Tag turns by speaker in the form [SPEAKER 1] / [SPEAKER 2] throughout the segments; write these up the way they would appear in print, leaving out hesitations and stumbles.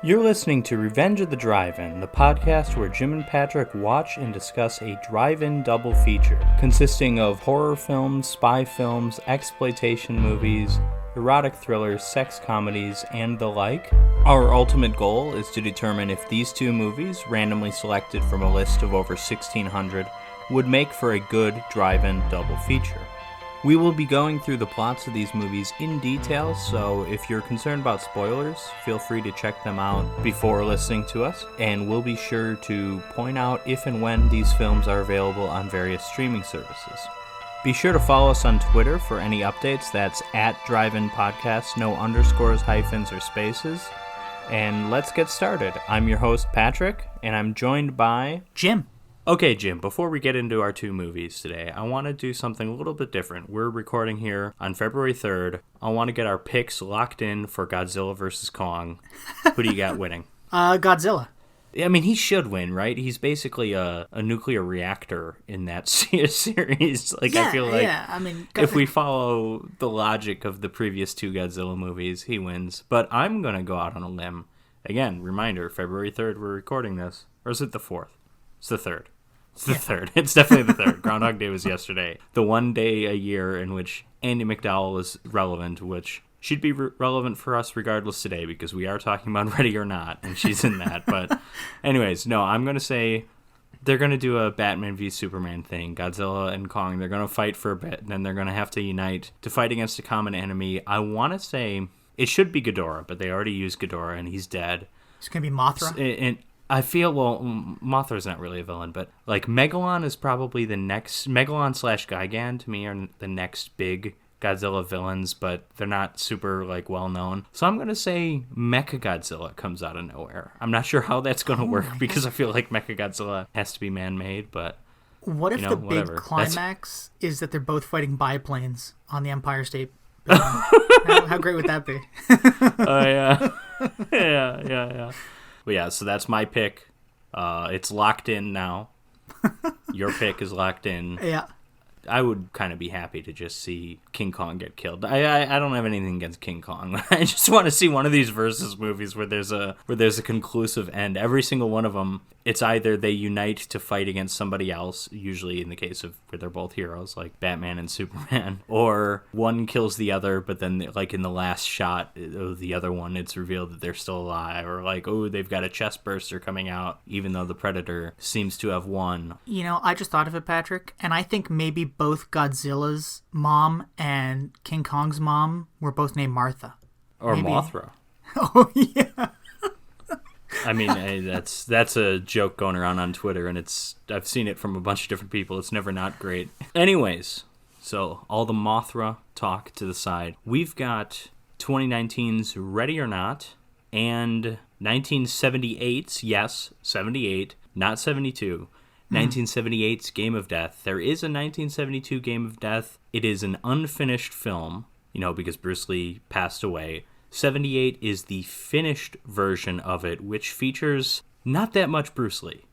[SPEAKER 1] You're listening to Revenge of the Drive-In, the podcast where Jim and Patrick watch and discuss a drive-in double feature, consisting of horror films, spy films, exploitation movies, erotic thrillers, sex comedies, and the like. Our ultimate goal is to determine if these two movies, randomly selected from a list of over 1,600, would make for a good drive-in double feature. We will be going through the plots of these movies in detail, so if you're concerned about spoilers, feel free to check them out before listening to us, and we'll be sure to point out if and when these films are available on various streaming services. Be sure to follow us on Twitter for any updates. That's at Drive-In Podcast, no underscores, hyphens, or spaces. And let's get started. I'm your host, Patrick, and I'm joined by...
[SPEAKER 2] Jim.
[SPEAKER 1] Okay, Jim, before we get into our two movies today, I want to do something a little bit different. We're recording here on February 3rd. I want to get our picks locked in for Godzilla vs. Kong. Who do you got winning?
[SPEAKER 2] Godzilla.
[SPEAKER 1] I mean, he should win, right? He's basically a nuclear reactor in that series. I feel like if we follow the logic of the previous two Godzilla movies, he wins. But I'm going to go out on a limb. Again, reminder, February 3rd, we're recording this. Or is it the 4th? It's the 3rd. It's the 3rd. It's definitely the 3rd. Groundhog Day was yesterday. The one day a year in which Andy McDowell is relevant, which she'd be relevant for us regardless today because we are talking about Ready or Not, and she's in that. But anyways, no, I'm going to say they're going to do a Batman v Superman thing. Godzilla and Kong, they're going to fight for a bit, and then they're going to have to unite to fight against a common enemy. I want to say it should be Ghidorah, but they already used Ghidorah, and he's dead.
[SPEAKER 2] It's going to be Mothra?
[SPEAKER 1] And I feel, well, Mothra's not really a villain, but like Megalon is probably the next, Megalon / Gigan to me are the next big Godzilla villains, but they're not super like well known. So I'm going to say Mechagodzilla comes out of nowhere. I'm not sure how that's going to work because I feel like Mechagodzilla has to be man-made, but
[SPEAKER 2] what if
[SPEAKER 1] whatever.
[SPEAKER 2] Big climax is that they're both fighting biplanes on the Empire State Building? How great would that be?
[SPEAKER 1] Oh, yeah. Yeah. But yeah, so that's my pick. It's locked in now. Your pick is locked in.
[SPEAKER 2] Yeah.
[SPEAKER 1] I would kind of be happy to just see King Kong get killed. I don't have anything against King Kong. I just want to see one of these versus movies where there's a conclusive end. Every single one of them, it's either they unite to fight against somebody else, usually in the case of where they're both heroes, like Batman and Superman, or one kills the other, but then like in the last shot of the other one, it's revealed that they're still alive, or like, oh, they've got a chest burster coming out, even though the Predator seems to have won.
[SPEAKER 2] You know, I just thought of it, Patrick, and I think maybe both Godzilla's mom and King Kong's mom were both named Martha.
[SPEAKER 1] Or
[SPEAKER 2] maybe.
[SPEAKER 1] Mothra.
[SPEAKER 2] Oh, yeah.
[SPEAKER 1] I mean, that's a joke going around on Twitter, and I've seen it from a bunch of different people. It's never not great. Anyways, so all the Mothra talk to the side. We've got 2019's Ready or Not and 1978's, yes, 78, not 72, 1978's Game of Death. There is a 1972 Game of Death. It is an unfinished film, because Bruce Lee passed away. 78 is the finished version of it, which features not that much Bruce Lee.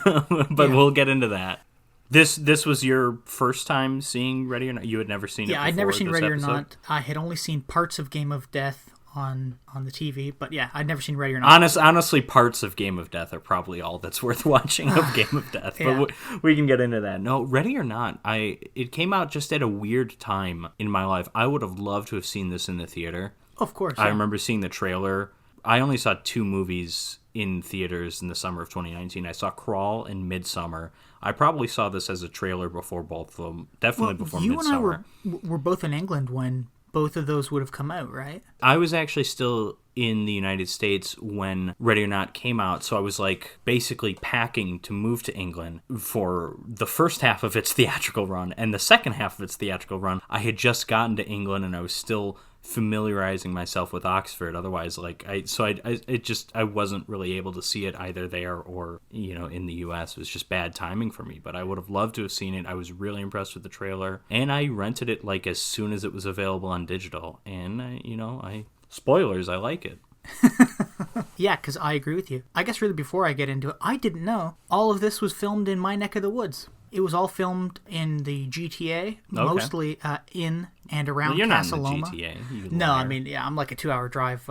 [SPEAKER 1] But We'll get into that. This was your first time seeing Ready or Not? You had never seen it before?
[SPEAKER 2] Yeah, I'd never seen Ready
[SPEAKER 1] episode?
[SPEAKER 2] or Not. I had only seen parts of Game of Death on the TV, but yeah, I'd never seen Ready or Not.
[SPEAKER 1] Honestly, parts of Game of Death are probably all that's worth watching of Game of Death,
[SPEAKER 2] Yeah.
[SPEAKER 1] but we can get into that. No, Ready or Not, it came out just at a weird time in my life. I would have loved to have seen this in the theater.
[SPEAKER 2] Of course.
[SPEAKER 1] I remember seeing the trailer. I only saw two movies in theaters in the summer of 2019. I saw Crawl and Midsummer. I probably saw this as a trailer before both of them. Definitely before Midsummer.
[SPEAKER 2] You and I were both in England when both of those would have come out, right?
[SPEAKER 1] I was actually still in the United States when Ready or Not came out, so I was like basically packing to move to England for the first half of its theatrical run, and the second half of its theatrical run, I had just gotten to England and I was still familiarizing myself with Oxford. Otherwise, I wasn't really able to see it either there or in the US. It was just bad timing for me, but I would have loved to have seen it. I was really impressed with the trailer, and I rented it like as soon as it was available on digital, and spoilers, I like it.
[SPEAKER 2] Yeah, because I agree with you. I guess really before I get into it, I didn't know all of this was filmed in my neck of the woods. It was all filmed in the GTA, mostly in and around
[SPEAKER 1] Well, you're
[SPEAKER 2] Casa
[SPEAKER 1] not in
[SPEAKER 2] Loma.
[SPEAKER 1] the GTA. You
[SPEAKER 2] No, I
[SPEAKER 1] liar.
[SPEAKER 2] mean, yeah, I'm like a 2-hour drive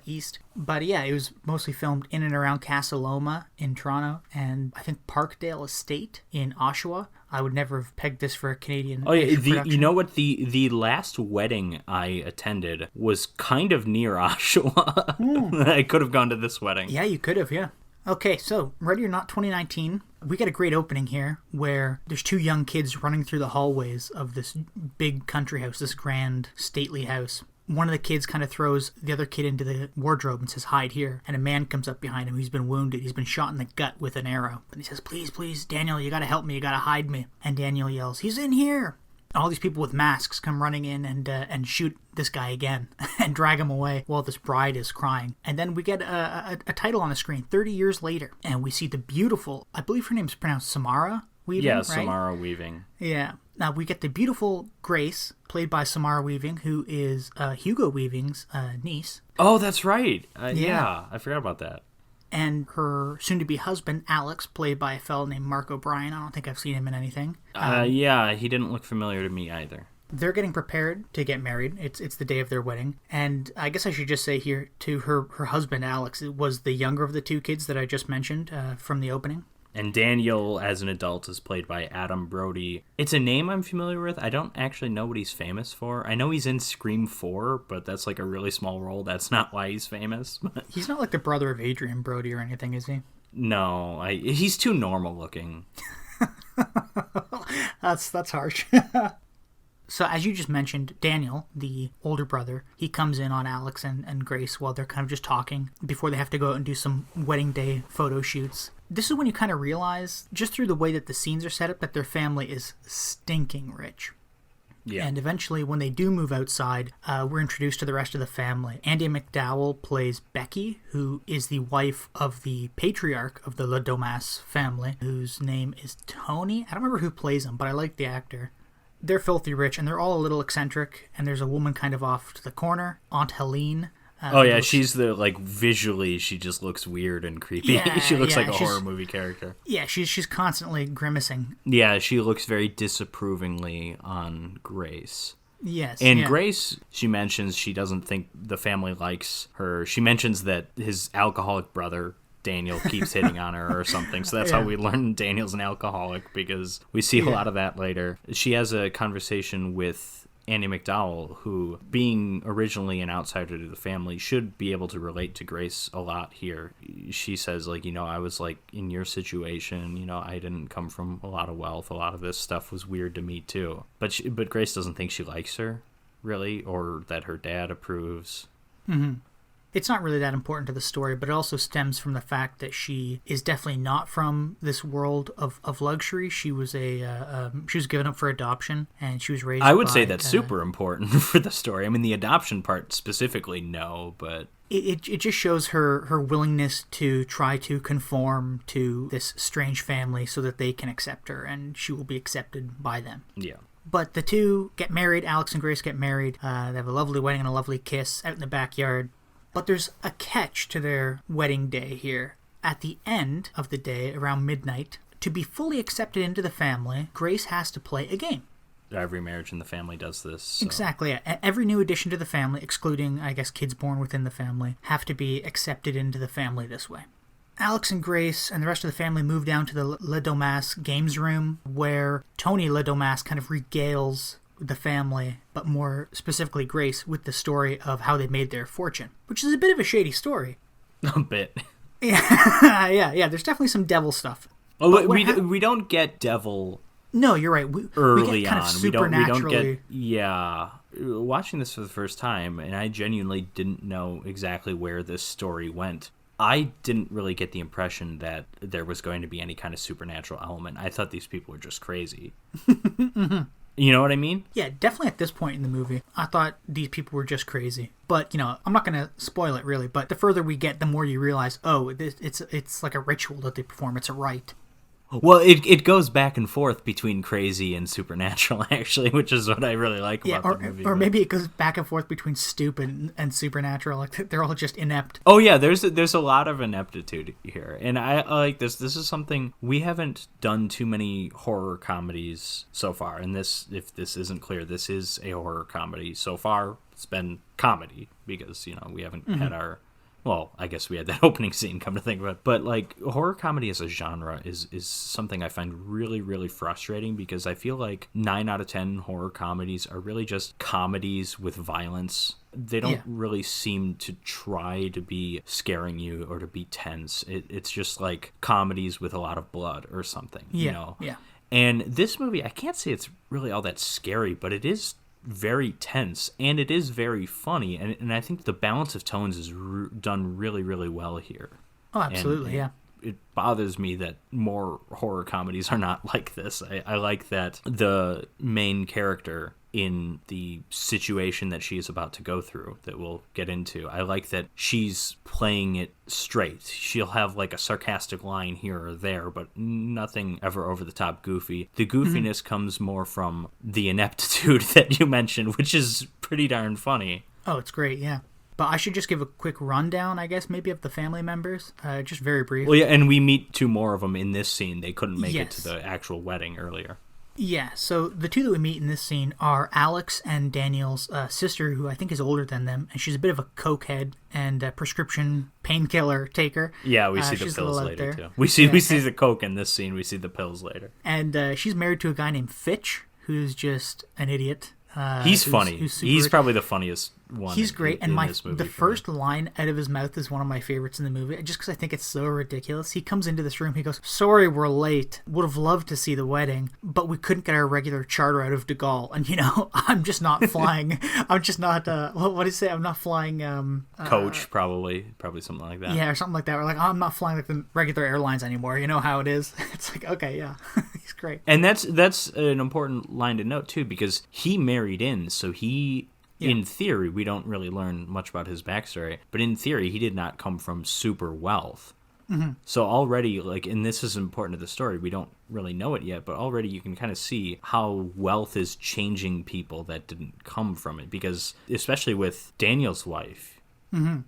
[SPEAKER 2] east. But yeah, it was mostly filmed in and around Casa Loma in Toronto, and I think Parkdale Estate in Oshawa. I would never have pegged this for a Canadian
[SPEAKER 1] Oh yeah,
[SPEAKER 2] production.
[SPEAKER 1] you know what? The last wedding I attended was kind of near Oshawa. I could have gone to this wedding.
[SPEAKER 2] Yeah, you could have, yeah. Okay, so Ready or Not 2019, we get a great opening here where there's two young kids running through the hallways of this big country house, this grand, stately house. One of the kids kind of throws the other kid into the wardrobe and says, hide here. And a man comes up behind him. He's been wounded. He's been shot in the gut with an arrow. And he says, please, please, Daniel, you gotta help me. You gotta hide me. And Daniel yells, he's in here. All these people with masks come running in and shoot this guy again and drag him away while this bride is crying. And then we get a title on the screen, 30 years later. And we see the beautiful, I believe her name's pronounced Samara Weaving,
[SPEAKER 1] Yeah,
[SPEAKER 2] right?
[SPEAKER 1] Samara Weaving.
[SPEAKER 2] Yeah. Now we get the beautiful Grace, played by Samara Weaving, who is Hugo Weaving's niece.
[SPEAKER 1] Oh, that's right. Yeah, I forgot about that.
[SPEAKER 2] And her soon-to-be husband, Alex, played by a fellow named Mark O'Brien. I don't think I've seen him in anything.
[SPEAKER 1] Yeah, he didn't look familiar to me either.
[SPEAKER 2] They're getting prepared to get married. It's the day of their wedding. And I guess I should just say here, to her husband, Alex, was the younger of the two kids that I just mentioned from the opening.
[SPEAKER 1] And Daniel, as an adult, is played by Adam Brody. It's a name I'm familiar with. I don't actually know what he's famous for. I know he's in Scream 4, but that's like a really small role. That's not why he's famous.
[SPEAKER 2] He's not like the brother of Adrian Brody or anything, is he?
[SPEAKER 1] No, he's too normal looking.
[SPEAKER 2] That's harsh. So as you just mentioned, Daniel, the older brother, he comes in on Alex and Grace while they're kind of just talking before they have to go out and do some wedding day photo shoots. This is when you kind of realize, just through the way that the scenes are set up, that their family is stinking rich.
[SPEAKER 1] Yeah.
[SPEAKER 2] And eventually, when they do move outside, we're introduced to the rest of the family. Andie MacDowell plays Becky, who is the wife of the patriarch of the Le Domas family, whose name is Tony. I don't remember who plays him, but I like the actor. They're filthy rich, and they're all a little eccentric, and there's a woman kind of off to the corner, Aunt Helene.
[SPEAKER 1] She's the, like, visually, she just looks weird and creepy.
[SPEAKER 2] Yeah,
[SPEAKER 1] she looks like a
[SPEAKER 2] she's-
[SPEAKER 1] horror movie character.
[SPEAKER 2] Yeah, she's constantly grimacing.
[SPEAKER 1] Yeah, she looks very disapprovingly on Grace.
[SPEAKER 2] Yes.
[SPEAKER 1] And
[SPEAKER 2] yeah.
[SPEAKER 1] Grace, she mentions she doesn't think the family likes her. She mentions that his alcoholic brother, Daniel, keeps hitting on her or something. So that's how we learn Daniel's an alcoholic, because we see a lot of that later. She has a conversation with Andie MacDowell, who, being originally an outsider to the family, should be able to relate to Grace a lot here. She says, like, I was, like, in your situation, I didn't come from a lot of wealth. A lot of this stuff was weird to me, too. But Grace doesn't think she likes her, really, or that her dad approves.
[SPEAKER 2] Mm-hmm. It's not really that important to the story, but it also stems from the fact that she is definitely not from this world of luxury. She was she was given up for adoption, and she was raised.
[SPEAKER 1] I would say that's super important for the story. I mean, the adoption part specifically, no, but
[SPEAKER 2] it just shows her willingness to try to conform to this strange family so that they can accept her, and she will be accepted by them.
[SPEAKER 1] Yeah.
[SPEAKER 2] But the two get married. Alex and Grace get married. They have a lovely wedding and a lovely kiss out in the backyard. But there's a catch to their wedding day here. At the end of the day, around midnight, to be fully accepted into the family, Grace has to play a game.
[SPEAKER 1] Every marriage in the family does this. So.
[SPEAKER 2] Exactly. Yeah. Every new addition to the family, excluding, I guess, kids born within the family, have to be accepted into the family this way. Alex and Grace and the rest of the family move down to the Le Domas games room, where Tony Le Domas kind of regales the family, but more specifically Grace, with the story of how they made their fortune, which is a bit of a shady story.
[SPEAKER 1] A bit.
[SPEAKER 2] Yeah. There's definitely some devil stuff.
[SPEAKER 1] Oh, we don't get devil.
[SPEAKER 2] No, you're right.
[SPEAKER 1] Early
[SPEAKER 2] we get kind
[SPEAKER 1] on,
[SPEAKER 2] of
[SPEAKER 1] we don't
[SPEAKER 2] supernaturally.
[SPEAKER 1] get. Yeah, watching this for the first time, and I genuinely didn't know exactly where this story went. I didn't really get the impression that there was going to be any kind of supernatural element. I thought these people were just crazy. Mm-hmm. You know what I mean?
[SPEAKER 2] Yeah, definitely at this point in the movie, I thought these people were just crazy. But, I'm not going to spoil it really, but the further we get, the more you realize, it's like a ritual that they perform. It's a rite.
[SPEAKER 1] Well, it goes back and forth between crazy and supernatural, actually, which is what I really like about the movie.
[SPEAKER 2] Or maybe it goes back and forth between stupid and supernatural. Like they're all just inept.
[SPEAKER 1] Oh yeah, there's a lot of ineptitude here, and I like this. This is something we haven't done too many horror comedies so far, and this, if this isn't clear, this is a horror comedy so far. It's been comedy because we haven't had our. Well, I guess we had that opening scene, come to think of it. But, like, horror comedy as a genre is something I find really, really frustrating because I feel like 9 out of 10 horror comedies are really just comedies with violence. They don't really seem to try to be scaring you or to be tense. It's just like comedies with a lot of blood or something,
[SPEAKER 2] Yeah.
[SPEAKER 1] And this movie, I can't say it's really all that scary, but it is very tense, and it is very funny, and I think the balance of tones is done really, really well here.
[SPEAKER 2] Oh, absolutely,
[SPEAKER 1] and it bothers me that more horror comedies are not like this. I like that the main character in the situation that she is about to go through that we'll get into, I like that she's playing it straight. She'll have like a sarcastic line here or there, but nothing ever over the top goofy. The goofiness comes more from the ineptitude that you mentioned, which is pretty darn funny.
[SPEAKER 2] Oh, it's great, yeah. But I should just give a quick rundown, I guess, maybe of the family members, just very brief.
[SPEAKER 1] Well, yeah, and we meet 2 more of them in this scene. They couldn't make it to the actual wedding earlier.
[SPEAKER 2] Yeah, so the 2 that we meet in this scene are Alex and Daniel's sister, who I think is older than them, and she's a bit of a cokehead and a prescription painkiller taker.
[SPEAKER 1] Yeah, we see the pills later, too. We see the coke in this scene. We see the pills later.
[SPEAKER 2] And she's married to a guy named Fitch, who's just an idiot.
[SPEAKER 1] He's funny. He's probably the funniest one.
[SPEAKER 2] He's great,
[SPEAKER 1] and
[SPEAKER 2] the first line out of his mouth is one of my favorites in the movie, just because I think it's so ridiculous. He comes into this room, he goes, "Sorry, we're late. Would have loved to see the wedding, but we couldn't get our regular charter out of De Gaulle, and I'm just not flying. I'm just not. What do you say? I'm not flying.
[SPEAKER 1] Coach, probably something like that.
[SPEAKER 2] Yeah, or something like that. Or like, I'm not flying like the regular airlines anymore. You know how it is. It's like, okay, yeah, he's great.
[SPEAKER 1] And that's an important line to note too, because he married in, so he. Yeah. In theory, we don't really learn much about his backstory, but in theory, he did not come from super wealth. Mm-hmm. So already, and this is important to the story, we don't really know it yet, but already you can kind of see how wealth is changing people that didn't come from it, because especially with Daniel's wife,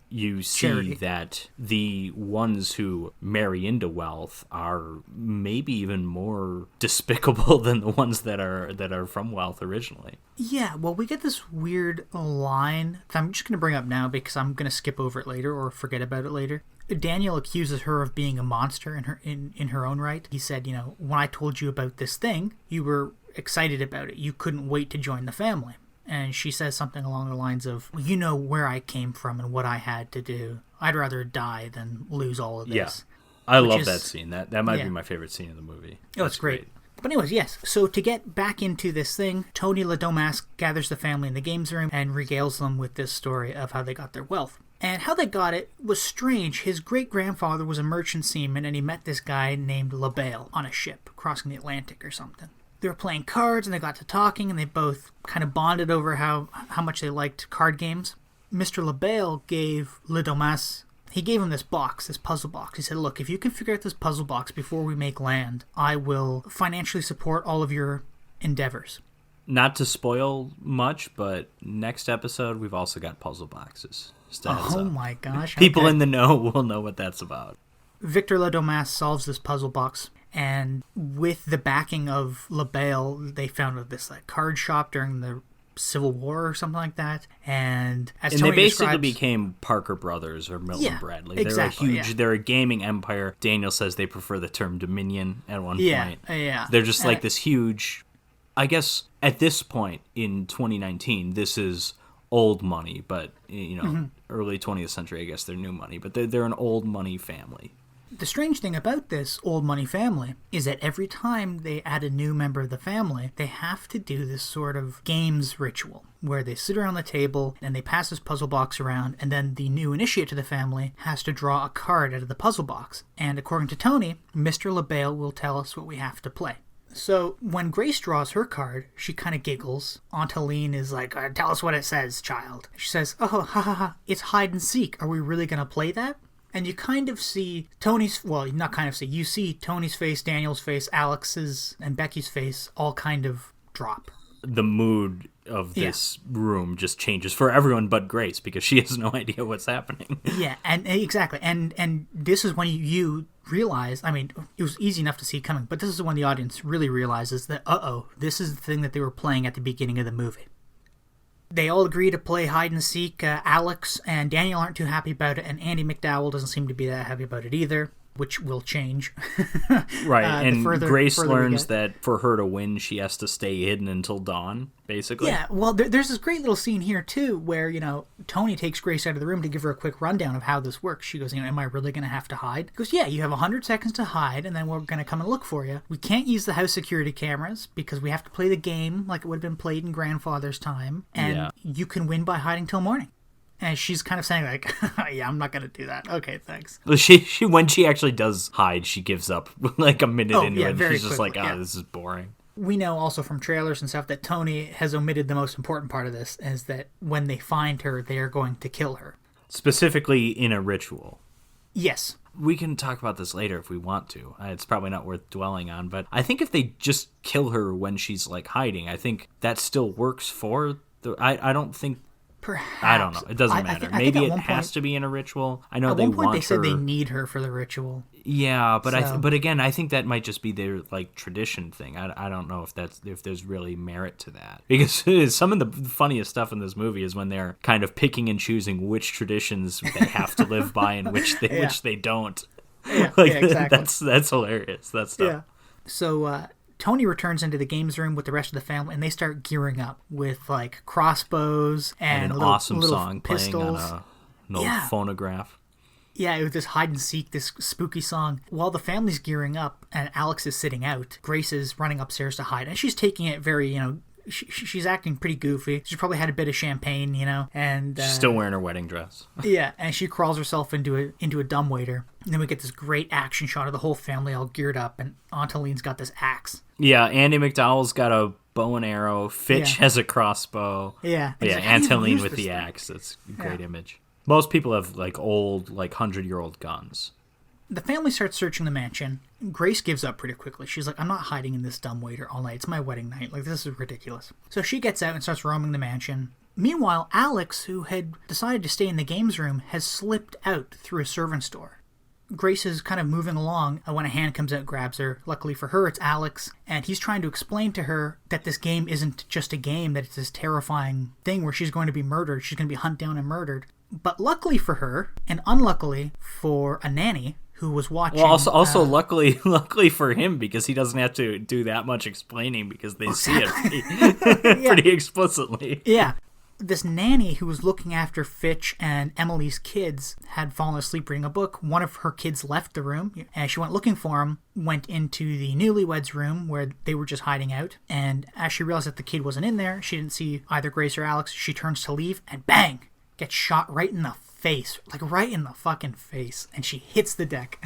[SPEAKER 1] you see Charity. That the ones who marry into wealth are maybe even more despicable than the ones that are from wealth originally.
[SPEAKER 2] Yeah, well, we get this weird line that I'm just going to bring up now because I'm going to skip over it later or forget about it later. Daniel accuses her of being a monster in her own right. He said, when I told you about this thing, you were excited about it. You couldn't wait to join the family. And she says something along the lines of, well, you know where I came from and what I had to do. I'd rather die than lose all of this.
[SPEAKER 1] Yeah, I love that scene. That might be my favorite scene in the movie.
[SPEAKER 2] Oh, it's great. But anyways, yes. So to get back into this thing, Tony Ladomas gathers the family in the games room and regales them with this story of how they got their wealth. And how they got it was strange. His great-grandfather was a merchant seaman, and he met this guy named LaBelle on a ship crossing the Atlantic or something. They were playing cards, and they got to talking, and they both kind of bonded over how much they liked card games. Mr. LaBelle gave Ladomas, he gave him this box, this puzzle box. He said, look, if you can figure out this puzzle box before we make land, I will financially support all of your endeavors.
[SPEAKER 1] Not to spoil much, but next episode, we've also got puzzle boxes.
[SPEAKER 2] Oh my gosh.
[SPEAKER 1] People in the know will know what that's about.
[SPEAKER 2] Victor Ladomas solves this puzzle box. And with the backing of LaBelle, they founded this card shop during the Civil War or something like that. And
[SPEAKER 1] they basically became Parker Brothers or Milton Bradley.
[SPEAKER 2] Exactly,
[SPEAKER 1] they're a gaming empire. Daniel says they prefer the term Dominion at one point.
[SPEAKER 2] Yeah.
[SPEAKER 1] They're just this huge, I guess at this point in 2019, this is old money, but early 20th century, I guess they're new money, but they're an old money family.
[SPEAKER 2] The strange thing about this old money family is that every time they add a new member of the family, they have to do this sort of games ritual where they sit around the table and they pass this puzzle box around, and then the new initiate to the family has to draw a card out of the puzzle box. And according to Tony, Mr. LaBelle will tell us what we have to play. So when Grace draws her card, she kind of giggles. Aunt Helene is like, tell us what it says, child. She says, oh, ha ha ha, it's hide and seek. Are we really going to play that? And you kind of see Tony's, well, not kind of see, you see Tony's face, Daniel's face, Alex's, and Becky's face all kind of drop.
[SPEAKER 1] The mood of this room just changes for everyone but Grace because she has no idea what's happening.
[SPEAKER 2] Yeah, and exactly. And this is when you realize, I mean, it was easy enough to see coming, but this is when the audience really realizes that, this is the thing that they were playing at the beginning of the movie. They all agree to play hide and seek. Alex and Daniel aren't too happy about it, and Andy McDowell doesn't seem to be that happy about it either, which will change.
[SPEAKER 1] Right, and Grace learns that for her to win, she has to stay hidden until dawn, basically.
[SPEAKER 2] Yeah, well, there's this great little scene here, too, where, Tony takes Grace out of the room to give her a quick rundown of how this works. She goes, am I really going to have to hide? He goes, yeah, you have 100 seconds to hide, and then we're going to come and look for you. We can't use the house security cameras because we have to play the game like it would have been played in Grandfather's time, and you can win by hiding till morning. And she's kind of saying like, yeah, I'm not going to do that. Okay, thanks.
[SPEAKER 1] She when she actually does hide, she gives up like a minute into it. She's just like, this is boring.
[SPEAKER 2] We know also from trailers and stuff that Tony has omitted the most important part of this, is that when they find her, they are going to kill her.
[SPEAKER 1] Specifically in a ritual.
[SPEAKER 2] Yes.
[SPEAKER 1] We can talk about this later if we want to. It's probably not worth dwelling on, but I think if they just kill her when she's like hiding, I think that still works for the... I don't think...
[SPEAKER 2] Perhaps.
[SPEAKER 1] I don't know. It doesn't matter. Maybe it has to be in a ritual. I know they want her. At one point,
[SPEAKER 2] they said they need her for the ritual.
[SPEAKER 1] Yeah, but but again, I think that might just be their like tradition thing. I don't know if there's really merit to that, because some of the funniest stuff in this movie is when they're kind of picking and choosing which traditions they have to live by and which they don't.
[SPEAKER 2] Yeah, exactly.
[SPEAKER 1] That's hilarious. That stuff.
[SPEAKER 2] Yeah. So. Tony returns into the games room with the rest of the family, and they start gearing up with like crossbows and
[SPEAKER 1] an
[SPEAKER 2] little,
[SPEAKER 1] awesome
[SPEAKER 2] little
[SPEAKER 1] song
[SPEAKER 2] pistols.
[SPEAKER 1] Playing on an old phonograph.
[SPEAKER 2] Yeah, it was this hide and seek, this spooky song. While the family's gearing up and Alex is sitting out, Grace is running upstairs to hide, and she's taking it very, she's acting pretty goofy. She probably had a bit of champagne, and
[SPEAKER 1] she's still wearing her wedding dress.
[SPEAKER 2] Yeah, and she crawls herself into a dumbwaiter. And then we get this great action shot of the whole family all geared up, and Antoline's got this axe.
[SPEAKER 1] Yeah, Andy McDowell's got a bow and arrow. Fitch has a crossbow.
[SPEAKER 2] Yeah,
[SPEAKER 1] yeah.
[SPEAKER 2] Like,
[SPEAKER 1] Antoline with the axe. That's a great image. Most people have like old, like 100-year-old guns.
[SPEAKER 2] The family starts searching the mansion. Grace gives up pretty quickly. She's like, I'm not hiding in this dumbwaiter all night. It's my wedding night. Like, this is ridiculous. So she gets out and starts roaming the mansion. Meanwhile, Alex, who had decided to stay in the games room, has slipped out through a servant's door. Grace is kind of moving along when a hand comes out and grabs her. Luckily for her, it's Alex, and he's trying to explain to her that this game isn't just a game, that it's this terrifying thing where she's going to be murdered. She's going to be hunted down and murdered. But luckily for her, and unluckily for a nanny who was watching...
[SPEAKER 1] Well, also luckily for him, because he doesn't have to do that much explaining, because they see it pretty explicitly.
[SPEAKER 2] Yeah. This nanny who was looking after Fitch and Emily's kids had fallen asleep reading a book. One of her kids left the room, and she went looking for him, went into the newlyweds' room where they were just hiding out. And as she realized that the kid wasn't in there, she didn't see either Grace or Alex. She turns to leave, and bang! Gets shot right in the face. Like, right in the fucking face. And she hits the deck.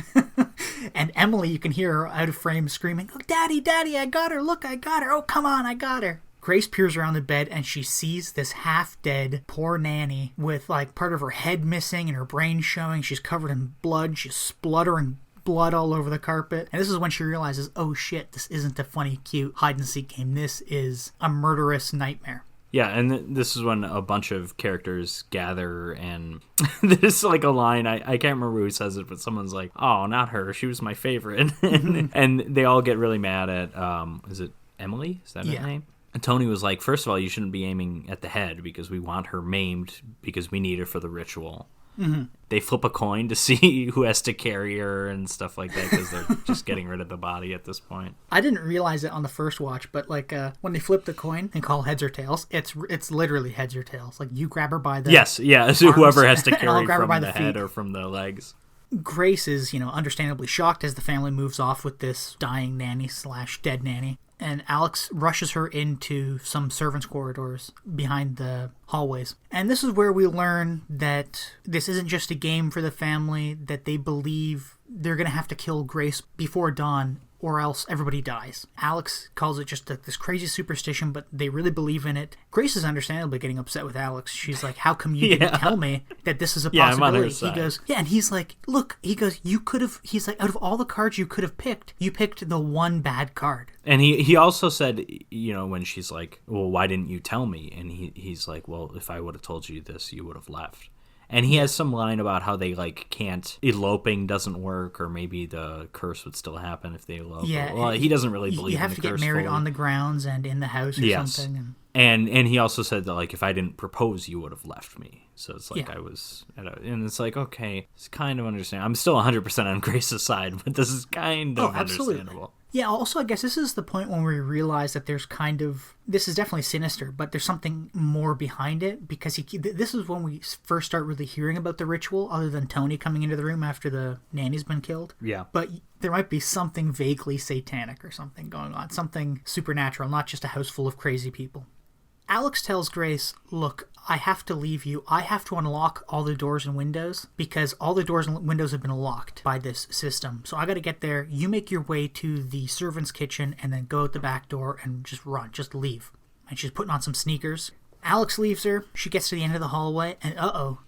[SPEAKER 2] And Emily, you can hear her out of frame screaming, "Oh, Daddy, Daddy, I got her. Look, I got her. Oh, come on, I got her." Grace peers around the bed and she sees this half-dead poor nanny with like part of her head missing and her brain showing. She's covered in blood. She's spluttering blood all over the carpet. And this is when she realizes, oh shit, this isn't a funny, cute hide-and-seek game. This is a murderous nightmare.
[SPEAKER 1] Yeah, and this is when a bunch of characters gather, and there's like a line, I can't remember who says it, but someone's like, oh, not her, she was my favorite. And they all get really mad at, is it Emily? Is that her name? And Tony was like, first of all, you shouldn't be aiming at the head because we want her maimed because we need her for the ritual. Mm-hmm. They flip a coin to see who has to carry her and stuff like that because they're just getting rid of the body at this point.
[SPEAKER 2] I didn't realize it on the first watch, but like when they flip the coin and call heads or tails, it's literally heads or tails. Like you grab her by the
[SPEAKER 1] so whoever has to carry from
[SPEAKER 2] her
[SPEAKER 1] the head or from the legs.
[SPEAKER 2] Grace is, understandably shocked as the family moves off with this dying nanny / dead nanny. And Alex rushes her into some servants' corridors behind the hallways. And this is where we learn that this isn't just a game for the family, that they believe they're going to have to kill Grace before dawn or else everybody dies. Alex calls it just this crazy superstition, but they really believe in it. Grace is understandably getting upset with Alex. She's like, how come you didn't tell me that this is a possibility?
[SPEAKER 1] I'm on her side.
[SPEAKER 2] He goes, yeah, and he's like, look, he goes, you could have, he's like, out of all the cards you could have picked, you picked the one bad card.
[SPEAKER 1] And he also said, when she's like, well, why didn't you tell me? And he's like, well, if I would have told you this, you would have left. And he has some line about how they, can't, eloping doesn't work, or maybe the curse would still happen if they elope.
[SPEAKER 2] Yeah.
[SPEAKER 1] Well, he doesn't really believe in the curse.
[SPEAKER 2] You have to get married on the grounds and in the house or something.
[SPEAKER 1] And he also said that, if I didn't propose, you would have left me. So it's like I was, and it's like, okay, it's kind of understandable. I'm still 100% on Grace's side, but this is kind of understandable.
[SPEAKER 2] Yeah, also, I guess this is the point when we realize that there's this is definitely sinister, but there's something more behind it, because this is when we first start really hearing about the ritual, other than Tony coming into the room after the nanny's been killed.
[SPEAKER 1] Yeah.
[SPEAKER 2] But there might be something vaguely satanic or something going on, something supernatural, not just a house full of crazy people. Alex tells Grace, look, I have to leave you. I have to unlock all the doors and windows because all the doors and windows have been locked by this system. So I got to get there. You make your way to the servant's kitchen and then go out the back door and just run. Just leave. And she's putting on some sneakers. Alex leaves her. She gets to the end of the hallway and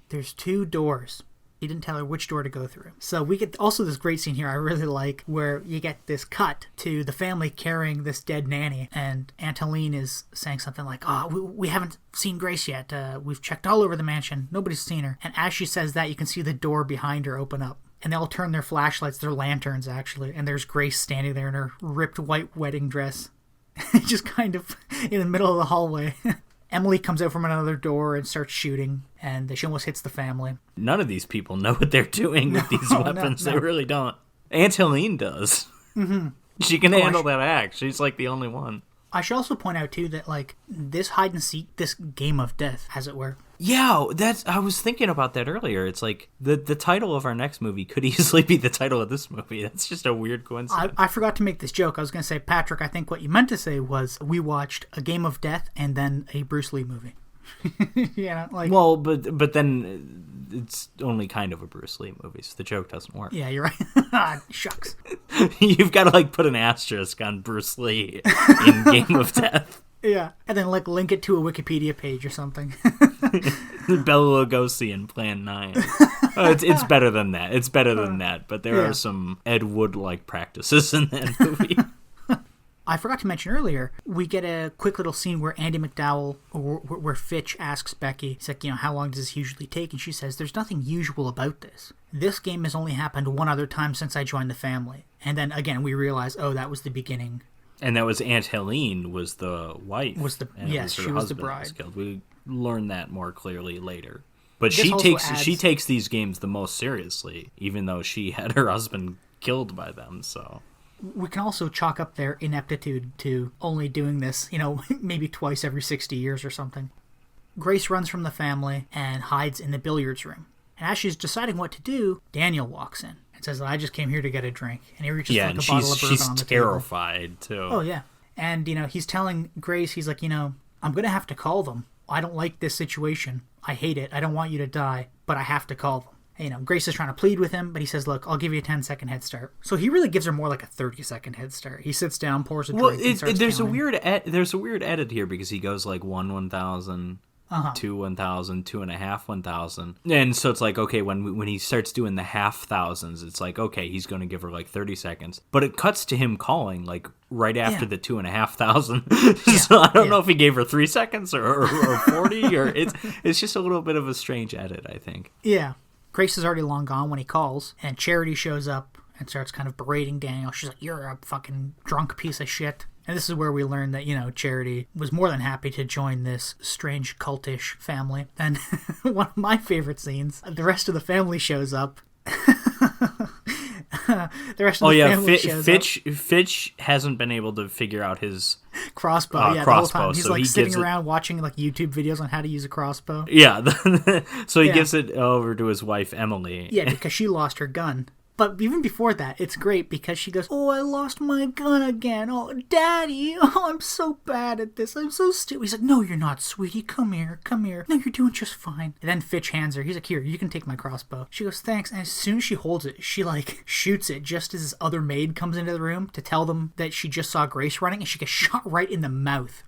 [SPEAKER 2] there's 2 doors. He didn't tell her which door to go through. So we get also this great scene here I really like, where you get this cut to the family carrying this dead nanny, and Aunt Helene is saying something like, we haven't seen Grace yet. We've checked all over the mansion. Nobody's seen her. And as she says that, you can see the door behind her open up. And they all turn their flashlights, their lanterns actually, and there's Grace standing there in her ripped white wedding dress. Just kind of in the middle of the hallway. Emily comes out from another door and starts shooting, and she almost hits the family.
[SPEAKER 1] None of these people know what they're doing with these weapons. No. They really don't. Aunt Helene does. Mm-hmm. She can handle that axe. She's the only one.
[SPEAKER 2] I should also point out, too, that, this hide and seek, this game of death, as it were.
[SPEAKER 1] Yeah, I was thinking about that earlier. It's the title of our next movie could easily be the title of this movie. That's just a weird coincidence.
[SPEAKER 2] I forgot to make this joke. I was going to say, Patrick, I think what you meant to say was we watched a game of death and then a Bruce Lee movie.
[SPEAKER 1] Well, but then it's only kind of a Bruce Lee movie, so the joke doesn't work.
[SPEAKER 2] Yeah, you're right. Shucks.
[SPEAKER 1] You've got to put an asterisk on Bruce Lee in Game of Death.
[SPEAKER 2] Yeah, and then link it to a Wikipedia page or something.
[SPEAKER 1] Bela Lugosi in Plan 9. It's better than that. It's better than that, but there are some Ed Wood-like practices in that movie.
[SPEAKER 2] I forgot to mention earlier, we get a quick little scene where Andy McDowell, where Fitch asks Becky, he's like, how long does this usually take? And she says, there's nothing usual about this. This game has only happened one other time since I joined the family. And then, again, we realize, that was the beginning.
[SPEAKER 1] And that was Aunt Helene was the wife.
[SPEAKER 2] She was the bride.
[SPEAKER 1] We learn that more clearly later. But she takes these games the most seriously, even though she had her husband killed by them, so...
[SPEAKER 2] We can also chalk up their ineptitude to only doing this, maybe twice every 60 years or something. Grace runs from the family and hides in the billiards room. And as she's deciding what to do, Daniel walks in and says, I just came here to get a drink. And he reaches for a bottle of bourbon on the table.
[SPEAKER 1] She's terrified, too.
[SPEAKER 2] Oh, yeah. And, he's telling Grace, he's like, I'm going to have to call them. I don't like this situation. I hate it. I don't want you to die, but I have to call them. Grace is trying to plead with him, but he says, look, I'll give you a 10-second head start. So he really gives her more like a 30-second head start. He sits down, pours a drink, and starts
[SPEAKER 1] there's
[SPEAKER 2] counting.
[SPEAKER 1] There's a weird edit here because he goes 1,000, 2 1,000, 2.5 1,000. And so it's okay, when he starts doing the half thousands, it's okay, he's going to give her 30 seconds. But it cuts to him calling right after the 2,500. So I don't know if he gave her 3 seconds or 40 or it's just a little bit of a strange edit, I think.
[SPEAKER 2] Yeah. Grace is already long gone when he calls, and Charity shows up and starts kind of berating Daniel. She's like, you're a fucking drunk piece of shit. And this is where we learn that, Charity was more than happy to join this strange cultish family. And one of my favorite scenes, the rest of the family shows up.
[SPEAKER 1] Fitch hasn't been able to figure out his
[SPEAKER 2] crossbow. The whole time. He's sitting around watching YouTube videos on how to use a crossbow.
[SPEAKER 1] Yeah, so he gives it over to his wife Emily.
[SPEAKER 2] Yeah, because she lost her gun. But even before that, it's great because she goes, "Oh, I lost my gun again. Oh, Daddy. Oh, I'm so bad at this. I'm so stupid." He's like, "No, you're not, sweetie. Come here. Come here. No, you're doing just fine." And then Fitch hands her. He's like, "Here, you can take my crossbow." She goes, "Thanks." And as soon as she holds it, she like shoots it just as this other maid comes into the room to tell them that she just saw Grace running, and she gets shot right in the mouth.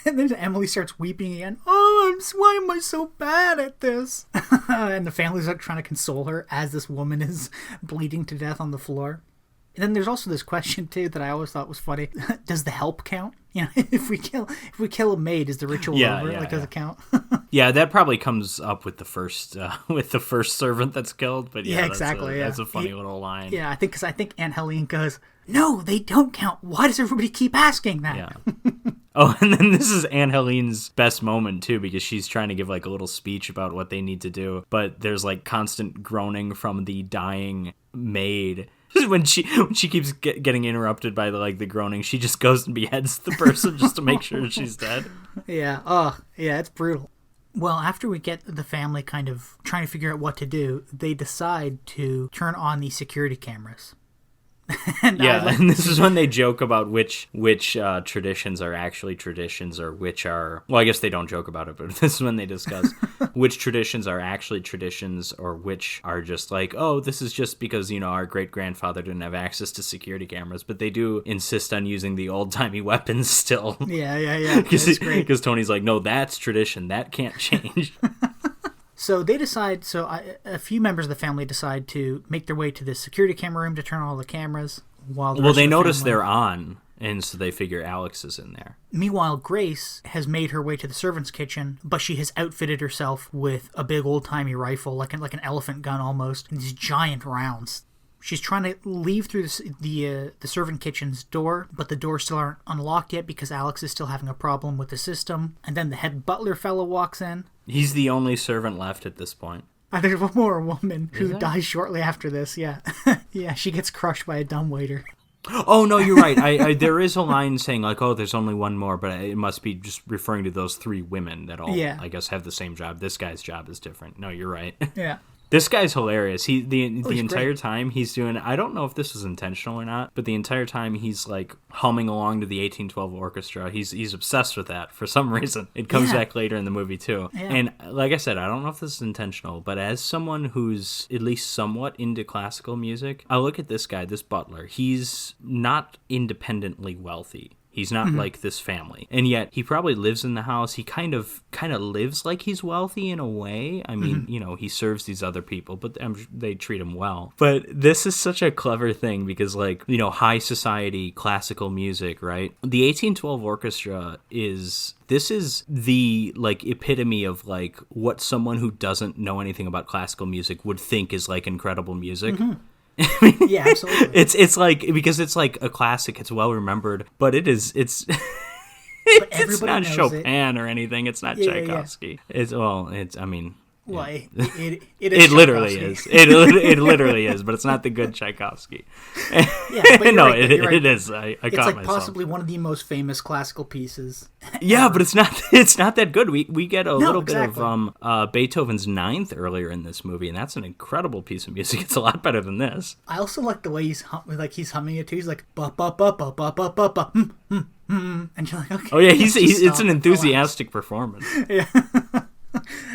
[SPEAKER 2] And then Emily starts weeping again. "Oh, why am I so bad at this?" And the family's like trying to console her as this woman is bleeding to death on the floor. And then there's also this question too that I always thought was funny. Does the help count? You know, if we kill a maid, is the ritual over? Does it count?
[SPEAKER 1] Yeah, that probably comes up with the first servant that's killed. But yeah,
[SPEAKER 2] exactly.
[SPEAKER 1] That's a funny little line.
[SPEAKER 2] Yeah, I think Aunt Helene goes, "No, they don't count. Why does everybody keep asking that?"
[SPEAKER 1] Yeah. Oh, and then this is Aunt Helene's best moment, too, because she's trying to give, like, a little speech about what they need to do, but there's, like, constant groaning from the dying maid. When she keeps getting interrupted by, the groaning, she just goes and beheads the person just to make sure she's dead.
[SPEAKER 2] Yeah. Oh, yeah, it's brutal. Well, after we get the family kind of trying to figure out what to do, they decide to turn on the security cameras. And
[SPEAKER 1] this is when they joke about which traditions are actually traditions or which are... Well, I guess they don't joke about it, but this is when they discuss which traditions are actually traditions or which are just like, oh, this is just because, our great-grandfather didn't have access to security cameras, but they do insist on using the old-timey weapons still.
[SPEAKER 2] Yeah.
[SPEAKER 1] Because Tony's like, no, that's tradition. That can't change.
[SPEAKER 2] So they decide, a few members of the family decide to make their way to the security camera room to turn on all the cameras. While they
[SPEAKER 1] notice they're on, and so they figure Alex is in there.
[SPEAKER 2] Meanwhile, Grace has made her way to the servants' kitchen, but she has outfitted herself with a big old-timey rifle, like an elephant gun almost, and these giant rounds. She's trying to leave through the servant kitchen's door, but the doors still aren't unlocked yet because Alex is still having a problem with the system. And then the head butler fellow walks in.
[SPEAKER 1] He's the only servant left at this point.
[SPEAKER 2] There's one more woman who dies shortly after this, yeah. Yeah, she gets crushed by a dumbwaiter.
[SPEAKER 1] Oh, no, you're right. There is a line saying, like, oh, there's only one more, but it must be just referring to those three women that all, I guess, have the same job. This guy's job is different. No, you're right.
[SPEAKER 2] Yeah.
[SPEAKER 1] This guy's hilarious. The entire great. Time he's doing, I don't know if this was intentional or not, but the entire time he's like humming along to the 1812 orchestra. He's obsessed with that for some reason. It comes back later in the movie too. Yeah. And like I said, I don't know if this is intentional, but as someone who's at least somewhat into classical music, I look at this guy, this butler. He's not independently wealthy. He's not like this family. And yet he probably lives in the house. He kind of lives like he's wealthy in a way. I mean, he serves these other people, but they treat him well. But this is such a clever thing because high society classical music, right? The 1812 orchestra is the epitome of what someone who doesn't know anything about classical music would think is incredible music. Mm-hmm.
[SPEAKER 2] Yeah, absolutely.
[SPEAKER 1] It's because it's a classic. It's well remembered, but it's it's not Chopin or anything. It's not Tchaikovsky. Yeah. It literally is. It literally is, but it's not the good Tchaikovsky.
[SPEAKER 2] Yeah, but
[SPEAKER 1] no,
[SPEAKER 2] right,
[SPEAKER 1] it is. I
[SPEAKER 2] it's
[SPEAKER 1] caught myself.
[SPEAKER 2] Possibly one of the most famous classical pieces.
[SPEAKER 1] Yeah, but it's not. It's not that good. We get a little bit of Beethoven's Ninth earlier in this movie, and that's an incredible piece of music. It's a lot better than this.
[SPEAKER 2] I also like the way he's humming it too. He's like ba ba ba ba ba ba ba ba. And you're like, okay.
[SPEAKER 1] Oh yeah, it's an enthusiastic performance.
[SPEAKER 2] Yeah.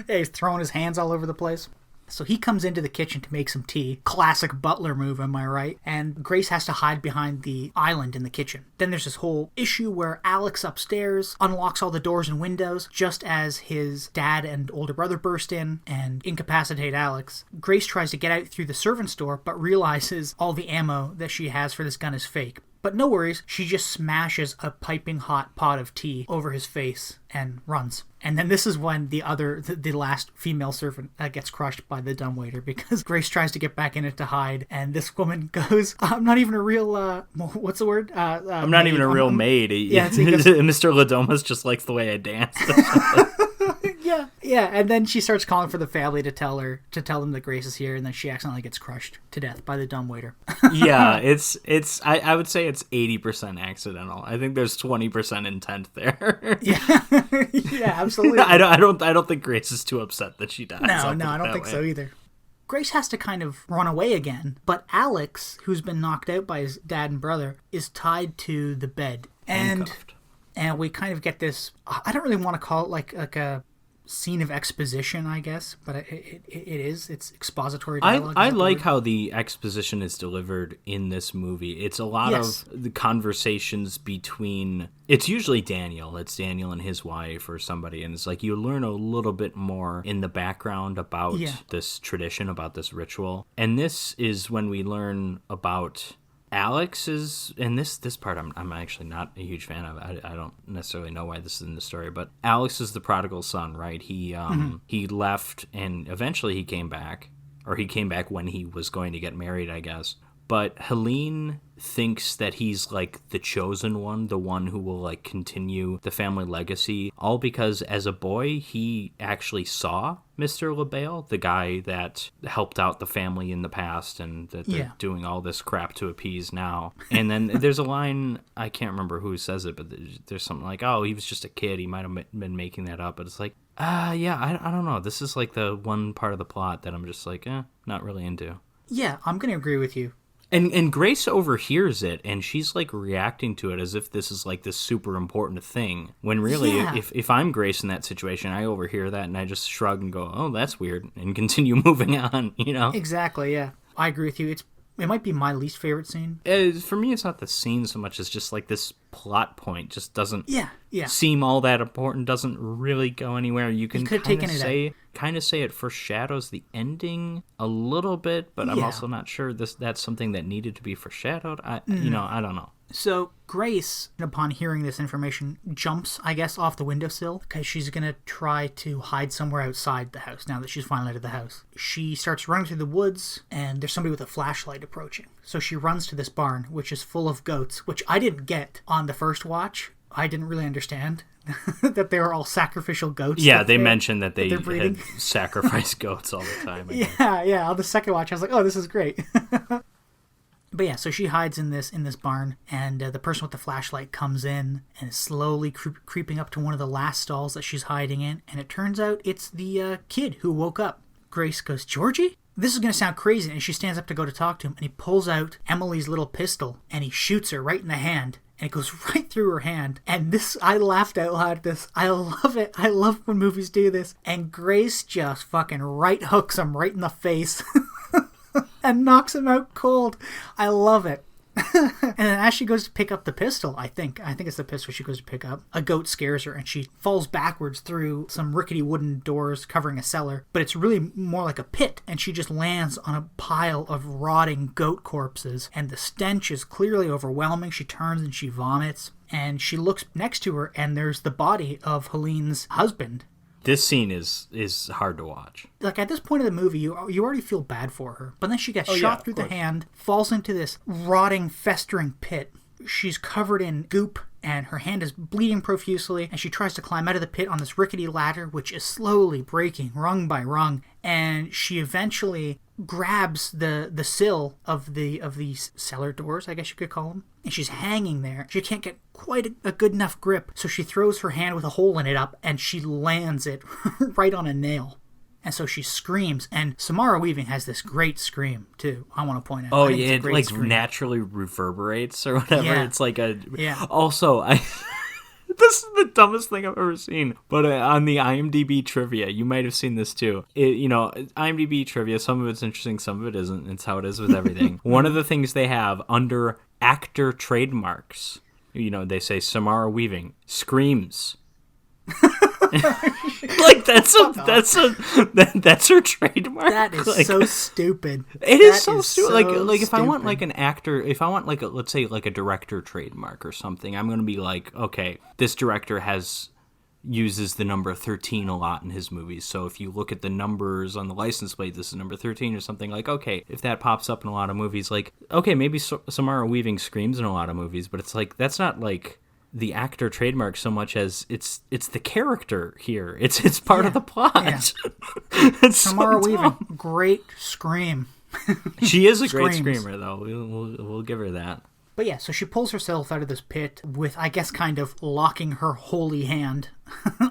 [SPEAKER 2] Yeah, he's throwing his hands all over the place. So he comes into the kitchen to make some tea. Classic butler move, am I right? And Grace has to hide behind the island in the kitchen. Then there's this whole issue where Alex upstairs unlocks all the doors and windows just as his dad and older brother burst in and incapacitate Alex. Grace tries to get out through the servant's door, but realizes all the ammo that she has for this gun is fake. But no worries, she just smashes a piping hot pot of tea over his face and runs. And then this is when the last female servant gets crushed by the dumbwaiter because Grace tries to get back in it to hide, and this woman goes, "I'm not even a real, what's the word?
[SPEAKER 1] I'm not even a real maid."
[SPEAKER 2] Yeah,
[SPEAKER 1] Mr. Ladomas just likes the way I dance.
[SPEAKER 2] Yeah, and then she starts calling for the family to tell them that Grace is here, and then she accidentally gets crushed to death by the dumbwaiter.
[SPEAKER 1] Yeah, I would say it's 80% accidental. I think there's 20% intent there.
[SPEAKER 2] Yeah, absolutely.
[SPEAKER 1] I don't think Grace is too upset that she dies.
[SPEAKER 2] No, I don't think so either. Grace has to kind of run away again, but Alex, who's been knocked out by his dad and brother, is tied to the bed.
[SPEAKER 1] Handcuffed.
[SPEAKER 2] And we kind of get this, I don't really want to call it like a scene of exposition, I guess, but it is. It's expository dialogue.
[SPEAKER 1] I like how the exposition is delivered in this movie. It's a lot of the conversations between... It's usually Daniel. It's Daniel and his wife or somebody, and it's like you learn a little bit more in the background about this tradition, about this ritual. And this is when we learn about... Alex is, and this part I'm actually not a huge fan of. I don't necessarily know why this is in the story, but Alex is the prodigal son, right? He he left and eventually he came back, or he came back when he was going to get married, I guess. But Helene thinks that he's like the chosen one, the one who will like continue the family legacy, all because as a boy he actually saw Mr. LaBelle, the guy that helped out the family in the past and that they're doing all this crap to appease now. And then there's a line, I can't remember who says it, but there's something like, oh, he was just a kid, he might have been making that up. But it's like, I don't know. This is like the one part of the plot that I'm just like, not really into. Yeah,
[SPEAKER 2] I'm going to agree with you.
[SPEAKER 1] And Grace overhears it, and she's, like, reacting to it as if this is, like, this super important thing. When really, if I'm Grace in that situation, I overhear that, and I just shrug and go, oh, that's weird, and continue moving on, you know?
[SPEAKER 2] Exactly, yeah. I agree with you. It might be my least favorite scene.
[SPEAKER 1] For me, it's not the scene so much as just, like, this plot point just doesn't seem all that important, doesn't really go anywhere. You can kind of say it foreshadows the ending a little bit, but I'm also not sure that's something that needed to be foreshadowed. I don't know.
[SPEAKER 2] So Grace, upon hearing this information, jumps, I guess, off the windowsill because she's going to try to hide somewhere outside the house now that she's finally out of the house. She starts running through the woods, and there's somebody with a flashlight approaching. So she runs to this barn, which is full of goats, which I didn't get on the first watch. I didn't really understand that they were all sacrificial goats.
[SPEAKER 1] Yeah, they mentioned that they had sacrificed goats all the time.
[SPEAKER 2] Yeah. On the second watch, I was like, oh, this is great. But yeah, so she hides in this barn, and the person with the flashlight comes in and is slowly creeping up to one of the last stalls that she's hiding in, and it turns out it's the kid who woke up. Grace goes, Georgie? This is going to sound crazy, and she stands up to go to talk to him, and he pulls out Emily's little pistol, and he shoots her right in the hand, and it goes right through her hand. And this, I laughed out loud at this. I love it. I love when movies do this. And Grace just fucking right hooks him right in the face. And knocks him out cold. I love it. And then as she goes to pick up the pistol, I think it's the pistol she goes to pick up, a goat scares her and she falls backwards through some rickety wooden doors covering a cellar, but it's really more like a pit, and she just lands on a pile of rotting goat corpses, and the stench is clearly overwhelming. She turns and she vomits, and she looks next to her, and there's the body of Helene's husband.
[SPEAKER 1] This scene is hard to watch.
[SPEAKER 2] Like, at this point of the movie, you already feel bad for her. But then she gets shot through the hand, falls into this rotting, festering pit. She's covered in goop, and her hand is bleeding profusely, and she tries to climb out of the pit on this rickety ladder, which is slowly breaking, rung by rung. And she eventually grabs the sill of the cellar doors, I guess you could call them, and she's hanging there. She can't get quite a good enough grip, so she throws her hand with a hole in it up, and she lands it right on a nail. And so she screams, and Samara Weaving has this great scream too, I want to point out.
[SPEAKER 1] Oh yeah, it like scream. Naturally reverberates or whatever. Yeah. It's like a... Yeah. Also, this is the dumbest thing I've ever seen. But on the IMDb trivia, you might have seen this too. IMDb trivia, some of it's interesting, some of it isn't. It's how it is with everything. One of the things they have under actor trademarks, they say Samara Weaving screams. Like that's her trademark.
[SPEAKER 2] That is so stupid.
[SPEAKER 1] It is so stupid. Like if I want like an actor, if I want like let's say like a director trademark or something, I'm gonna be like, okay, this director uses the number 13 a lot in his movies. So if you look at the numbers on the license plate, this is number 13 or something. Like, okay, if that pops up in a lot of movies, like, okay, maybe Samara Weaving screams in a lot of movies, but it's like that's not like the actor trademark so much as it's the character here. It's part of the plot. Yeah.
[SPEAKER 2] Samara Weaving, great scream.
[SPEAKER 1] She is a great screamer, though. We'll give her that.
[SPEAKER 2] But yeah, so she pulls herself out of this pit with, I guess, kind of locking her holy hand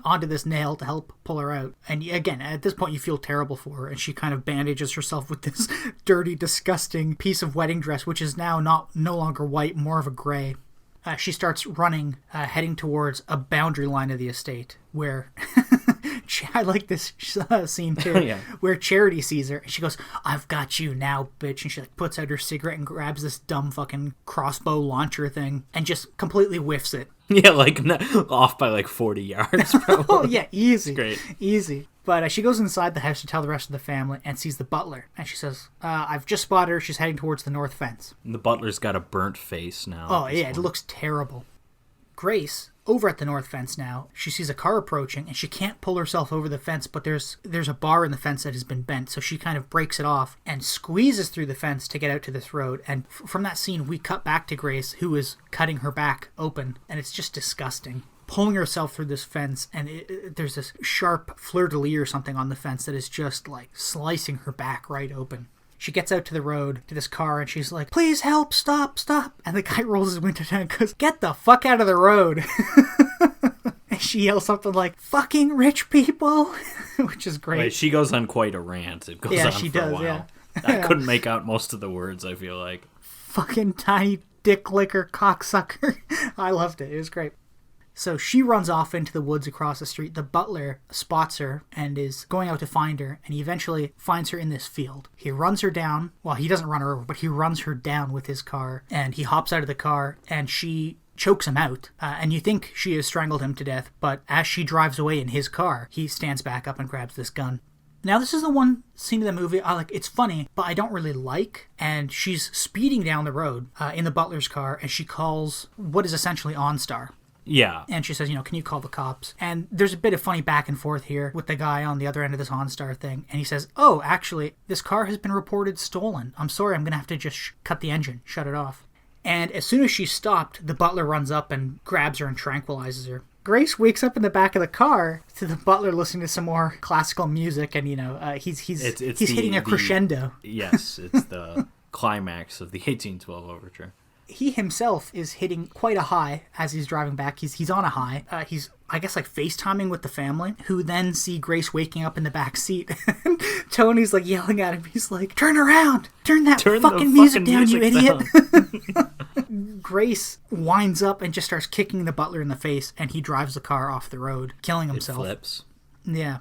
[SPEAKER 2] onto this nail to help pull her out. And again, at this point, you feel terrible for her, and she kind of bandages herself with this dirty, disgusting piece of wedding dress, which is now no longer white, more of a gray. She starts running, heading towards a boundary line of the estate where... I like this scene too, yeah. Where Charity sees her and she goes, "I've got you now, bitch," and she like puts out her cigarette and grabs this dumb fucking crossbow launcher thing and just completely whiffs it.
[SPEAKER 1] Yeah, like off by like 40 yards.
[SPEAKER 2] Oh yeah, easy.
[SPEAKER 1] Great.
[SPEAKER 2] Easy. But she goes inside the house to tell the rest of the family and sees the butler. And she says, "I've just spotted her. She's heading towards the north fence."
[SPEAKER 1] And the butler's got a burnt face now.
[SPEAKER 2] Oh yeah, it looks terrible. Grace, over at the north fence now, she sees a car approaching and she can't pull herself over the fence, but there's a bar in the fence that has been bent, so she kind of breaks it off and squeezes through the fence to get out to this road. And from that scene, we cut back to Grace, who is cutting her back open, and it's just disgusting. Pulling herself through this fence, and there's this sharp fleur-de-lis or something on the fence that is just like slicing her back right open. She gets out to the road, to this car, and she's like, "Please help, stop. And the guy rolls his window down and goes, "Get the fuck out of the road." And she yells something like, "Fucking rich people," which is great.
[SPEAKER 1] Wait, she goes on quite a rant. It goes on
[SPEAKER 2] she
[SPEAKER 1] for
[SPEAKER 2] does,
[SPEAKER 1] a while.
[SPEAKER 2] Yeah.
[SPEAKER 1] I couldn't make out most of the words, I feel like.
[SPEAKER 2] Fucking tiny dick licker cocksucker. I loved it. It was great. So she runs off into the woods across the street. The butler spots her and is going out to find her, and he eventually finds her in this field. He runs her down. Well, he doesn't run her over, but he runs her down with his car, and he hops out of the car, and she chokes him out. And you think she has strangled him to death, but as she drives away in his car, he stands back up and grabs this gun. Now, this is the one scene of the movie it's funny, but I don't really like. And she's speeding down the road in the butler's car, and she calls what is essentially OnStar.
[SPEAKER 1] Yeah.
[SPEAKER 2] And she says, "Can you call the cops?" And there's a bit of funny back and forth here with the guy on the other end of this OnStar thing. And he says, "Oh, actually, this car has been reported stolen. I'm sorry, I'm going to have to just cut the engine, shut it off." And as soon as she's stopped, the butler runs up and grabs her and tranquilizes her. Grace wakes up in the back of the car to the butler listening to some more classical music, and he's hitting a crescendo.
[SPEAKER 1] Yes, it's the climax of the 1812 overture.
[SPEAKER 2] He himself is hitting quite a high as he's driving back. He's on a high. He's, I guess, like FaceTiming with the family, who then see Grace waking up in the back seat. Tony's like yelling at him. He's like, "Turn around! Turn that fucking music down, you idiot!" Grace winds up and just starts kicking the butler in the face, and he drives the car off the road, killing himself.
[SPEAKER 1] It flips.
[SPEAKER 2] Yeah.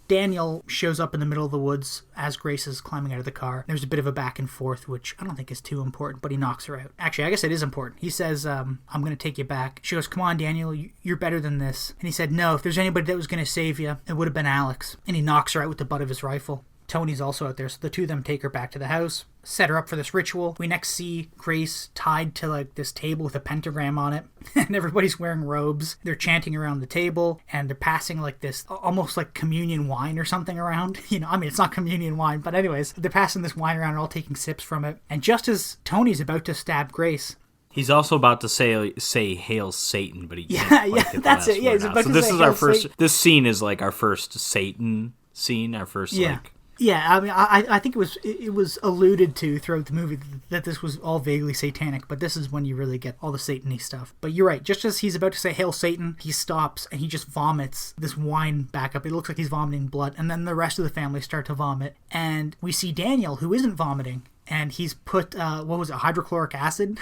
[SPEAKER 2] Daniel shows up in the middle of the woods as Grace is climbing out of the car. There's a bit of a back and forth, which I don't think is too important, but he knocks her out. Actually, I guess it is important. He says, "I'm going to take you back." She goes, "Come on, Daniel, you're better than this." And he said, "No, if there's anybody that was going to save you, it would have been Alex." And he knocks her out with the butt of his rifle. Tony's also out there, so the two of them take her back to the house, set her up for this ritual. We next see Grace tied to like this table with a pentagram on it, and everybody's wearing robes. They're chanting around the table, and they're passing like this almost like communion wine or something around. It's not communion wine, but anyways, they're passing this wine around and all taking sips from it. And just as Tony's about to stab Grace,
[SPEAKER 1] he's also about to say "Hail Satan," but he
[SPEAKER 2] can't
[SPEAKER 1] quite get
[SPEAKER 2] that's
[SPEAKER 1] the
[SPEAKER 2] it. Yeah, he's about
[SPEAKER 1] so
[SPEAKER 2] to
[SPEAKER 1] this
[SPEAKER 2] say,
[SPEAKER 1] is our
[SPEAKER 2] "Hail
[SPEAKER 1] first.
[SPEAKER 2] Satan."
[SPEAKER 1] This scene is like our first Satan scene. Our first like.
[SPEAKER 2] Yeah, I mean, I think it was alluded to throughout the movie that this was all vaguely satanic, but this is when you really get all the Satan-y stuff. But you're right, just as he's about to say "Hail Satan," he stops and he just vomits this wine back up. It looks like he's vomiting blood, and then the rest of the family start to vomit. And we see Daniel, who isn't vomiting, and he's put, hydrochloric acid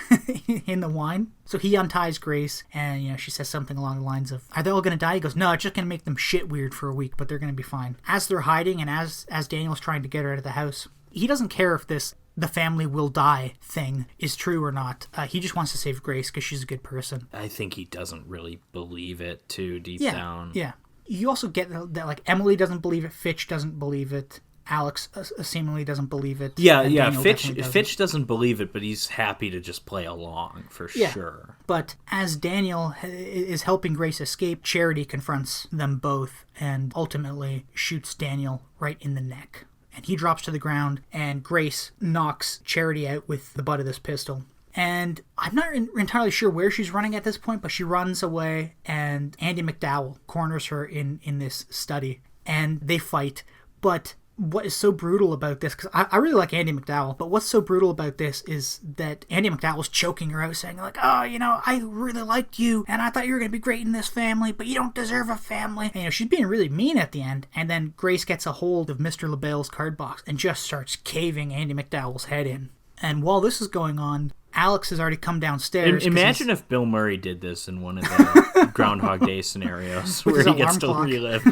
[SPEAKER 2] in the wine. So he unties Grace, and, she says something along the lines of, "Are they all going to die?" He goes, "No, it's just going to make them shit weird for a week, but they're going to be fine." As they're hiding, and as Daniel's trying to get her out of the house, he doesn't care if the family will die thing is true or not. He just wants to save Grace because she's a good person.
[SPEAKER 1] I think he doesn't really believe it, too, deep down.
[SPEAKER 2] Yeah. You also get that, like, Emily doesn't believe it, Fitch doesn't believe it, Alex seemingly doesn't believe it.
[SPEAKER 1] Yeah. Fitch doesn't believe it, but he's happy to just play along for sure.
[SPEAKER 2] But as Daniel is helping Grace escape, Charity confronts them both and ultimately shoots Daniel right in the neck. And he drops to the ground, and Grace knocks Charity out with the butt of this pistol. And I'm not entirely sure where she's running at this point, but she runs away, and Andy McDowell corners her in this study, and they fight. But what is so brutal about this, because I really like Andie MacDowell, but what's so brutal about this is that Andie MacDowell's choking her out, saying like, oh, I really liked you, and I thought you were going to be great in this family, but you don't deserve a family. And, she's being really mean at the end, and then Grace gets a hold of Mr. LaBelle's card box and just starts caving Andie MacDowell's head in. And while this is going on, Alex has already come downstairs.
[SPEAKER 1] Imagine if Bill Murray did this in one of the Groundhog Day scenarios where he gets to relive.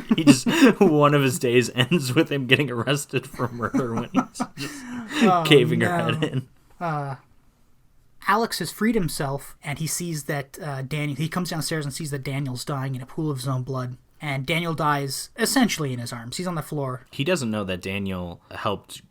[SPEAKER 1] One of his days ends with him getting arrested for murder when he's just caving her head in.
[SPEAKER 2] Alex has freed himself, and he sees that he comes downstairs and sees that Daniel's dying in a pool of his own blood. And Daniel dies essentially in his arms. He's on the floor.
[SPEAKER 1] He doesn't know that Daniel helped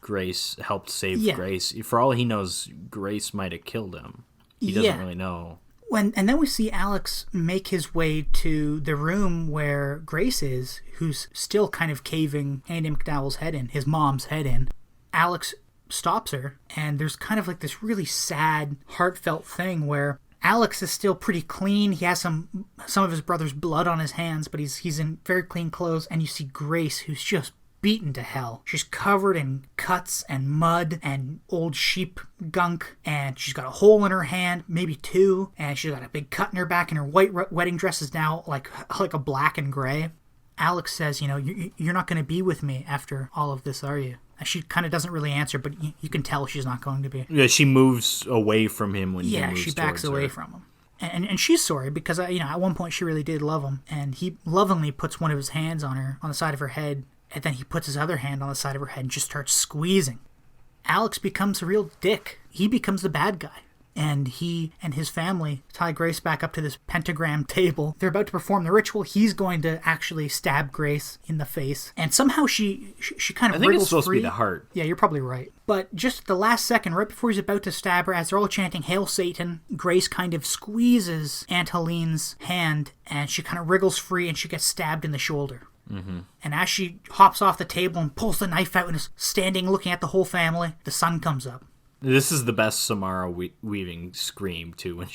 [SPEAKER 1] save Grace. For all he knows, Grace might have killed him. He doesn't really know.
[SPEAKER 2] And then we see Alex make his way to the room where Grace is, who's still kind of caving Andie MacDowell's head in, his mom's head in. Alex stops her, and there's kind of like this really sad, heartfelt thing where Alex is still pretty clean. He has some of his brother's blood on his hands, but he's in very clean clothes. And you see Grace, who's just beaten to hell. She's covered in cuts and mud and old sheep gunk, and she's got a hole in her hand, maybe two, and she's got a big cut in her back, and her white wedding dress is now like a black and gray. Alex says, you're not going to be with me after all of this, are you? She kind of doesn't really answer, but you can tell she's not going to be.
[SPEAKER 1] Yeah, she moves away from him when he moves
[SPEAKER 2] she backs away
[SPEAKER 1] her.
[SPEAKER 2] from him. And she's sorry because, at one point she really did love him. And he lovingly puts one of his hands on the side of her head. And then he puts his other hand on the side of her head and just starts squeezing. Alex becomes a real dick. He becomes the bad guy. And he and his family tie Grace back up to this pentagram table. They're about to perform the ritual. He's going to actually stab Grace in the face. And somehow she kind of wriggles free. I think it's supposed to be
[SPEAKER 1] the heart.
[SPEAKER 2] Yeah, you're probably right. But just the last second, right before he's about to stab her, as they're all chanting, Hail Satan, Grace kind of squeezes Aunt Helene's hand, and she kind of wriggles free, and she gets stabbed in the shoulder.
[SPEAKER 1] Mm-hmm.
[SPEAKER 2] And as she hops off the table and pulls the knife out and is standing looking at the whole family, the sun comes up.
[SPEAKER 1] This is the best Samara Weaving scream, too,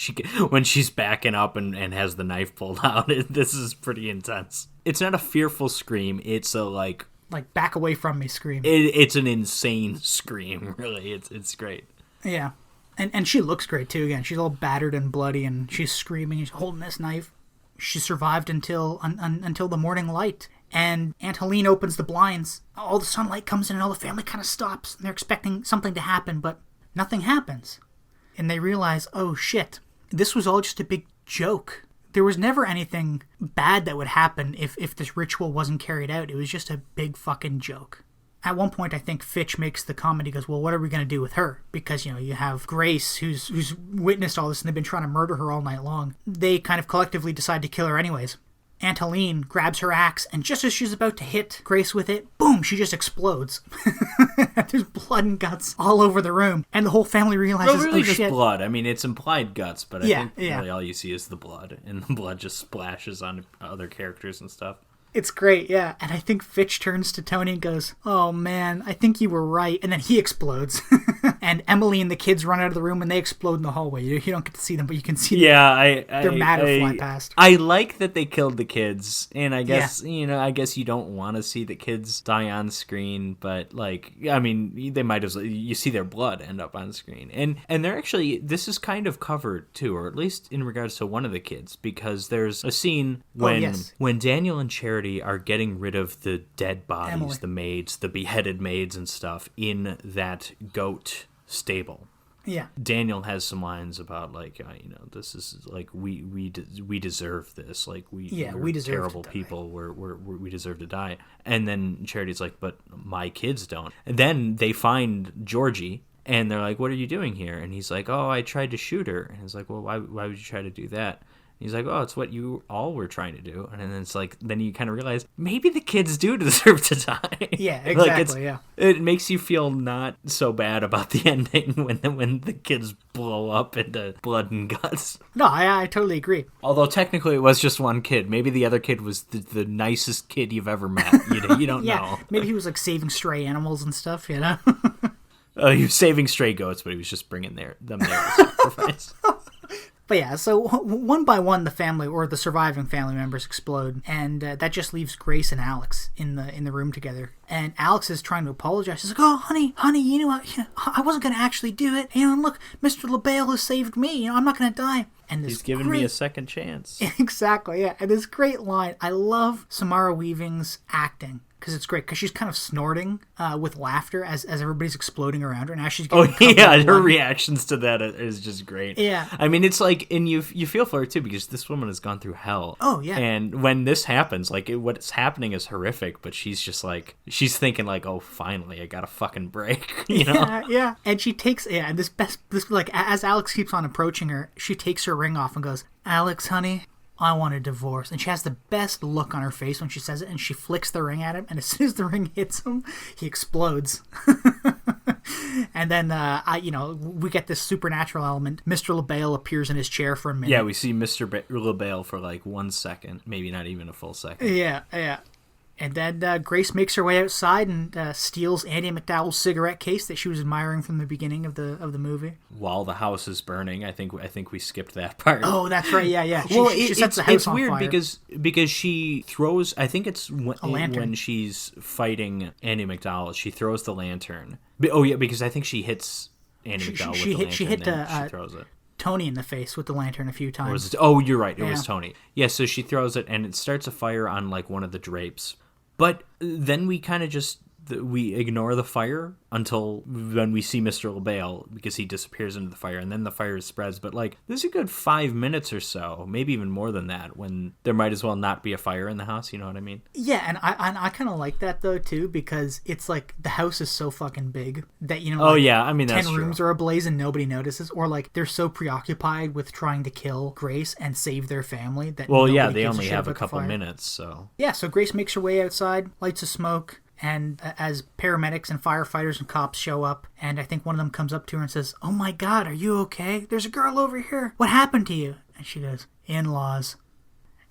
[SPEAKER 1] when she's backing up and has the knife pulled out. This is pretty intense. It's not a fearful scream. It's a, like
[SPEAKER 2] back away from me scream.
[SPEAKER 1] It's an insane scream, really. It's great.
[SPEAKER 2] Yeah. And she looks great, too, again. She's all battered and bloody, and she's screaming. She's holding this knife. She survived until the morning light. And Aunt Helene opens the blinds. All the sunlight comes in, and all the family kind of stops. And they're expecting something to happen, but nothing happens. And they realize, oh shit, this was all just a big joke. There was never anything bad that would happen if this ritual wasn't carried out. It was just a big fucking joke. At one point, I think Fitch makes the comment, he goes, well, what are we going to do with her? Because, you have Grace, who's witnessed all this, and they've been trying to murder her all night long. They kind of collectively decide to kill her anyways. Aunt Helene grabs her axe, and just as she's about to hit Grace with it, boom, she just explodes. There's blood and guts all over the room, and the whole family realizes,
[SPEAKER 1] really
[SPEAKER 2] oh
[SPEAKER 1] just
[SPEAKER 2] shit.
[SPEAKER 1] Blood. I mean, it's implied guts, but I think really all you see is the blood, and the blood just splashes on other characters and stuff.
[SPEAKER 2] It's great, yeah. And I think Fitch turns to Tony and goes, oh man, I think you were right. And then he explodes. And Emily and the kids run out of the room and they explode in the hallway. You don't get to see them, but you can see them. They're mad to fly past.
[SPEAKER 1] I like that they killed the kids. And I guess, I guess you don't want to see the kids die on screen. But, they might as well. You see their blood end up on screen. And they're actually, this is kind of covered too, or at least in regards to one of the kids. Because there's a scene when Daniel and Charity are getting rid of the dead bodies, Emily. The maids, the beheaded maids and stuff in that goat stable.
[SPEAKER 2] Yeah.
[SPEAKER 1] Daniel has some lines about this is like we deserve this. Like we deserve terrible people. We deserve to die. And then Charity's like, but my kids don't. And then they find Georgie. And they're like, what are you doing here? And he's like, oh, I tried to shoot her. And he's like, well, why would you try to do that? He's like, oh, it's what you all were trying to do. And then it's like, then you kind of realize, maybe the kids do deserve to die.
[SPEAKER 2] Yeah, exactly,
[SPEAKER 1] It makes you feel not so bad about the ending when the kids blow up into blood and guts.
[SPEAKER 2] No, I totally agree.
[SPEAKER 1] Although technically it was just one kid. Maybe the other kid was the nicest kid you've ever met. You don't know.
[SPEAKER 2] Maybe he was like saving stray animals and stuff,
[SPEAKER 1] He was saving stray goats, but he was just bringing them there to sacrifice.
[SPEAKER 2] But yeah, so one by one, the family or the surviving family members explode, and that just leaves Grace and Alex in the room together. And Alex is trying to apologize. She's like, "Oh, honey, I wasn't gonna actually do it. And look, Mr. LaBelle has saved me. I'm not gonna die." And
[SPEAKER 1] he's given me a second chance.
[SPEAKER 2] Exactly, yeah. And this great line. I love Samara Weaving's acting. Because it's great, because she's kind of snorting with laughter as everybody's exploding around her. Now she's getting
[SPEAKER 1] her reactions to that is just great.
[SPEAKER 2] Yeah.
[SPEAKER 1] I mean, it's like, and you feel for her too, because this woman has gone through hell.
[SPEAKER 2] Oh, yeah.
[SPEAKER 1] And when this happens, like, what's happening is horrific, but she's just like, she's thinking like, oh, finally, I got a fucking break, you know?
[SPEAKER 2] Yeah. And she takes, like, as Alex keeps on approaching her, she takes her ring off and goes, "Alex, honey, I want a divorce." And she has the best look on her face when she says it, and she flicks the ring at him, and as soon as the ring hits him, he explodes. And then, we get this supernatural element. Mr. LaBelle appears in his chair for a minute.
[SPEAKER 1] Yeah, we see Mr. LaBelle for like 1 second, maybe not even a full second.
[SPEAKER 2] Yeah. And then Grace makes her way outside and steals Andie MacDowell's cigarette case that she was admiring from the beginning of the movie.
[SPEAKER 1] While the house is burning, I think we skipped that part.
[SPEAKER 2] Oh, that's right. Yeah.
[SPEAKER 1] She
[SPEAKER 2] sets the house on
[SPEAKER 1] weird
[SPEAKER 2] fire.
[SPEAKER 1] because she throws. I think it's when she's fighting Andie MacDowell, she throws the lantern. Oh yeah, because I think she hits Andie MacDowell with the lantern. She throws it.
[SPEAKER 2] Tony in the face with the lantern a few times.
[SPEAKER 1] You're right. It was Tony. Yeah, so she throws it and it starts a fire on like one of the drapes. But then we kind of we ignore the fire until when we see Mr. LaBelle, because he disappears into the fire, and then the fire spreads. But like, there's a good 5 minutes or so, maybe even more than that, when there might as well not be a fire in the house. You know what I mean?
[SPEAKER 2] Yeah, and I kind of like that though too, because it's like the house is so fucking big that
[SPEAKER 1] I mean, that's
[SPEAKER 2] 10 rooms are ablaze and nobody notices, or like they're so preoccupied with trying to kill Grace and save their family that
[SPEAKER 1] they only have a couple minutes. So
[SPEAKER 2] so Grace makes her way outside, lights a smoke. And as paramedics and firefighters and cops show up, and I think one of them comes up to her and says, "Oh my God, are you okay? There's a girl over here. What happened to you?" And she goes, "In-laws."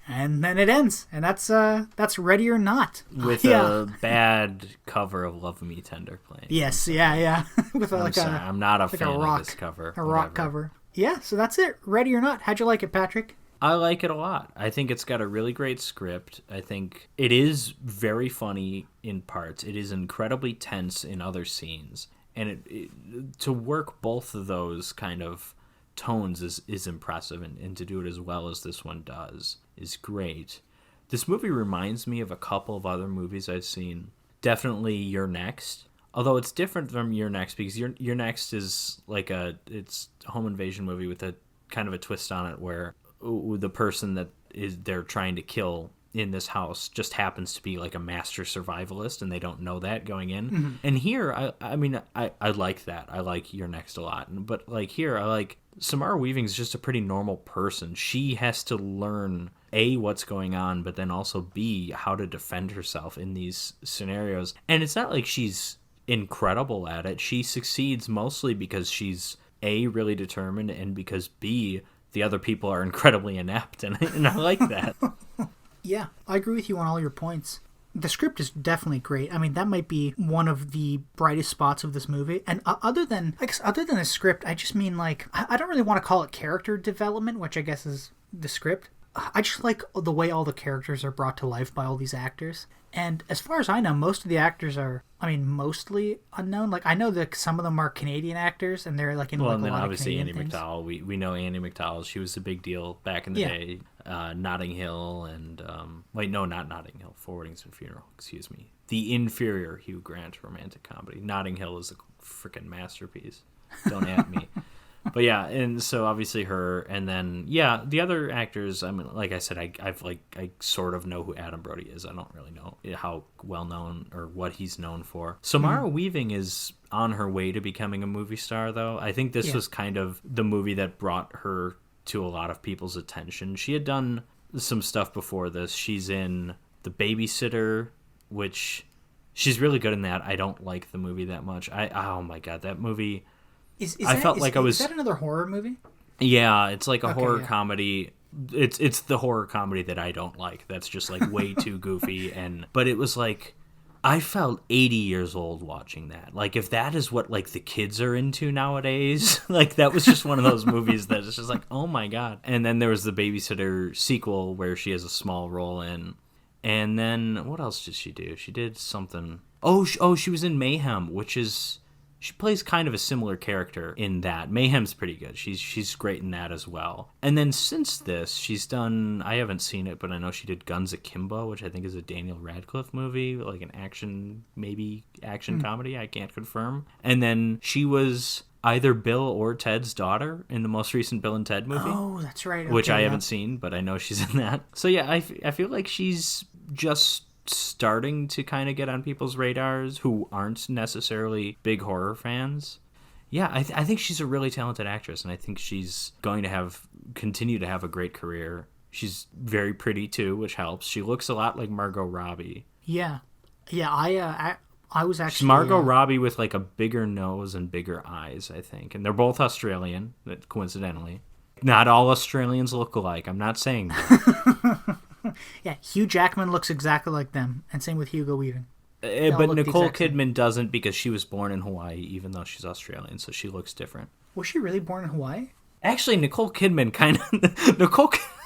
[SPEAKER 2] And then it ends, and that's Ready or Not
[SPEAKER 1] with a bad cover of "Love Me Tender" playing.
[SPEAKER 2] Yes, yeah. With
[SPEAKER 1] I'm not a fan of this cover.
[SPEAKER 2] A rock cover. Yeah, so that's it. Ready or Not. How'd you like it, Patrick?
[SPEAKER 1] I like it a lot. I think it's got a really great script. I think it is very funny in parts. It is incredibly tense in other scenes. And to work both of those kind of tones is impressive. And to do it as well as this one does is great. This movie reminds me of a couple of other movies I've seen. Definitely You're Next. Although it's different from You're Next, because You're Next is like it's a home invasion movie with a kind of a twist on it where the person that they're trying to kill in this house just happens to be like a master survivalist, and they don't know that going in. Mm-hmm. And here, I mean, I like that. I like You're Next a lot. But like here, I like Samara Weaving's just a pretty normal person. She has to learn A, what's going on, but then also B, how to defend herself in these scenarios. And it's not like she's incredible at it. She succeeds mostly because she's A, really determined, and because B, the other people are incredibly inept, and I like that.
[SPEAKER 2] Yeah, I agree with you on all your points. The script is definitely great. I mean, that might be one of the brightest spots of this movie. And other than the script, I just mean, like, I don't really want to call it character development, which I guess is the script. I just like the way all the characters are brought to life by all these actors. And as far as I know, most of the actors are, mostly unknown. Like, I know that some of them are Canadian actors, and they're like in a lot of Canadian things. Well, and then obviously
[SPEAKER 1] Andie MacDowell. We know Andie MacDowell. She was a big deal back in the day. Notting Hill and not Notting Hill. Forwardings and Funeral. Excuse me. The inferior Hugh Grant romantic comedy. Notting Hill is a freaking masterpiece. Don't at me. But yeah, and so obviously her, and then the other actors. I mean, like I said, I sort of know who Adam Brody is. I don't really know how well known or what he's known for. Samara Weaving is on her way to becoming a movie star, though. I think this was kind of the movie that brought her to a lot of people's attention. She had done some stuff before this. She's in The Babysitter, which she's really good in that. I don't like the movie that much. Oh my god, that movie.
[SPEAKER 2] Is that another horror movie?
[SPEAKER 1] Yeah, it's like a horror comedy. It's the horror comedy that I don't like. That's just like way too goofy. But it was like, I felt 80 years old watching that. Like, if that is what, like, the kids are into nowadays, like, that was just one of those movies that is just like, oh my God. And then there was the Babysitter sequel where she has a small role in. And then, what else did she do? She did something. She was in Mayhem, which is... She plays kind of a similar character in that. Mayhem's pretty good. She's great in that as well. And then since this, she's done... I haven't seen it, but I know she did Guns Akimbo, which I think is a Daniel Radcliffe movie, like an action comedy. I can't confirm. And then she was either Bill or Ted's daughter in the most recent Bill and Ted movie.
[SPEAKER 2] Oh, that's right. Okay,
[SPEAKER 1] which I haven't seen, but I know she's in that. So yeah, I feel like she's just starting to kind of get on people's radars who aren't necessarily big horror fans. Yeah, I think she's a really talented actress, and I think she's going to continue to have a great career. She's very pretty too, which helps. She looks a lot like Margot Robbie.
[SPEAKER 2] Yeah. I was actually...
[SPEAKER 1] She's Margot Robbie with like a bigger nose and bigger eyes, I think. And they're both Australian, coincidentally. Not all Australians look alike. I'm not saying that.
[SPEAKER 2] Yeah, Hugh Jackman looks exactly like them, and same with Hugo Weaving.
[SPEAKER 1] But Nicole Kidman doesn't, because she was born in Hawaii, even though she's Australian, so she looks different.
[SPEAKER 2] Was she really born in Hawaii?
[SPEAKER 1] Actually, Nicole Kidman kind of...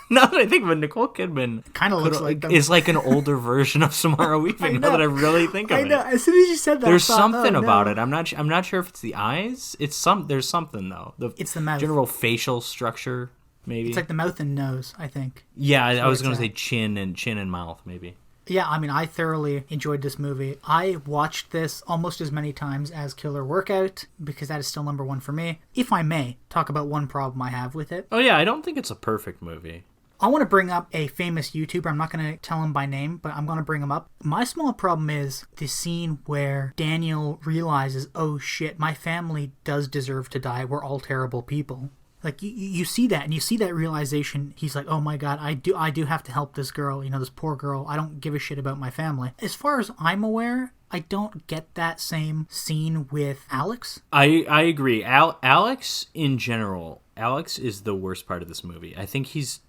[SPEAKER 1] Now that I think of it, Nicole Kidman
[SPEAKER 2] kind of looks like them.
[SPEAKER 1] Is like an older version of Samara Weaving. Now that I really think of it,
[SPEAKER 2] I know. As soon as you said that,
[SPEAKER 1] there's something about it. I'm not sure if it's the eyes. There's something though.
[SPEAKER 2] It's the mouth.
[SPEAKER 1] General facial structure. Maybe
[SPEAKER 2] it's like the mouth and nose, I think.
[SPEAKER 1] Yeah, I was going to say chin and mouth, maybe.
[SPEAKER 2] Yeah, I mean, I thoroughly enjoyed this movie. I watched this almost as many times as Killer Workout, because that is still number one for me. If I may, talk about one problem I have with it.
[SPEAKER 1] Oh yeah, I don't think it's a perfect movie.
[SPEAKER 2] I want to bring up a famous YouTuber. I'm not going to tell him by name, but I'm going to bring him up. My small problem is the scene where Daniel realizes, oh shit, my family does deserve to die. We're all terrible people. Like, you see that, and you see that realization. He's like, oh my God, I do have to help this girl, this poor girl. I don't give a shit about my family. As far as I'm aware, I don't get that same scene with Alex.
[SPEAKER 1] I agree. Alex, in general, Alex is the worst part of this movie. I think he's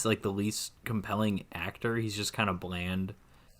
[SPEAKER 1] like the least compelling actor. He's just kind of bland.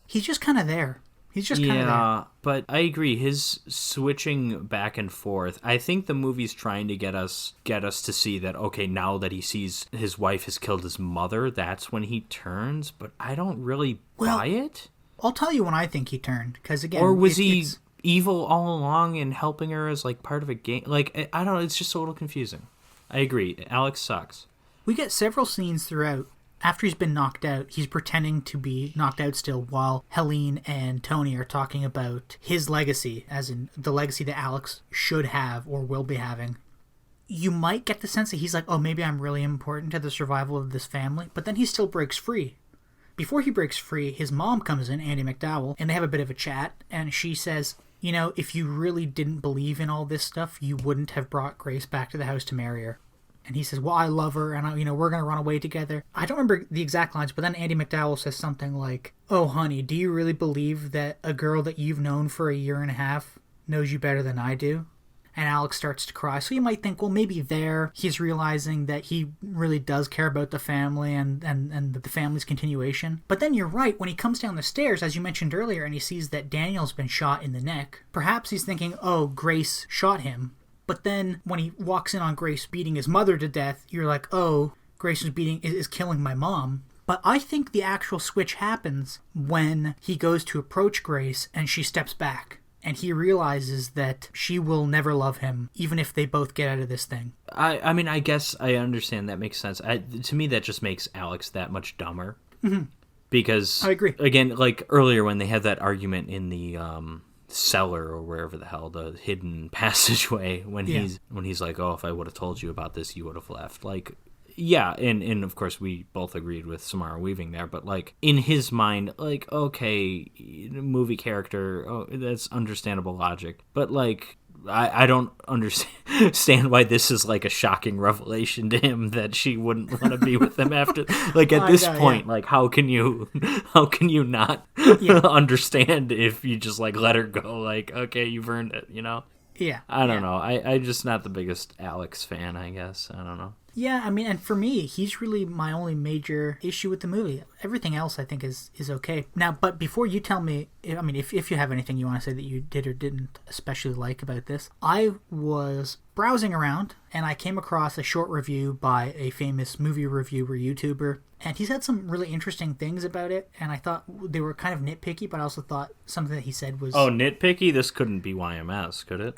[SPEAKER 2] He's just kind of there. He's just kind of there.
[SPEAKER 1] Yeah, but I agree. His switching back and forth, I think the movie's trying to get us to see that, okay, now that he sees his wife has killed his mother, that's when he turns, but I don't really buy it.
[SPEAKER 2] I'll tell you when I think he turned, because again...
[SPEAKER 1] Or was he evil all along and helping her as like part of a game? Like, I don't know, it's just a little confusing. I agree. Alex sucks.
[SPEAKER 2] We get several scenes throughout. After he's been knocked out, he's pretending to be knocked out still while Helene and Tony are talking about his legacy, as in the legacy that Alex should have or will be having. You might get the sense that he's like, oh, maybe I'm really important to the survival of this family, but then he still breaks free. Before he breaks free, his mom comes in, Andie MacDowell, and they have a bit of a chat, and she says, if you really didn't believe in all this stuff, you wouldn't have brought Grace back to the house to marry her. And he says, well, I love her, and we're going to run away together. I don't remember the exact lines, but then Andie MacDowell says something like, oh, honey, do you really believe that a girl that you've known for a year and a half knows you better than I do? And Alex starts to cry. So you might think, well, maybe there he's realizing that he really does care about the family and the family's continuation. But then you're right, when he comes down the stairs, as you mentioned earlier, and he sees that Daniel's been shot in the neck, perhaps he's thinking, oh, Grace shot him. But then when he walks in on Grace beating his mother to death, you're like, oh, Grace is killing my mom. But I think the actual switch happens when he goes to approach Grace and she steps back. And he realizes that she will never love him, even if they both get out of this thing.
[SPEAKER 1] I mean, I guess I understand. That makes sense. To me, that just makes Alex that much dumber.
[SPEAKER 2] Mm-hmm.
[SPEAKER 1] Because,
[SPEAKER 2] I agree.
[SPEAKER 1] Again, like earlier when they had that argument in the cellar or wherever the hell, the hidden passageway, when he's like, oh, if I would have told you about this, you would have left. Like, yeah, and of course we both agreed with Samara Weaving there, but like in his mind, like, okay, movie character, oh, that's understandable logic, but like I don't understand why this is like a shocking revelation to him that she wouldn't want to be with him after. Like at this point, like how can you not understand if you just like let her go? Like, okay, you've earned it,
[SPEAKER 2] Yeah.
[SPEAKER 1] I don't know. I'm just not the biggest Alex fan, I guess. I don't know.
[SPEAKER 2] Yeah, I mean, and for me, he's really my only major issue with the movie. Everything else I think is okay. Now, but before you tell me, I mean, if you have anything you want to say that you did or didn't especially like about this, I was browsing around and I came across a short review by a famous movie reviewer YouTuber, and he said some really interesting things about it, and I thought they were kind of nitpicky, but I also thought something that he said was...
[SPEAKER 1] Oh, nitpicky? This couldn't be YMS, could it?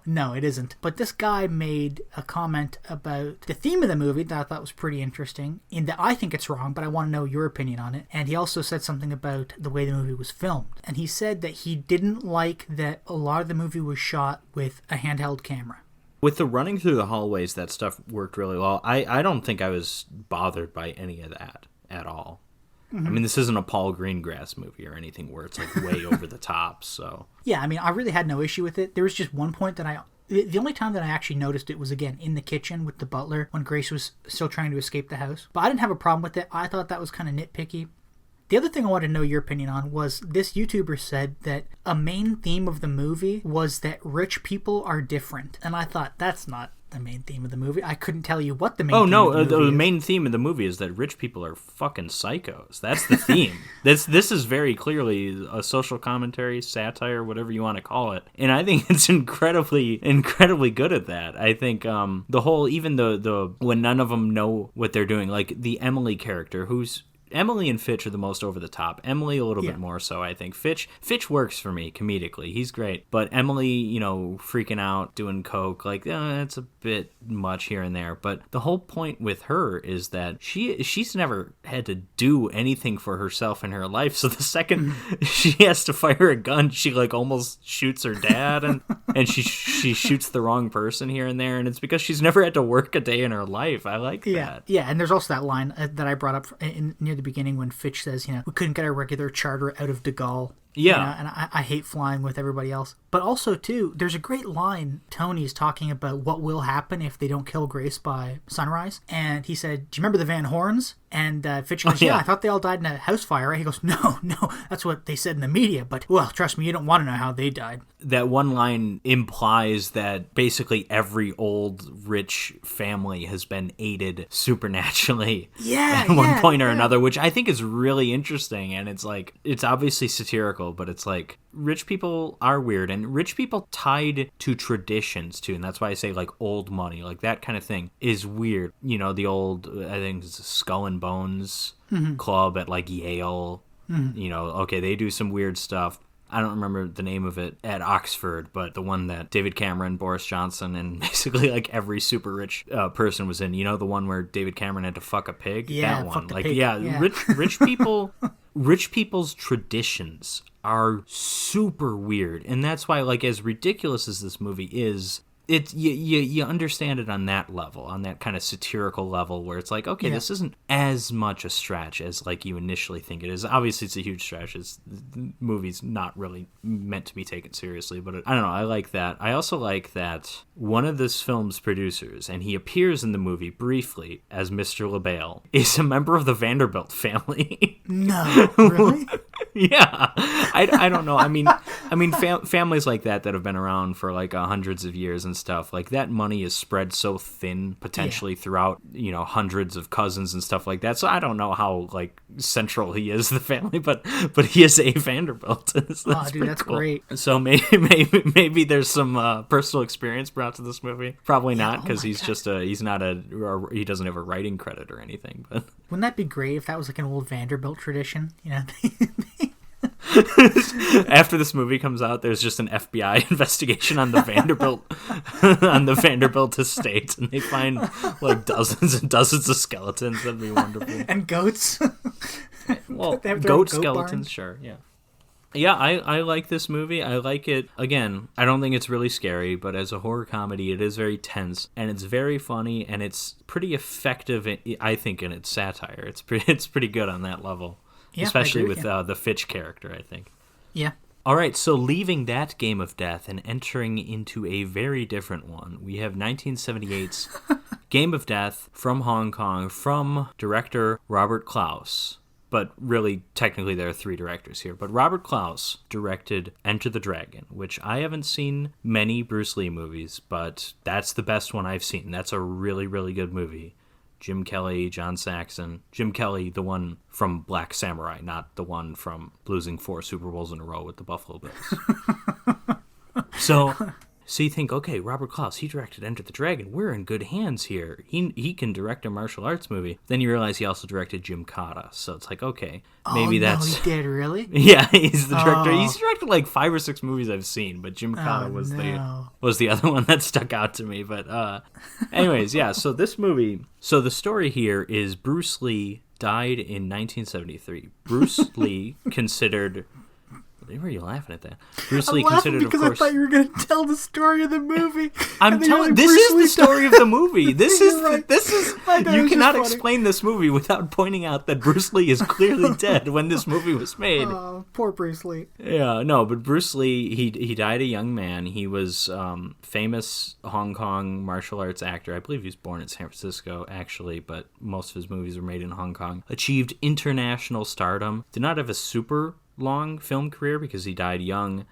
[SPEAKER 2] No, it isn't. But this guy made a comment about the theme of the movie that I thought was pretty interesting, in that I think it's wrong, but I want to know your opinion on it. And he also said something about the way the movie was filmed. And he said that he didn't like that a lot of the movie was shot with a handheld camera.
[SPEAKER 1] With the running through the hallways, that stuff worked really well. I don't think I was bothered by any of that at all. Mm-hmm. I mean, this isn't a Paul Greengrass movie or anything where it's like way over the top, so...
[SPEAKER 2] Yeah, I mean, I really had no issue with it. There was just one point that the only time that I actually noticed it was, again, in the kitchen with the butler when Grace was still trying to escape the house. But I didn't have a problem with it. I thought that was kind of nitpicky. The other thing I wanted to know your opinion on was this YouTuber said that a main theme of the movie was that rich people are different. And I thought, that's not the main theme of the movie. I couldn't tell you what the main theme of the movie is.
[SPEAKER 1] The main theme of the movie is that rich people are fucking psychos. That's the theme. This is very clearly a social commentary, satire, whatever you want to call it. And I think it's incredibly good at that. I think the whole, even the when none of them know what they're doing, like the Emily character, who's... Emily and Fitch are the most over the top. Emily a little bit more so, I think. Fitch works for me comedically. He's great. But Emily, freaking out, doing coke, like, it's a bit much here and there. But the whole point with her is that she's never had to do anything for herself in her life. So the second she has to fire a gun, she like almost shoots her dad, and she shoots the wrong person here and there. And it's because she's never had to work a day in her life. I like that.
[SPEAKER 2] Yeah, and there's also that line that I brought up near the beginning when Fitch says, we couldn't get our regular charter out of De Gaulle.
[SPEAKER 1] Yeah.
[SPEAKER 2] And I hate flying with everybody else. But also, too, there's a great line. Tony's talking about what will happen if they don't kill Grace by sunrise. And he said, do you remember the Van Horns? And Fitch goes, I thought they all died in a house fire. Right? He goes, no, that's what they said in the media. But, well, trust me, you don't want to know how they died.
[SPEAKER 1] That one line implies that basically every old rich family has been aided supernaturally at one point or another, which I think is really interesting. And it's like, it's obviously satirical, but it's like, rich people are weird, and rich people tied to traditions too, and that's why I say like old money, like that kind of thing is weird. The old, I think it's Skull and Bones club at like Yale. Okay, they do some weird stuff. I don't remember the name of it at Oxford, but the one that David Cameron, Boris Johnson, and basically like every super rich person was in. The one where David Cameron had to fuck a pig?
[SPEAKER 2] Yeah,
[SPEAKER 1] that one.
[SPEAKER 2] Like, pig.
[SPEAKER 1] Rich people, rich people's traditions are super weird. And that's why, like, as ridiculous as this movie is, you understand it on that level, on that kind of satirical level where it's like, okay, this isn't as much a stretch as like you initially think it is. Obviously, it's a huge stretch. The movie's not really meant to be taken seriously, but I don't know. I like that. I also like that one of this film's producers, and he appears in the movie briefly as Mr. LaBelle, is a member of the Vanderbilt family.
[SPEAKER 2] No, really?
[SPEAKER 1] Yeah. I don't know. I mean, families like that have been around for like hundreds of years and stuff, like that money is spread so thin potentially throughout hundreds of cousins and stuff like that. So I don't know how like central he is to the family, but he is a Vanderbilt. That's
[SPEAKER 2] cool. Great.
[SPEAKER 1] So maybe there's some personal experience brought to this movie. Probably not, because he doesn't have a writing credit or anything. But
[SPEAKER 2] wouldn't that be great if that was like an old Vanderbilt tradition?
[SPEAKER 1] After this movie comes out, there's just an FBI investigation on the Vanderbilt estate, and they find like dozens and dozens of skeletons. That'd be wonderful.
[SPEAKER 2] And goats.
[SPEAKER 1] Well, goat skeletons, barn. Sure, yeah. Yeah, I like this movie. I like it. Again, I don't think it's really scary, but as a horror comedy, it is very tense, and it's very funny, and it's pretty effective, I think, in its satire. It's pretty good on that level. Yeah, especially with the Fitch character, I think.
[SPEAKER 2] Yeah.
[SPEAKER 1] All right, so leaving that game of death and entering into a very different one, we have 1978's Game of Death from Hong Kong from director Robert Klaus. but really, technically, there are 3 directors here. But Robert Clouse directed Enter the Dragon, which I haven't seen many Bruce Lee movies, but that's the best one I've seen. That's a really, really good movie. Jim Kelly, John Saxon. Jim Kelly, the one from Black Samurai, not the one from losing 4 Super Bowls in a row with the Buffalo Bills. So you think, okay, Robert Clouse, he directed Enter the Dragon. We're in good hands here. He can direct a martial arts movie. Then you realize he also directed Jim Cotta. So it's like, okay, maybe that's...
[SPEAKER 2] No, he did, really?
[SPEAKER 1] Yeah, he's the director. He's directed like 5 or 6 movies I've seen, but Jim Cotta was the other one that stuck out to me. But anyways, yeah, so this movie... So the story here is Bruce Lee died in 1973. Bruce Lee considered... Why are you laughing at that? Bruce Lee considered, of course...
[SPEAKER 2] I thought you were going to tell the story of the movie.
[SPEAKER 1] I'm telling... This is the story of the movie. This is... You cannot explain this movie without pointing out that Bruce Lee is clearly dead when this movie was made.
[SPEAKER 2] Oh, poor Bruce Lee.
[SPEAKER 1] Yeah, no, but Bruce Lee, he died a young man. He was famous Hong Kong martial arts actor. I believe he was born in San Francisco, actually, but most of his movies were made in Hong Kong. Achieved international stardom. Did not have a super long film career because he died young,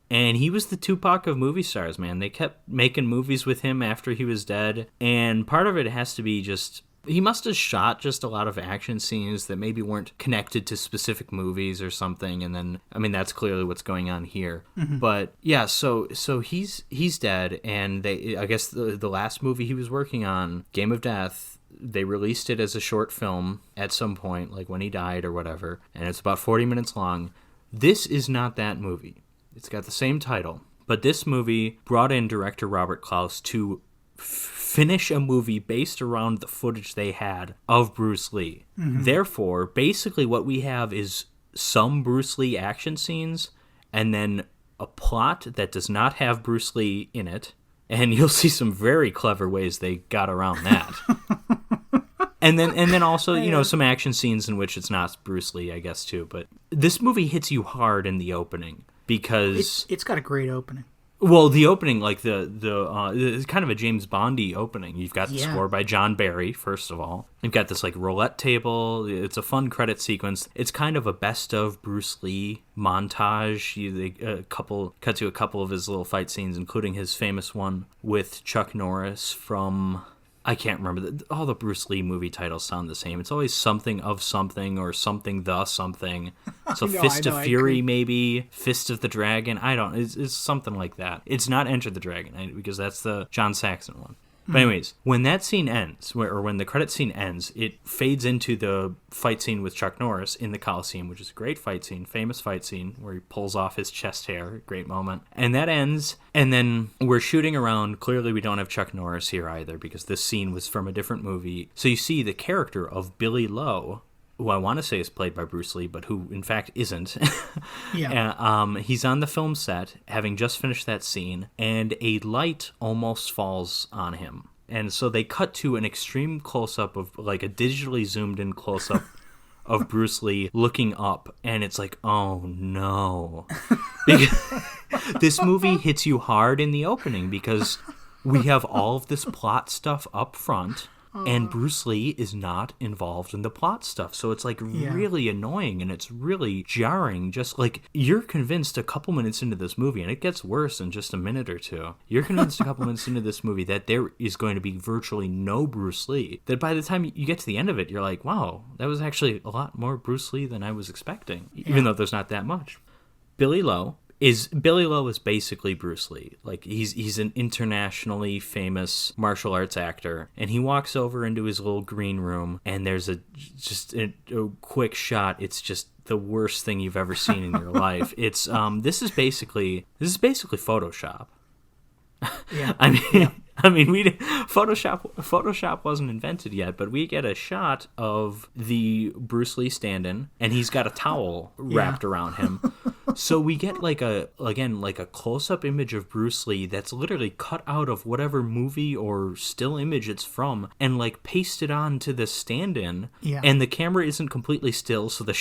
[SPEAKER 1] and he was the Tupac of movie stars, man. They kept making movies with him after he was dead, and part of it has to be just he must have shot just a lot of action scenes that maybe weren't connected to specific movies or something, and then I mean that's clearly what's going on here. Mm-hmm. But yeah, so he's dead, and I guess the last movie he was working on, Game of Death, they released it as a short film at some point, like when he died or whatever, and it's about 40 minutes long. This is not that movie. It's got the same title, but this movie brought in director Robert Clouse to finish a movie based around the footage they had of Bruce Lee. Mm-hmm. Therefore, basically what we have is some Bruce Lee action scenes and then a plot that does not have Bruce Lee in it, and you'll see some very clever ways they got around that. And then also, you know, some action scenes in which it's not Bruce Lee, I guess, too. But this movie hits you hard in the opening because...
[SPEAKER 2] It's got a great opening.
[SPEAKER 1] Well, the opening, like it's kind of a James Bondy opening. You've got the score by John Barry, first of all. You've got this, like, roulette table. It's a fun credit sequence. It's kind of a best of Bruce Lee montage. Cut to a couple of his little fight scenes, including his famous one with Chuck Norris from... I can't remember. All the Bruce Lee movie titles sound the same. It's always something of something or something the something. So Fist of Fury, maybe. Fist of the Dragon. I don't. It's something like that. It's not Enter the Dragon, because that's the John Saxon one. But anyways, when that scene ends, or when the credit scene ends, it fades into the fight scene with Chuck Norris in the Coliseum, which is a great fight scene, famous fight scene, where he pulls off his chest hair, great moment. And that ends, and then we're shooting around. Clearly we don't have Chuck Norris here either, because this scene was from a different movie. So you see the character of Billy Lowe, who I want to say is played by Bruce Lee, but who in fact isn't. Yeah. He's on the film set, having just finished that scene, and a light almost falls on him. And so they cut to an extreme close-up of, like, a digitally zoomed-in close-up of Bruce Lee looking up, and it's like, oh no. Because this movie hits you hard in the opening, because we have all of this plot stuff up front, and Bruce Lee is not involved in the plot stuff. So it's like really annoying, and it's really jarring. Just like you're convinced a couple minutes into this movie, and it gets worse in just a minute or two. You're convinced a couple minutes into this movie that there is going to be virtually no Bruce Lee. That by the time you get to the end of it, you're like, wow, that was actually a lot more Bruce Lee than I was expecting, even though there's not that much. Billy Lowe is basically Bruce Lee. Like he's an internationally famous martial arts actor, and he walks over into his little green room, and there's a quick shot. It's just the worst thing you've ever seen in your life. It's this is basically Photoshop. Yeah. I mean, Photoshop wasn't invented yet, but we get a shot of the Bruce Lee stand-in, and he's got a towel wrapped around him. So we get like a close-up image of Bruce Lee that's literally cut out of whatever movie or still image it's from and like pasted on to the stand-in.
[SPEAKER 2] Yeah.
[SPEAKER 1] And the camera isn't completely still, so the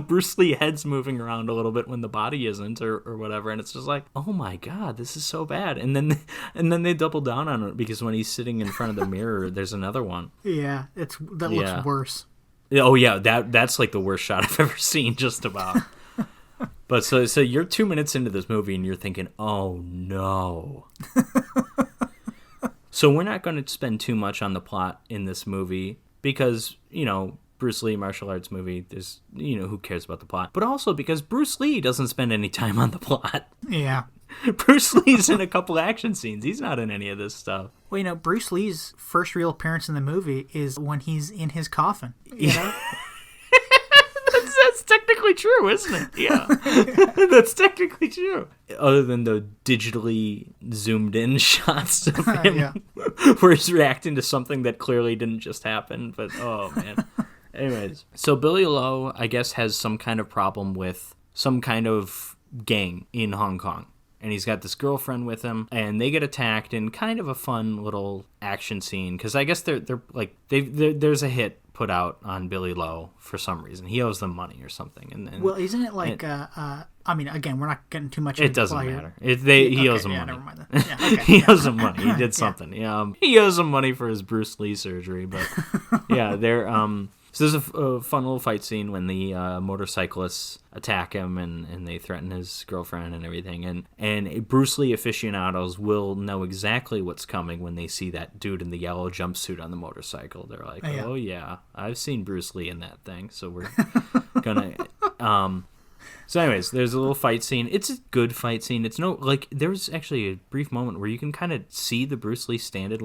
[SPEAKER 1] Bruce Lee head's moving around a little bit when the body isn't or whatever, and it's just like, oh my god, this is so bad. And then they double down on it because when he's sitting in front of the mirror, there's another one.
[SPEAKER 2] Yeah, that looks worse.
[SPEAKER 1] Oh yeah, that's like the worst shot I've ever seen, just about. But so you're 2 minutes into this movie and you're thinking, oh no. So we're not going to spend too much on the plot in this movie because, Bruce Lee martial arts movie, there's, who cares about the plot? But also because Bruce Lee doesn't spend any time on the plot.
[SPEAKER 2] Yeah.
[SPEAKER 1] Bruce Lee's in a couple action scenes. He's not in any of this stuff.
[SPEAKER 2] Well, Bruce Lee's first real appearance in the movie is when he's in his coffin. You know?
[SPEAKER 1] That's technically true, isn't it? Yeah. That's technically true. Other than the digitally zoomed in shots of him where he's reacting to something that clearly didn't just happen. But, oh, man. Anyways, so Billy Lowe, I guess, has some kind of problem with some kind of gang in Hong Kong. And he's got this girlfriend with him, and they get attacked in kind of a fun little action scene. Because I guess there's a hit put out on Billy Lowe for some reason. He owes them money or something. And
[SPEAKER 2] well, isn't it like? Again, we're not getting too much.
[SPEAKER 1] It doesn't matter. He owes them money.
[SPEAKER 2] Never mind then. Yeah, okay,
[SPEAKER 1] he owes them money. He did something. He owes them money for his Bruce Lee surgery. But yeah, they're So there's a fun little fight scene when the motorcyclists attack him and they threaten his girlfriend and everything. And Bruce Lee aficionados will know exactly what's coming when they see that dude in the yellow jumpsuit on the motorcycle. They're like, oh yeah, I've seen Bruce Lee in that thing. So we're gonna... So anyways, there's a little fight scene. It's a good fight scene. It's there was actually a brief moment where you can kind of see the Bruce Lee stand-in,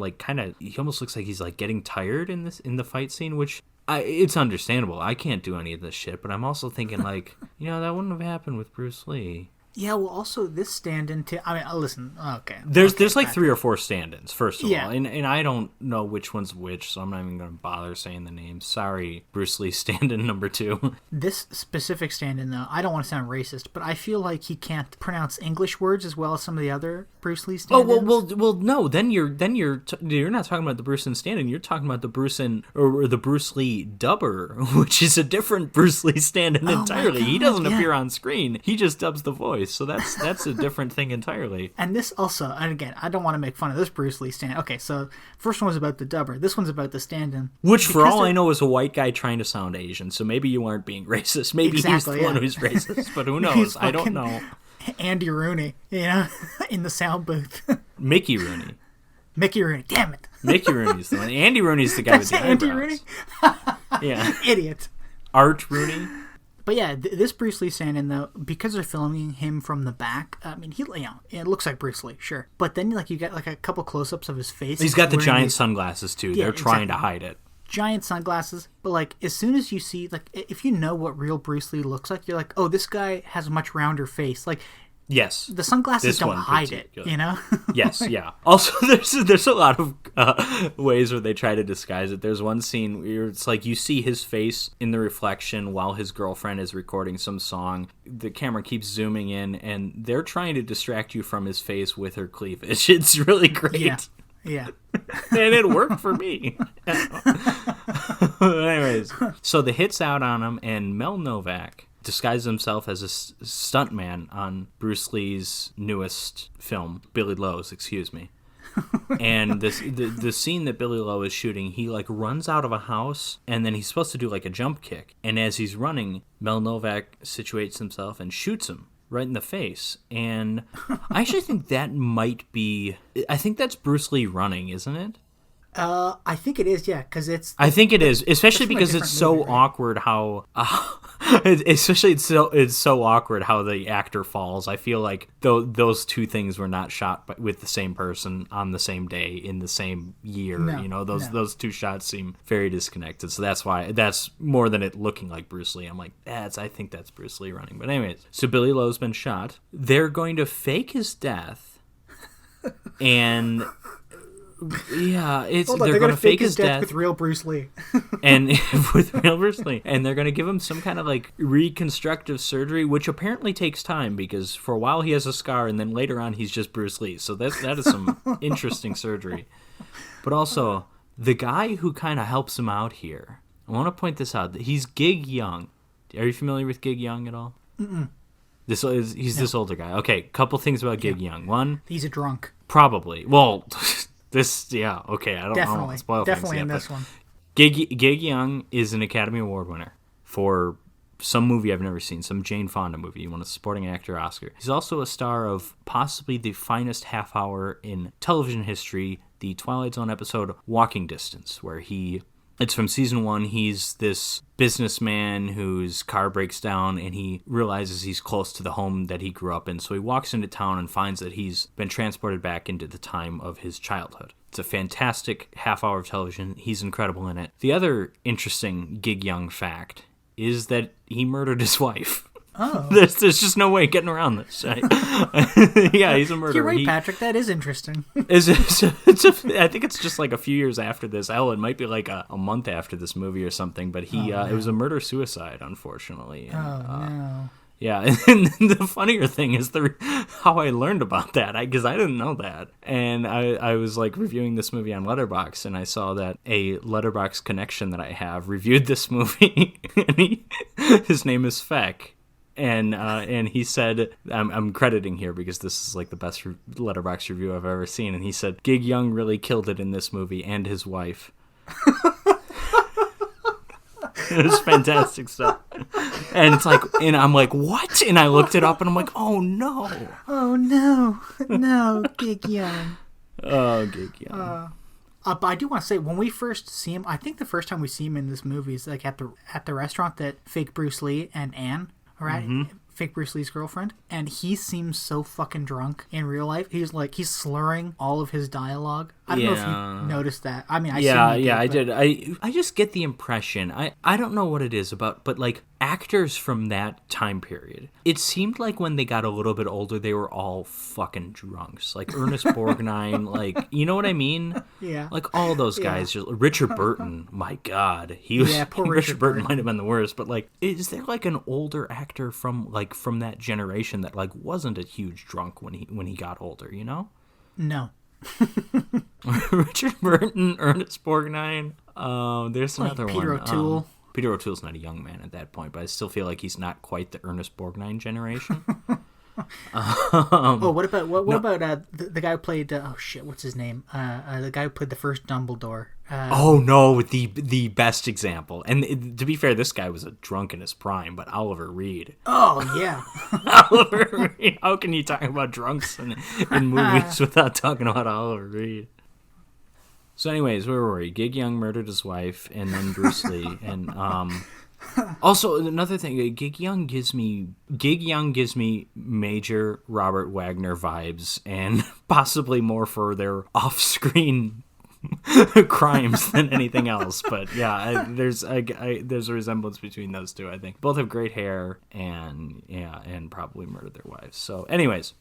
[SPEAKER 1] he almost looks like he's like getting tired in the fight scene, which it's understandable. I can't do any of this shit, but I'm also thinking that wouldn't have happened with Bruce Lee. Yeah,
[SPEAKER 2] well, also this stand-in too. I mean, listen, okay.
[SPEAKER 1] There's like 3 or 4 stand-ins, first of all, and I don't know which one's which, so I'm not even going to bother saying the names. Sorry, Bruce Lee stand-in number 2.
[SPEAKER 2] This specific stand-in, though, I don't want to sound racist, but I feel like he can't pronounce English words as well as some of the other Bruce Lee stand-ins.
[SPEAKER 1] Oh well, no. Then you're not talking about the Bruce Lee stand-in. You're talking about the the Bruce Lee dubber, which is a different Bruce Lee stand-in entirely. God, he doesn't appear on screen. He just dubs the voice. So that's a different thing entirely.
[SPEAKER 2] And this also, and again, I don't want to make fun of this Bruce Lee stand. Okay, so first one was about the dubber. This one's about the stand-in.
[SPEAKER 1] Which, for all I know, is a white guy trying to sound Asian. So maybe you aren't being racist. Maybe he's the one who's racist. But who knows? I don't know.
[SPEAKER 2] Andy Rooney, in the sound booth.
[SPEAKER 1] Mickey Rooney.
[SPEAKER 2] Mickey Rooney. Damn it.
[SPEAKER 1] Mickey Rooney's the one. Andy Rooney's the guy with the
[SPEAKER 2] Andy
[SPEAKER 1] eyebrows.
[SPEAKER 2] Rooney?
[SPEAKER 1] Yeah.
[SPEAKER 2] Idiot.
[SPEAKER 1] Art Rooney.
[SPEAKER 2] But yeah, this Bruce Lee stand-in, though, because they're filming him from the back, I mean, it looks like Bruce Lee, sure. But then, you get, a couple close-ups of his face.
[SPEAKER 1] He's got the giant sunglasses, too. They're trying to hide it.
[SPEAKER 2] Giant sunglasses. But, as soon as you see, if you know what real Bruce Lee looks like, you're like, oh, this guy has a much rounder face.
[SPEAKER 1] Yes.
[SPEAKER 2] The sunglasses don't hide it,
[SPEAKER 1] Yes, yeah. Also, there's a lot of ways where they try to disguise it. There's one scene where it's like you see his face in the reflection while his girlfriend is recording some song. The camera keeps zooming in, and they're trying to distract you from his face with her cleavage. It's really great.
[SPEAKER 2] Yeah.
[SPEAKER 1] And it worked for me. Anyways, so the hit's out on him, and Mel Novak disguised himself as a stuntman on Bruce Lee's newest film, Billy Lowe's, excuse me. And the scene that Billy Lowe is shooting, he runs out of a house, and then he's supposed to do a jump kick. And as he's running, Mel Novak situates himself and shoots him right in the face. And I actually think that might be... I think that's Bruce Lee running, isn't it?
[SPEAKER 2] I think it is, yeah, because it's...
[SPEAKER 1] I think it is, especially because it's so movie, right? Awkward how... especially it's so awkward how the actor falls. I feel like those two things were not shot with the same person on the same day in the same year.
[SPEAKER 2] No,
[SPEAKER 1] those two shots seem very disconnected. So that's more than it looking like Bruce Lee. I'm like, I think that's Bruce Lee running. But anyways, so Billy Lowe's been shot. They're going to fake his death and Yeah,
[SPEAKER 2] They're
[SPEAKER 1] going to fake his
[SPEAKER 2] death
[SPEAKER 1] death
[SPEAKER 2] with real Bruce Lee.
[SPEAKER 1] and with real Bruce Lee, and they're going to give him some kind of like reconstructive surgery, which apparently takes time because for a while he has a scar, and then later on he's just Bruce Lee. So that is some interesting surgery. But also the guy who kind of helps him out here, I want to point this out. He's Gig Young. Are you familiar with Gig Young at all?
[SPEAKER 2] Mm-mm.
[SPEAKER 1] This older guy. Okay, couple things about Gig Young. One,
[SPEAKER 2] he's a drunk.
[SPEAKER 1] Probably. Well, okay. I don't
[SPEAKER 2] Definitely.
[SPEAKER 1] want to spoil
[SPEAKER 2] Definitely
[SPEAKER 1] things
[SPEAKER 2] in
[SPEAKER 1] yet,
[SPEAKER 2] this one.
[SPEAKER 1] Gig Young is an Academy Award winner for some movie I've never seen, some Jane Fonda movie. He won a supporting actor Oscar. He's also a star of possibly the finest half hour in television history, the Twilight Zone episode Walking Distance, where it's from season 1. He's this businessman whose car breaks down and he realizes he's close to the home that he grew up in. So he walks into town and finds that he's been transported back into the time of his childhood. It's a fantastic half hour of television. He's incredible in it. The other interesting Gig Young fact is that he murdered his wife.
[SPEAKER 2] Oh.
[SPEAKER 1] There's just no way getting around this. Yeah, he's a murderer.
[SPEAKER 2] You're right, Patrick. That is interesting.
[SPEAKER 1] I think it's just like a few years after this. Hell, it might be like a month after this movie or something. But it was a murder-suicide, unfortunately. And,
[SPEAKER 2] no.
[SPEAKER 1] Yeah, and the funnier thing is how I learned about that, because I didn't know that. And I was like reviewing this movie on Letterboxd, and I saw that a Letterboxd connection that I have reviewed this movie, and his name is Feck. And he said, I'm crediting here because this is like the best Letterboxd review I've ever seen, and he said, Gig Young really killed it in this movie, and his wife. It was fantastic stuff. And it's like, and I'm like, what? And I looked it up and I'm like, oh no.
[SPEAKER 2] Oh no. No, Gig Young.
[SPEAKER 1] Oh, Gig Young.
[SPEAKER 2] But I do want to say, when we first see him, I think the first time we see him in this movie is like at the restaurant that fake Bruce Lee and Anne are at. Mm-hmm. Fake Bruce Lee's girlfriend, and he seems so fucking drunk in real life. He's slurring all of his dialogue. I don't know if you noticed that. I mean,
[SPEAKER 1] I did. I just get the impression. I don't know what it is about, but like actors from that time period, it seemed like when they got a little bit older, they were all fucking drunks. Like Ernest Borgnine, like, you know what I mean?
[SPEAKER 2] Yeah.
[SPEAKER 1] Like all those guys. Just, Richard Burton, my God, he was. Yeah, poor Richard Burton might have been the worst, but like, is there like an older actor from that generation that like wasn't a huge drunk when he got older? You know?
[SPEAKER 2] No.
[SPEAKER 1] Richard Burton, Ernest Borgnine. There's another one.
[SPEAKER 2] Peter O'Toole.
[SPEAKER 1] Peter O'Toole's not a young man at that point, but I still feel like he's not quite the Ernest Borgnine generation.
[SPEAKER 2] What about the guy who played? What's his name? The guy who played the first Dumbledore.
[SPEAKER 1] The best example. And to be fair, this guy was a drunk in his prime, but Oliver Reed.
[SPEAKER 2] Oh yeah,
[SPEAKER 1] Oliver Reed. How can you talk about drunks in movies without talking about Oliver Reed? So, anyways, where were we? Gig Young murdered his wife, and then Bruce Lee, and also another thing. Gig Young gives me major Robert Wagner vibes, and possibly more for their off-screen crimes than anything else. But yeah, there's a resemblance between those two. I think both have great hair, and probably murdered their wives. So, anyways.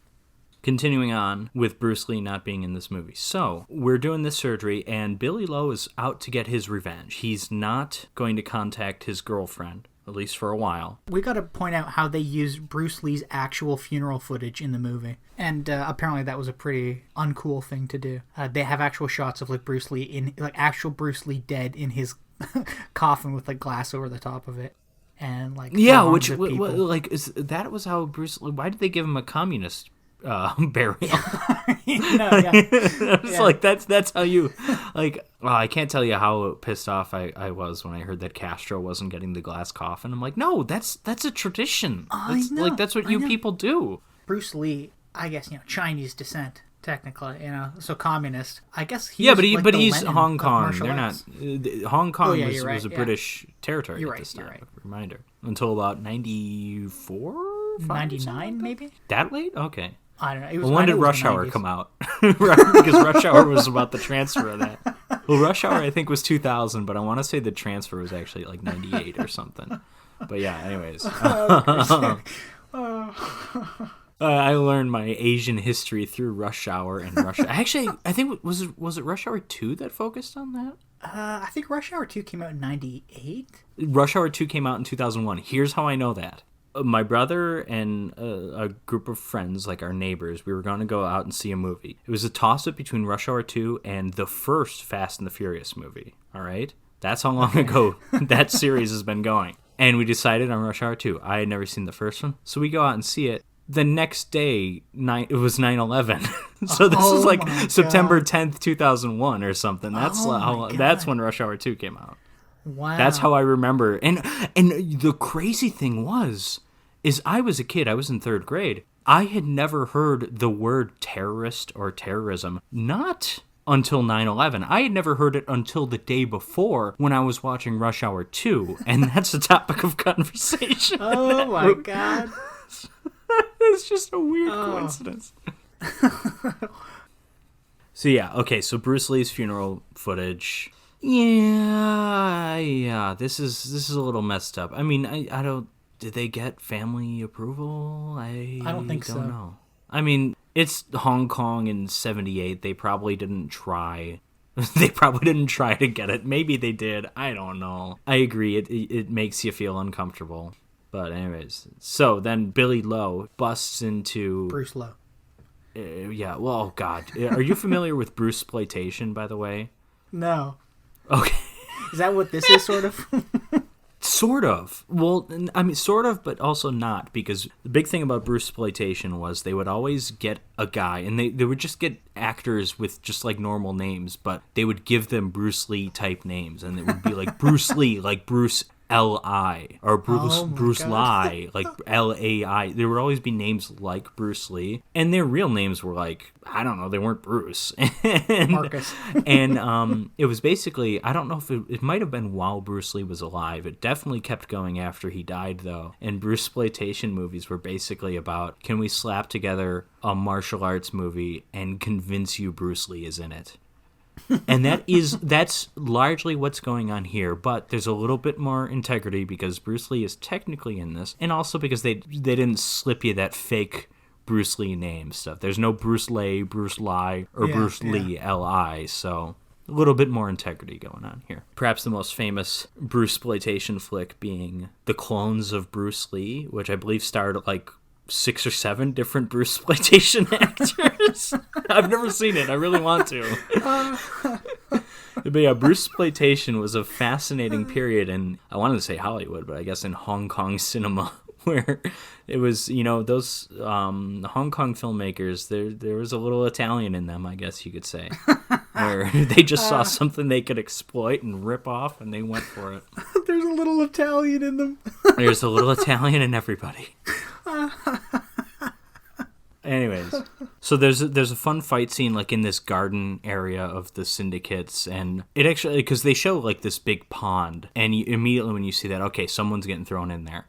[SPEAKER 1] Continuing on with Bruce Lee not being in this movie. So, we're doing this surgery, and Billy Lowe is out to get his revenge. He's not going to contact his girlfriend, at least for a while.
[SPEAKER 2] We got to point out how they used Bruce Lee's actual funeral footage in the movie. And apparently that was a pretty uncool thing to do. They have actual shots of Bruce Lee actual Bruce Lee dead in his coffin with glass over the top of it. And
[SPEAKER 1] that was how Bruce Lee, why did they give him a communist burial? That's how you I can't tell you how pissed off I was when I heard that Castro wasn't getting the glass coffin. I'm like, no, that's a tradition. That's what you people do.
[SPEAKER 2] Bruce Lee, I guess, Chinese descent technically, so communist. I guess he's
[SPEAKER 1] but he's Hong Kong. They're not. Hong Kong was a British territory at this time. You're right. Reminder. Until about 94,
[SPEAKER 2] 99 maybe.
[SPEAKER 1] That late? Okay.
[SPEAKER 2] I don't know.
[SPEAKER 1] When did Rush Hour come out? Because Rush Hour was about the transfer of that. Well, Rush Hour I think was 2000, but I want to say the transfer was actually 98 or something. But yeah, anyways. I learned my Asian history through Rush Hour and Rush. Actually, I think was it Rush Hour 2 that focused on that?
[SPEAKER 2] I think Rush Hour 2 came out in 98.
[SPEAKER 1] Rush Hour 2 came out in 2001. Here's how I know that. My brother and a group of friends, like our neighbors, we were going to go out and see a movie. It was a toss-up between Rush Hour 2 and the first Fast and the Furious movie, all right? That's how long ago that series has been going. And we decided on Rush Hour 2. I had never seen the first one, so we go out and see it. The next day, it was 9/11. So this is like September 10th, 2001 or something. That's when Rush Hour 2 came out.
[SPEAKER 2] Wow.
[SPEAKER 1] That's how I remember. And the crazy thing is I was a kid. I was in 3rd grade. I had never heard the word terrorist or terrorism. Not until 9/11. I had never heard it until the day before when I was watching Rush Hour 2. And that's the topic of conversation.
[SPEAKER 2] Oh my God.
[SPEAKER 1] It's just a weird coincidence. So yeah, okay, so Bruce Lee's funeral footage. Yeah, this is a little messed up. I mean, I don't, did they get family approval? I
[SPEAKER 2] don't think so.
[SPEAKER 1] Don't know. I mean, it's Hong Kong in 78. They probably didn't try. They probably didn't try to get it. Maybe they did. I don't know. I agree. It makes you feel uncomfortable. But anyways, so then Billy Lowe busts into...
[SPEAKER 2] Bruce Lowe.
[SPEAKER 1] Yeah, well, oh God. Are you familiar with Bruceploitation, by the way?
[SPEAKER 2] No.
[SPEAKER 1] Okay.
[SPEAKER 2] Is that what this is, sort of?
[SPEAKER 1] Sort of. Well, I mean, sort of, but also not, because the big thing about Bruceploitation was they would always get a guy, and they would just get actors with just, like, normal names, but they would give them Bruce Lee-type names, and it would be like Bruce Lee, like Bruce L.I., or Bruce Lai, like L.A.I. There would always be names like Bruce Lee, and their real names were like, I don't know, they weren't Bruce.
[SPEAKER 2] Marcus.
[SPEAKER 1] And it was basically, I don't know if it might have been while Bruce Lee was alive. It definitely kept going after he died, though. And Bruceploitation movies were basically about, can we slap together a martial arts movie and convince you Bruce Lee is in it? And that's largely what's going on here, but there's a little bit more integrity because Bruce Lee is technically in this, and also because they didn't slip you that fake Bruce Lee name stuff. There's no Bruce Lee, Bruce Lai, or Bruce Lee L.I., so a little bit more integrity going on here. Perhaps the most famous Bruceploitation flick being The Clones of Bruce Lee, which I believe starred like 6 or 7 different Bruceploitation actors. I've never seen it. I really want to. But yeah, Bruceploitation was a fascinating period in, I wanted to say Hollywood, but I guess in Hong Kong cinema, where it was, those Hong Kong filmmakers, there was a little Italian in them, I guess you could say, where they just saw something they could exploit and rip off, and they went for it.
[SPEAKER 2] There's a little Italian in them.
[SPEAKER 1] There's a little Italian in everybody. Anyways, so there's a fun fight scene like in this garden area of the syndicates, and it actually, because they show like this big pond, and you, immediately when you see that, okay, someone's getting thrown in there.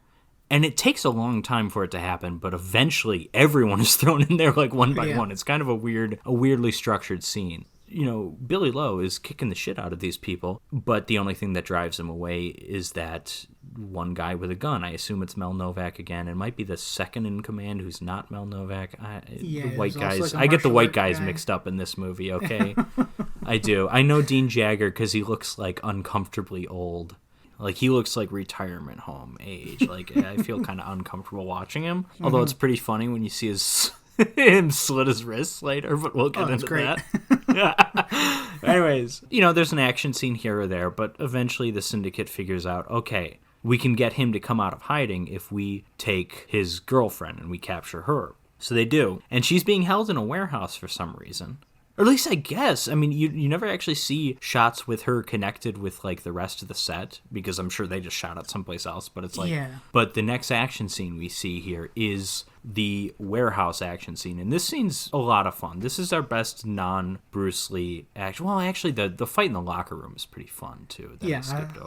[SPEAKER 1] And it takes a long time for it to happen, but eventually everyone is thrown in there like one by one. It's kind of a weirdly structured scene. Billy Lowe is kicking the shit out of these people, but the only thing that drives him away is that one guy with a gun. I assume it's Mel Novak again. It might be the second in command who's not Mel Novak. The white guys. I get the white guys mixed up in this movie, okay? I do. I know Dean Jagger because he looks like uncomfortably old. Like, he looks like retirement home age. Like, I feel kind of uncomfortable watching him. Although it's pretty funny when you see him slit his wrists later, but we'll get into that. Anyways, there's an action scene here or there, but eventually the syndicate figures out, okay, we can get him to come out of hiding if we take his girlfriend and we capture her. So they do. And she's being held in a warehouse for some reason. Or at least I guess. I mean, you never actually see shots with her connected with, like, the rest of the set, because I'm sure they just shot it someplace else, but it's like... Yeah. But the next action scene we see here is the warehouse action scene, and this scene's a lot of fun. This is our best non-Bruce Lee action. Well, actually, the fight in the locker room is pretty fun, too.
[SPEAKER 2] I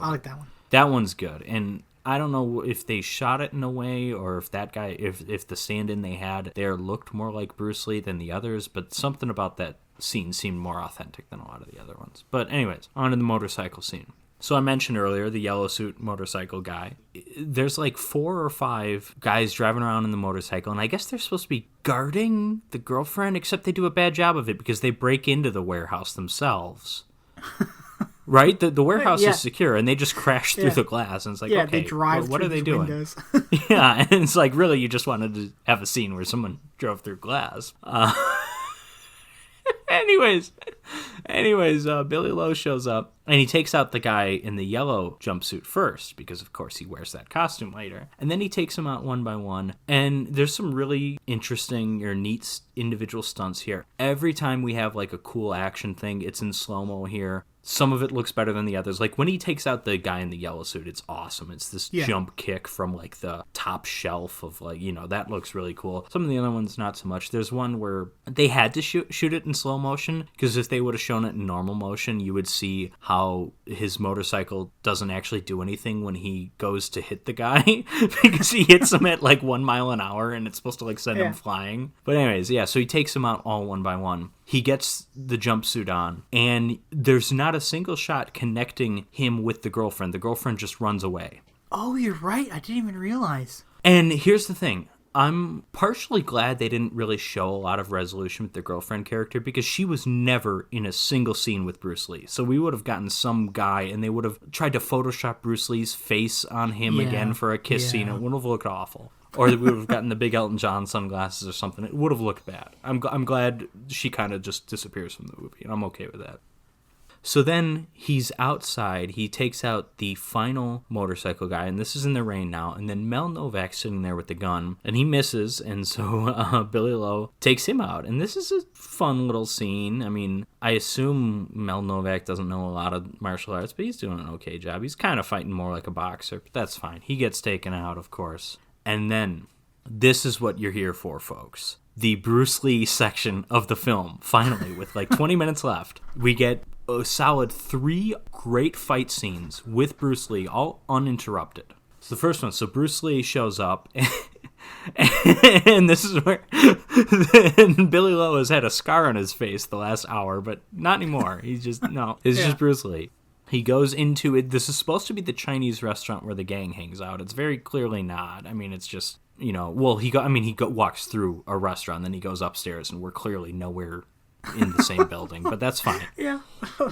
[SPEAKER 2] like that one.
[SPEAKER 1] That one's good, and... I don't know if they shot it in a way or if that guy, if the stand-in they had there looked more like Bruce Lee than the others, but something about that scene seemed more authentic than a lot of the other ones. But anyways, on to the motorcycle scene. So I mentioned earlier the yellow suit motorcycle guy. There's like 4 or 5 guys driving around in the motorcycle, and I guess they're supposed to be guarding the girlfriend, except they do a bad job of it because they break into the warehouse themselves. Right? The warehouse is secure, and they just crash through the glass, and it's like, okay,
[SPEAKER 2] they drive
[SPEAKER 1] what
[SPEAKER 2] through
[SPEAKER 1] are they
[SPEAKER 2] these
[SPEAKER 1] doing?
[SPEAKER 2] windows.
[SPEAKER 1] Yeah, and it's like, really, you just wanted to have a scene where someone drove through glass. Anyways, Billy Lowe shows up, and he takes out the guy in the yellow jumpsuit first, because of course he wears that costume later. And then he takes them out one by one, and there's some really interesting or neat individual stunts here. Every time we have like a cool action thing, it's in slow-mo here. Some of it looks better than the others. Like when he takes out the guy in the yellow suit, it's awesome. It's this jump kick from like the top shelf of like, that looks really cool. Some of the other ones, not so much. There's one where they had to shoot it in slow motion, because if they would have shown it in normal motion, you would see how his motorcycle doesn't actually do anything when he goes to hit the guy because he hits him at like 1 mile an hour and it's supposed to like send him flying. But anyways, so he takes them out all one by one. He gets the jumpsuit on, and there's not a single shot connecting him with the girlfriend. The girlfriend just runs away.
[SPEAKER 2] Oh, you're right. I didn't even realize.
[SPEAKER 1] And here's the thing. I'm partially glad they didn't really show a lot of resolution with the girlfriend character, because she was never in a single scene with Bruce Lee. So we would have gotten some guy, and they would have tried to Photoshop Bruce Lee's face on him again for a kiss scene. It would have looked awful. Or we would have gotten the big Elton John sunglasses or something. It would have looked bad. I'm glad she kind of just disappears from the movie, and I'm okay with that. So then he's outside. He takes out the final motorcycle guy, and this is in the rain now. And then Mel Novak's sitting there with the gun, and he misses, and so Billy Lowe takes him out. And this is a fun little scene. I mean, I assume Mel Novak doesn't know a lot of martial arts, but he's doing an okay job. He's kind of fighting more like a boxer, but that's fine. He gets taken out, of course. And then, this is what you're here for, folks. The Bruce Lee section of the film, finally, with like 20 minutes left. We get a solid 3 great fight scenes with Bruce Lee, all uninterrupted. So the first one, Bruce Lee shows up, and this is where Billy Lowe has had a scar on his face the last hour, but not anymore. He's just, it's just Bruce Lee. He goes into it. This is supposed to be the Chinese restaurant where the gang hangs out. It's very clearly not. I mean, it's just, he walks through a restaurant, then he goes upstairs, and we're clearly nowhere in the same building, but that's fine.
[SPEAKER 2] Yeah.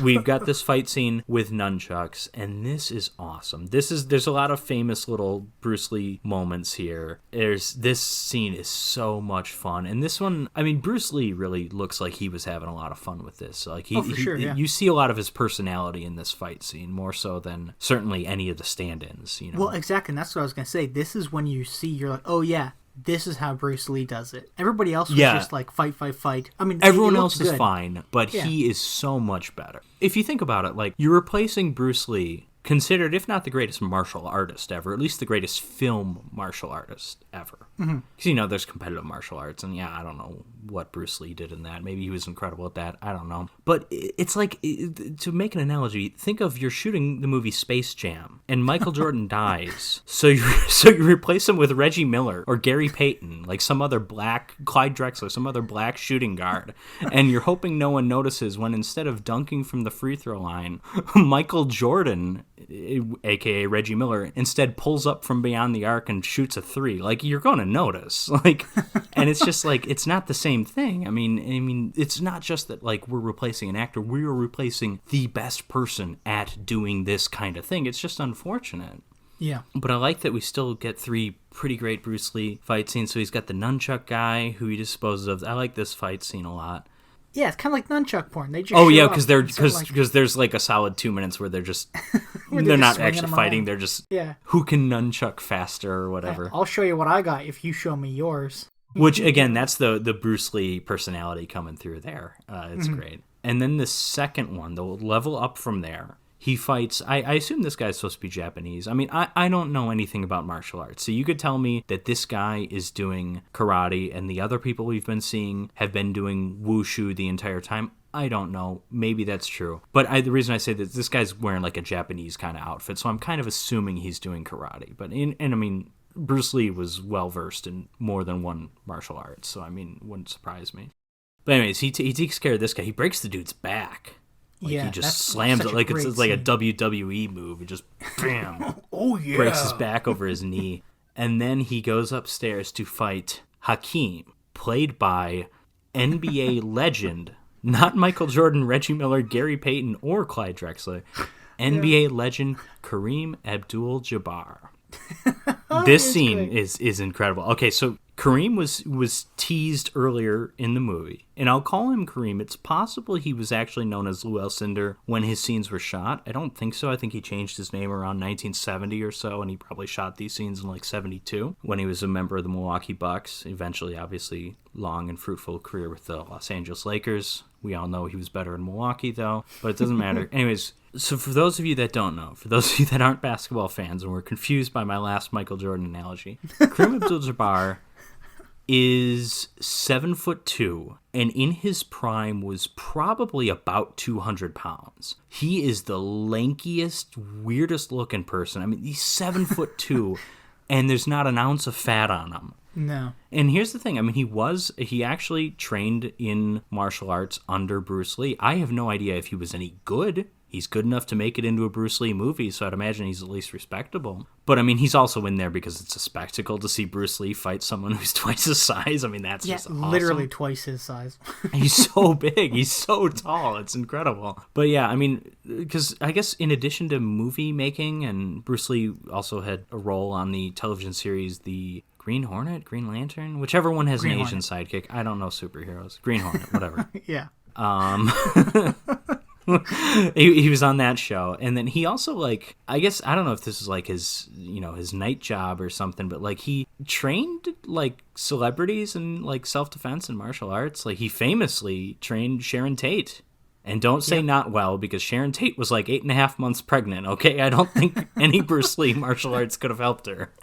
[SPEAKER 1] We've got this fight scene with nunchucks, and this is awesome. There's a lot of famous little Bruce Lee moments here. This scene is so much fun, and this one, I mean, Bruce Lee really looks like he was having a lot of fun with this. Like you see a lot of his personality in this fight scene, more so than certainly any of the stand-ins.
[SPEAKER 2] Well, exactly, and that's what I was gonna say. This is when you're like, oh yeah, this is how Bruce Lee does it. Everybody else was just like fight. I mean,
[SPEAKER 1] everyone else is fine, but he is so much better. If you think about it, like, you're replacing Bruce Lee, considered, if not the greatest martial artist ever, at least the greatest film martial artist ever. Because, there's competitive martial arts, and I don't know what Bruce Lee did in that. Maybe he was incredible at that. I don't know. But it's like, to make an analogy, think of you're shooting the movie Space Jam, and Michael Jordan dies. So you replace him with Reggie Miller or Gary Payton, like some other Clyde Drexler, some other black shooting guard. And you're hoping no one notices when, instead of dunking from the free throw line, Michael Jordan, aka Reggie Miller, instead pulls up from beyond the arc and shoots a 3. Like, you're going to notice. Like, and it's just like, it's not the same thing. I mean, it's not just that, like, we're replacing an actor. We are replacing the best person at doing this kind of thing. It's just unfortunate.
[SPEAKER 2] Yeah.
[SPEAKER 1] But I like that we still get 3 pretty great Bruce Lee fight scenes. So he's got the nunchuck guy who he disposes of. I like this fight scene a lot.
[SPEAKER 2] Yeah, it's kind of like nunchuck porn. They just
[SPEAKER 1] because there's like a solid 2 minutes where they're just they're not actually fighting. Around. They're just who can nunchuck faster or whatever.
[SPEAKER 2] I'll show you what I got if you show me yours.
[SPEAKER 1] Which, again, that's the Bruce Lee personality coming through there. It's great. And then the second one, the level up from there, he fights, I assume this guy's supposed to be Japanese. I mean, I don't know anything about martial arts. So you could tell me that this guy is doing karate and the other people we've been seeing have been doing wushu the entire time. I don't know. Maybe that's true. But the reason I say that, this guy's wearing like a Japanese kind of outfit, so I'm kind of assuming he's doing karate. But I mean, Bruce Lee was well-versed in more than one martial art, so I mean, wouldn't surprise me. But anyways, he takes care of this guy. He breaks the dude's back. Like
[SPEAKER 2] Yeah,
[SPEAKER 1] he just
[SPEAKER 2] that's
[SPEAKER 1] slams
[SPEAKER 2] such
[SPEAKER 1] it
[SPEAKER 2] a
[SPEAKER 1] like it's
[SPEAKER 2] great
[SPEAKER 1] like a
[SPEAKER 2] scene.
[SPEAKER 1] WWE move. It just bam,
[SPEAKER 2] Oh yeah.
[SPEAKER 1] breaks his back over his knee. And then he goes upstairs to fight Hakeem, played by NBA legend, not Michael Jordan, Reggie Miller, Gary Payton, or Clyde Drexler,
[SPEAKER 2] Yeah.
[SPEAKER 1] NBA legend Kareem Abdul-Jabbar.
[SPEAKER 2] Oh,
[SPEAKER 1] This
[SPEAKER 2] it's
[SPEAKER 1] scene
[SPEAKER 2] great.
[SPEAKER 1] is incredible. Okay, so Kareem was teased earlier in the movie, and I'll call him Kareem. It's possible he was actually known as Lou Alcindor when his scenes were shot. I don't think so. I think he changed his name around 1970 or so, and he probably shot these scenes in like 72 when he was a member of the Milwaukee Bucks. Eventually, obviously, long and fruitful career with the Los Angeles Lakers. We all know he was better in Milwaukee, though, but it doesn't matter. Anyways, so for those of you that don't know, for those of you that aren't basketball fans and were confused by my last Michael Jordan analogy, Kareem Abdul-Jabbar is 7'2", and in his prime was probably about 200 pounds. He is the lankiest, weirdest looking person. I mean, he's 7'2", and there's not an ounce of fat on him.
[SPEAKER 2] No.
[SPEAKER 1] And here's the thing. I mean, he actually trained in martial arts under Bruce Lee. I have no idea if he was any good. He's good enough to make it into a Bruce Lee movie, so I'd imagine he's at least respectable. But, I mean, he's also in there because it's a spectacle to see Bruce Lee fight someone who's twice his size. I mean, that's
[SPEAKER 2] Yeah,
[SPEAKER 1] just awesome.
[SPEAKER 2] literally twice his size.
[SPEAKER 1] He's so big. He's so tall. It's incredible. But, yeah, I mean, because I guess in addition to movie making, and Bruce Lee also had a role on the television series The Green Hornet, Green Lantern, whichever one has
[SPEAKER 2] Green
[SPEAKER 1] an Asian
[SPEAKER 2] Hornet.
[SPEAKER 1] sidekick. I don't know superheroes. Green Hornet, whatever.
[SPEAKER 2] Yeah.
[SPEAKER 1] He was on that show, and then he also, like, I guess, I don't know if this is like his, his night job or something, but like he trained like celebrities in like self-defense and martial arts. Like he famously trained Sharon Tate. And don't say not well, because Sharon Tate was like 8.5 months pregnant, okay? I don't think any Bruce Lee martial arts could have helped her.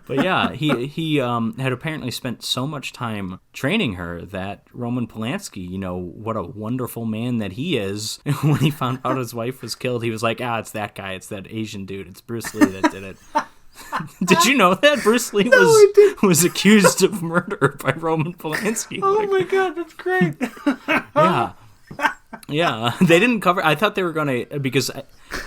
[SPEAKER 1] But yeah, he had apparently spent so much time training her that Roman Polanski, what a wonderful man that he is, when he found out his wife was killed, he was like, it's that guy, it's that Asian dude, it's Bruce Lee that did it. Did you know that Bruce Lee was accused of murder by Roman Polanski?
[SPEAKER 2] Oh my god, that's great.
[SPEAKER 1] Yeah. Yeah, they didn't cover. I thought they were going to, because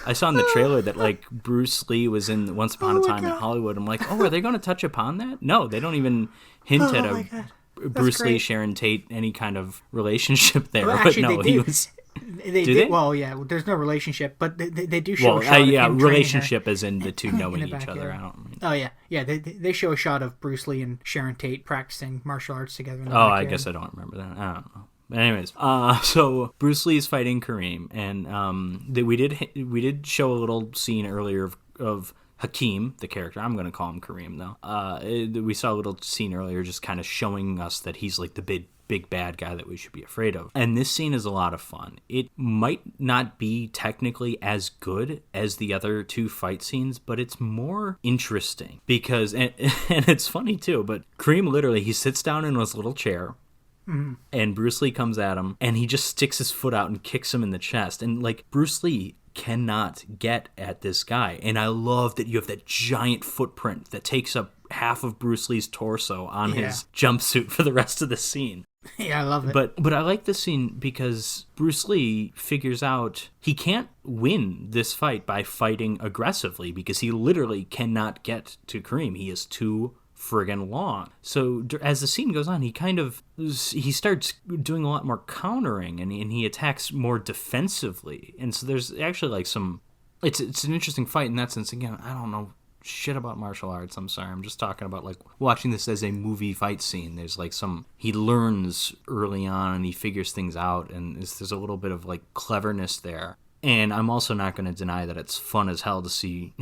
[SPEAKER 1] I saw in the trailer that like Bruce Lee was in Once Upon a Time in Hollywood. I'm like, are they going to touch upon that? No, they don't even hint at Bruce Lee, Sharon Tate, any kind of relationship there.
[SPEAKER 2] Well,
[SPEAKER 1] but
[SPEAKER 2] actually,
[SPEAKER 1] no,
[SPEAKER 2] they
[SPEAKER 1] he
[SPEAKER 2] did.
[SPEAKER 1] was.
[SPEAKER 2] They
[SPEAKER 1] Do
[SPEAKER 2] did.
[SPEAKER 1] they?
[SPEAKER 2] Well, yeah, there's no relationship, but they do show
[SPEAKER 1] Well,
[SPEAKER 2] a shot of him training her.
[SPEAKER 1] relationship as in the two knowing
[SPEAKER 2] the
[SPEAKER 1] each
[SPEAKER 2] backyard.
[SPEAKER 1] other. I don't.
[SPEAKER 2] Oh yeah. They show a shot of Bruce Lee and Sharon Tate practicing martial arts together. In the
[SPEAKER 1] I
[SPEAKER 2] backyard.
[SPEAKER 1] guess I don't remember that. I don't know. But anyways, so Bruce Lee is fighting Kareem, and we did show a little scene earlier of Hakeem, the character. I'm going to call him Kareem though. We saw a little scene earlier, just kind of showing us that he's like the big bad guy that we should be afraid of. And this scene is a lot of fun. It might not be technically as good as the other two fight scenes, but it's more interesting because, and it's funny too. But Kareem literally he sits down in his little chair. Mm-hmm. And Bruce Lee comes at him, and he just sticks his foot out and kicks him in the chest. And, like, Bruce Lee cannot get at this guy. And I love that you have that giant footprint that takes up half of Bruce Lee's torso on his jumpsuit for the rest of the scene.
[SPEAKER 2] Yeah, I love it.
[SPEAKER 1] But I like this scene because Bruce Lee figures out he can't win this fight by fighting aggressively because he literally cannot get to Kareem. He is too friggin' long. So as the scene goes on, he starts doing a lot more countering and he attacks more defensively. And so there's actually like it's an interesting fight in that sense. Again, I don't know shit about martial arts. I'm sorry. I'm just talking about like watching this as a movie fight scene. There's like he learns early on and he figures things out and there's a little bit of like cleverness there. And I'm also not going to deny that it's fun as hell to see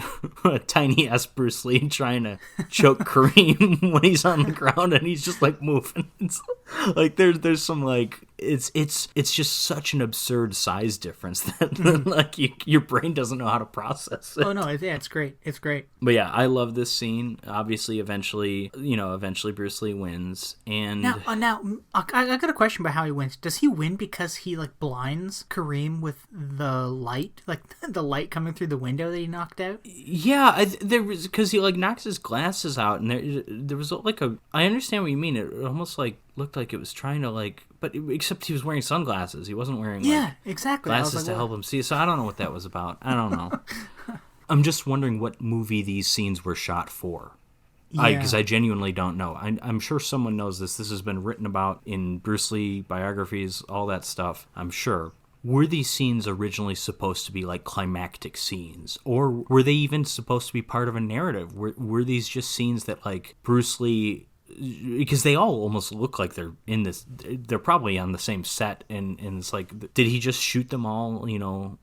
[SPEAKER 1] a tiny-ass Bruce Lee trying to choke Kareem when he's on the ground and he's just, like, moving. It's, like, there's some, like... It's just such an absurd size difference that, like, your brain doesn't know how to process it.
[SPEAKER 2] Oh, no, it's great. It's great.
[SPEAKER 1] But, yeah, I love this scene. Obviously, eventually Bruce Lee wins. And
[SPEAKER 2] Now, I got a question about how he wins. Does he win because he, like, blinds Kareem with the light? Like, the light coming through the window that he knocked out?
[SPEAKER 1] Yeah, there was... Because he, like, knocks his glasses out, and there was, like, I understand what you mean. It almost, like... looked like it was trying to like, but except he was wearing sunglasses. He wasn't wearing
[SPEAKER 2] exactly
[SPEAKER 1] glasses to help him see. So I don't know what that was about. I don't know. I'm just wondering what movie these scenes were shot for. Because I genuinely don't know. I'm sure someone knows this. This has been written about in Bruce Lee biographies, all that stuff, I'm sure. Were these scenes originally supposed to be like climactic scenes? Or were they even supposed to be part of a narrative? Were these just scenes that like Bruce Lee... Because they all almost look like they're in this... They're probably on the same set, and it's like... Did he just shoot them all,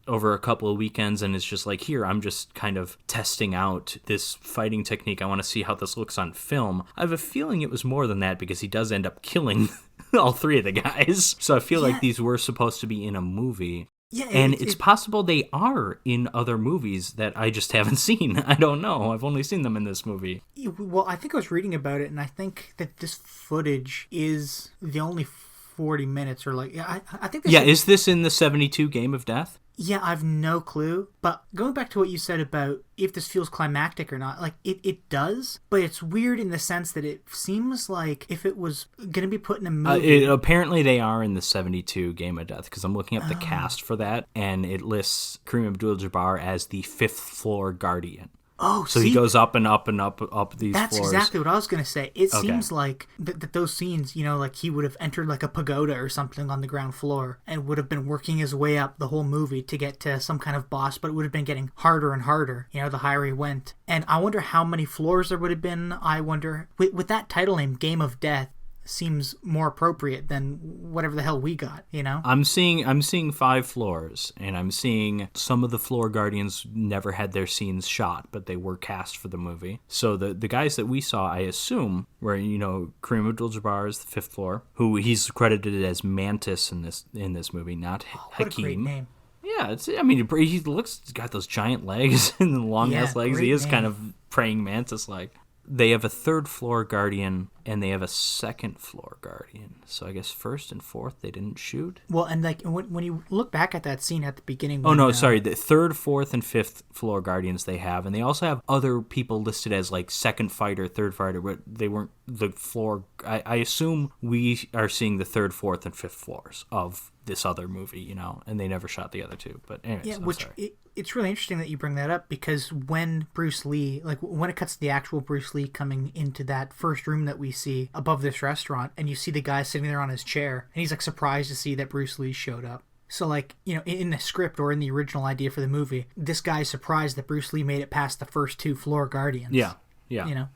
[SPEAKER 1] over a couple of weekends, and it's just like, here, I'm just kind of testing out this fighting technique. I want to see how this looks on film. I have a feeling it was more than that, because he does end up killing all three of the guys. So I feel like these were supposed to be in a movie. Yeah, and it's possible they are in other movies that I just haven't seen. I don't know. I've only seen them in this movie.
[SPEAKER 2] Well, I think I was reading about it, and I think that this footage is the only 40 minutes or like... I think this
[SPEAKER 1] is this in the 72 Game of Death?
[SPEAKER 2] Yeah, I've no clue. But going back to what you said about if this feels climactic or not, like it does, but it's weird in the sense that it seems like if it was going to be put in a movie...
[SPEAKER 1] apparently they are in the 72 Game of Death, because I'm looking up the cast for that, and it lists Kareem Abdul-Jabbar as the fifth floor guardian.
[SPEAKER 2] Oh,
[SPEAKER 1] so he goes up and up and up these
[SPEAKER 2] That's
[SPEAKER 1] floors.
[SPEAKER 2] Exactly what I was going to say. It seems like that those scenes, like he would have entered like a pagoda or something on the ground floor and would have been working his way up the whole movie to get to some kind of boss, but it would have been getting harder and harder, the higher he went. And I wonder how many floors there would have been. I wonder, with that title name, Game of Death, seems more appropriate than whatever the hell we got,
[SPEAKER 1] I'm seeing 5 floors, and I'm seeing some of the floor guardians never had their scenes shot, but they were cast for the movie. So the guys that we saw, I assume, were, Kareem Abdul-Jabbar is the 5th floor, who he's credited as Mantis in this movie, not Hakeem.
[SPEAKER 2] What a great name.
[SPEAKER 1] Yeah, he's got those giant legs and the long ass legs. He is kind of praying mantis like. They have a 3rd floor guardian, and they have a 2nd floor guardian. So I guess 1st and 4th they didn't shoot.
[SPEAKER 2] Well, and like when you look back at that scene at the beginning...
[SPEAKER 1] the 3rd, 4th, and 5th floor guardians they have. And they also have other people listed as like 2nd fighter, 3rd fighter, but they weren't the floor... I assume we are seeing the 3rd, 4th, and 5th floors of this other movie, and they never shot the other 2. But anyways,
[SPEAKER 2] it's really interesting that you bring that up, because when Bruce Lee, like when it cuts to the actual Bruce Lee coming into that first room that we see above this restaurant, and you see the guy sitting there on his chair, and he's like surprised to see that Bruce Lee showed up. So like, in the script or in the original idea for the movie, this guy's surprised that Bruce Lee made it past the first 2 floor guardians.
[SPEAKER 1] Yeah.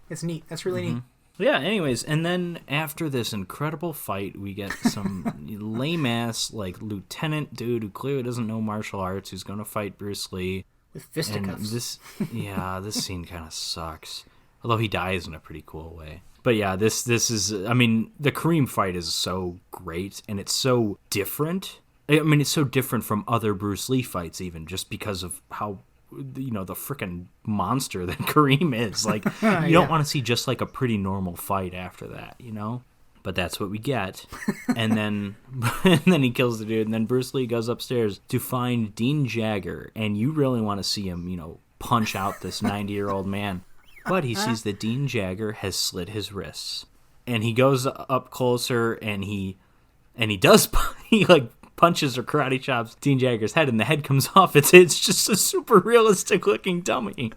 [SPEAKER 2] It's neat. That's really neat.
[SPEAKER 1] Yeah, anyways, and then after this incredible fight, we get some lame-ass, like, lieutenant dude who clearly doesn't know martial arts who's going to fight Bruce Lee.
[SPEAKER 2] With fisticuffs.
[SPEAKER 1] This scene kind of sucks. Although he dies in a pretty cool way. But yeah, this is, the Kareem fight is so great, and it's so different. It's so different from other Bruce Lee fights even, just because of how... the freaking monster that Kareem is. Like, you don't want to see just like a pretty normal fight after that, But that's what we get. And then he kills the dude, and then Bruce Lee goes upstairs to find Dean Jagger, and you really want to see him, punch out this 90-year-old man. But he sees that Dean Jagger has slit his wrists. And he goes up closer, and he punches or karate chops Dean Jagger's head, and the head comes off. It's just a super realistic looking dummy.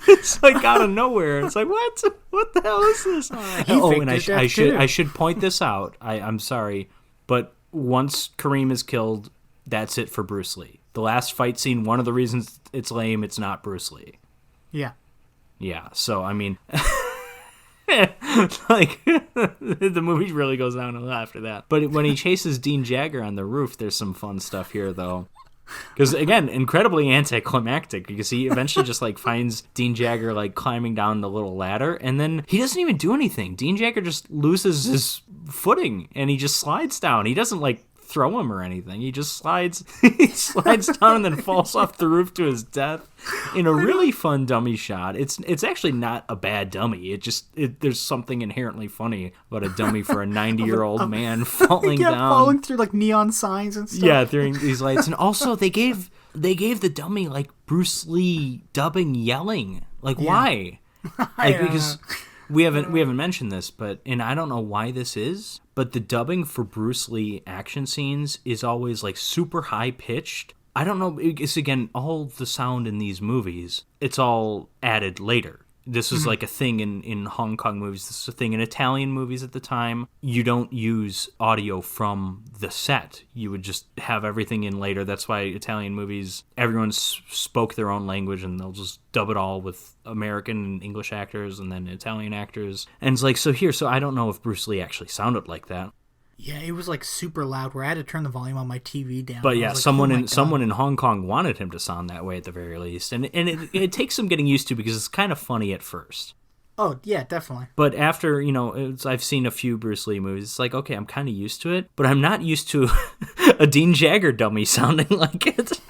[SPEAKER 1] It's like out of nowhere. It's like, what the hell is this? I should point this out. I'm sorry, but once Kareem is killed, that's it for Bruce Lee. The last fight scene, one of the reasons it's lame, it's not Bruce Lee. Yeah. So like, the movie really goes downhill after that. But when he chases Dean Jagger on the roof, there's some fun stuff here, though. Because, again, incredibly anticlimactic, because he eventually just, like, finds Dean Jagger, like, climbing down the little ladder, and then he doesn't even do anything. Dean Jagger just loses his footing, and he just slides down. He doesn't, like, throw him or anything. He just slides down and then falls off the roof to his death in a really fun dummy shot. It's actually not a bad dummy. There's something inherently funny about a dummy for a 90-year-old man falling down.
[SPEAKER 2] Falling through like neon signs and stuff.
[SPEAKER 1] Yeah, through these lights. And also they gave the dummy like Bruce Lee dubbing yelling. Like, why? Because We haven't mentioned this, and I don't know why this is, but the dubbing for Bruce Lee action scenes is always like super high pitched. I don't know. It's again all the sound in these movies. It's all added later. This was like a thing in Hong Kong movies. This is a thing in Italian movies at the time. You don't use audio from the set. You would just have everything in later. That's why Italian movies, everyone spoke their own language and they'll just dub it all with American and English actors and then Italian actors. And it's like, so I don't know if Bruce Lee actually sounded like that.
[SPEAKER 2] Yeah, it was like super loud where I had to turn the volume on my TV down.
[SPEAKER 1] But yeah,
[SPEAKER 2] like,
[SPEAKER 1] someone in Hong Kong wanted him to sound that way at the very least. And it takes some getting used to because it's kind of funny at first.
[SPEAKER 2] Oh, yeah, definitely.
[SPEAKER 1] But after, I've seen a few Bruce Lee movies, it's like, okay, I'm kind of used to it, but I'm not used to a Dean Jagger dummy sounding like it.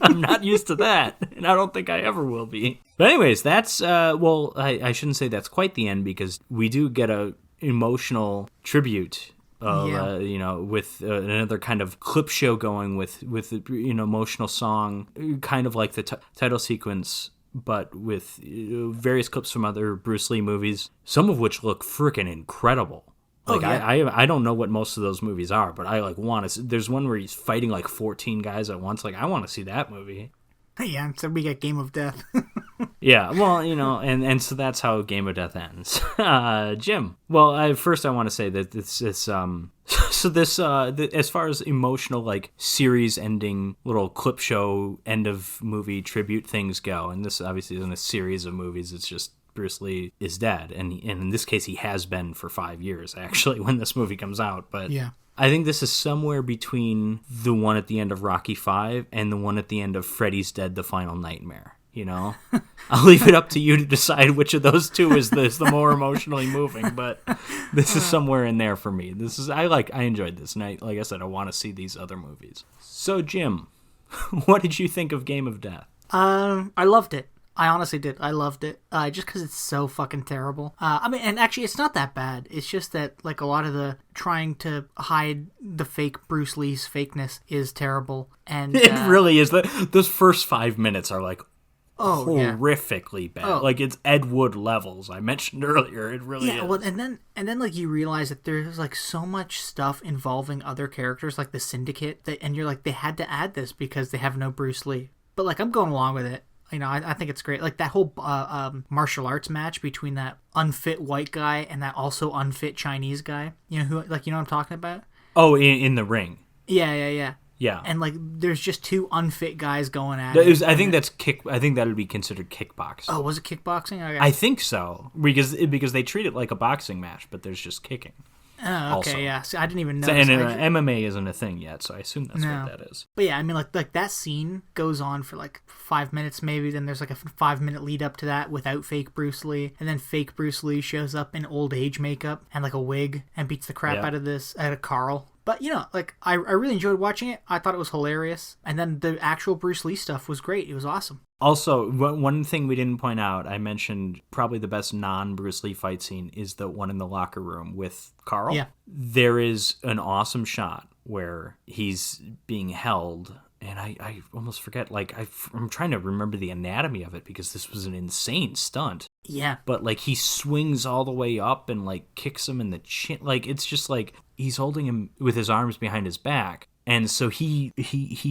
[SPEAKER 1] I'm not used to that, and I don't think I ever will be. But anyways, that's, I shouldn't say that's quite the end because we do get a emotional tribute with another kind of clip show going with emotional song, kind of like the title sequence, but with various clips from other Bruce Lee movies, some of which look freaking incredible. Like, I don't know what most of those movies are, but I like want to. There's one where he's fighting like 14 guys at once. Like, I want to see that movie.
[SPEAKER 2] Yeah, so we get Game of Death.
[SPEAKER 1] Yeah, well, and so that's how Game of Death ends. Jim, well, first I want to say that this is, as far as emotional, like, series-ending little clip show, end-of-movie tribute things go, and this obviously isn't a series of movies, it's just Bruce Lee is dead, and in this case he has been for 5 years, actually, when this movie comes out, but... Yeah. I think this is somewhere between the one at the end of Rocky V and the one at the end of Freddy's Dead, The Final Nightmare. I'll leave it up to you to decide which of those two is the more emotionally moving, but this is somewhere in there for me. I enjoyed this, and like I said, I want to see these other movies. So, Jim, what did you think of Game of Death?
[SPEAKER 2] I loved it. I honestly did. I loved it. Just because it's so fucking terrible. And actually, it's not that bad. It's just that, like, a lot of the trying to hide the fake Bruce Lee's fakeness is terrible. And
[SPEAKER 1] it really is. Those first 5 minutes are, like, horrifically bad.
[SPEAKER 2] Oh.
[SPEAKER 1] Like, it's Ed Wood levels I mentioned earlier. It really is.
[SPEAKER 2] Yeah, well, and then like you realize that there's like so much stuff involving other characters, like the Syndicate, and you're like, they had to add this because they have no Bruce Lee. But like, I'm going along with it. I think it's great. Like that whole martial arts match between that unfit white guy and that also unfit Chinese guy. You know what I'm talking about?
[SPEAKER 1] Oh, in the ring.
[SPEAKER 2] Yeah.
[SPEAKER 1] Yeah.
[SPEAKER 2] And like, there's just two unfit guys going at it.
[SPEAKER 1] I think that would be considered kickboxing.
[SPEAKER 2] Oh, was it kickboxing? Okay.
[SPEAKER 1] I think so because they treat it like a boxing match, but there's just kicking.
[SPEAKER 2] Oh, okay, also. Yeah. See, I didn't even know.
[SPEAKER 1] And MMA isn't a thing yet, so I assume that's what that is.
[SPEAKER 2] But yeah, I mean, like that scene goes on for like 5 minutes maybe. Then there's like a 5-minute lead up to that without fake Bruce Lee, and then fake Bruce Lee shows up in old age makeup and like a wig and beats the crap out of Carl. But, like, I really enjoyed watching it. I thought it was hilarious. And then the actual Bruce Lee stuff was great. It was awesome.
[SPEAKER 1] Also, one thing we didn't point out, I mentioned probably the best non-Bruce Lee fight scene is the one in the locker room with Carl.
[SPEAKER 2] Yeah.
[SPEAKER 1] There is an awesome shot where he's being held, and I almost forget, like, I'm trying to remember the anatomy of it because this was an insane stunt.
[SPEAKER 2] Yeah.
[SPEAKER 1] But, like, he swings all the way up and, like, kicks him in the chin. Like, it's just, like, he's holding him with his arms behind his back. And so he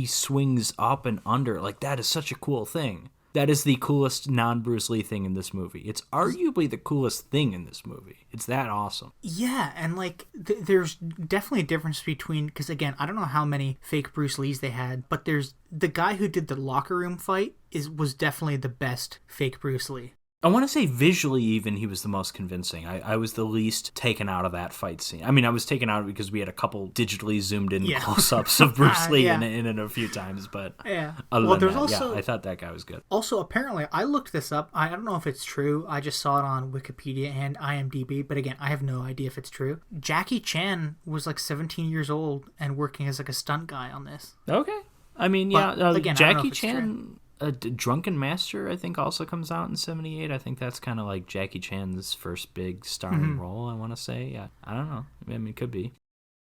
[SPEAKER 1] swings up and under. Like, that is such a cool thing. That is the coolest non-Bruce Lee thing in this movie. It's arguably the coolest thing in this movie. It's that awesome.
[SPEAKER 2] Yeah, and like there's definitely a difference between, because again, I don't know how many fake Bruce Lees they had, but there's the guy who did the locker room fight was definitely the best fake Bruce Lee.
[SPEAKER 1] I want to say visually even he was the most convincing. I was the least taken out of that fight scene. I mean, I was taken out because we had a couple digitally zoomed in close-ups of Bruce Lee in it a few times, but other than that, I thought that guy was good.
[SPEAKER 2] Also, apparently, I looked this up. I don't know if it's true. I just saw it on Wikipedia and IMDb, but again, I have no idea if it's true. Jackie Chan was like 17 years old and working as like a stunt guy on this.
[SPEAKER 1] Okay. I mean, again, Jackie Chan... Drunken Master, I think, also comes out in 1978. I think that's kind of like Jackie Chan's first big starring role, I want to say. Yeah, I don't know. I mean, it could be.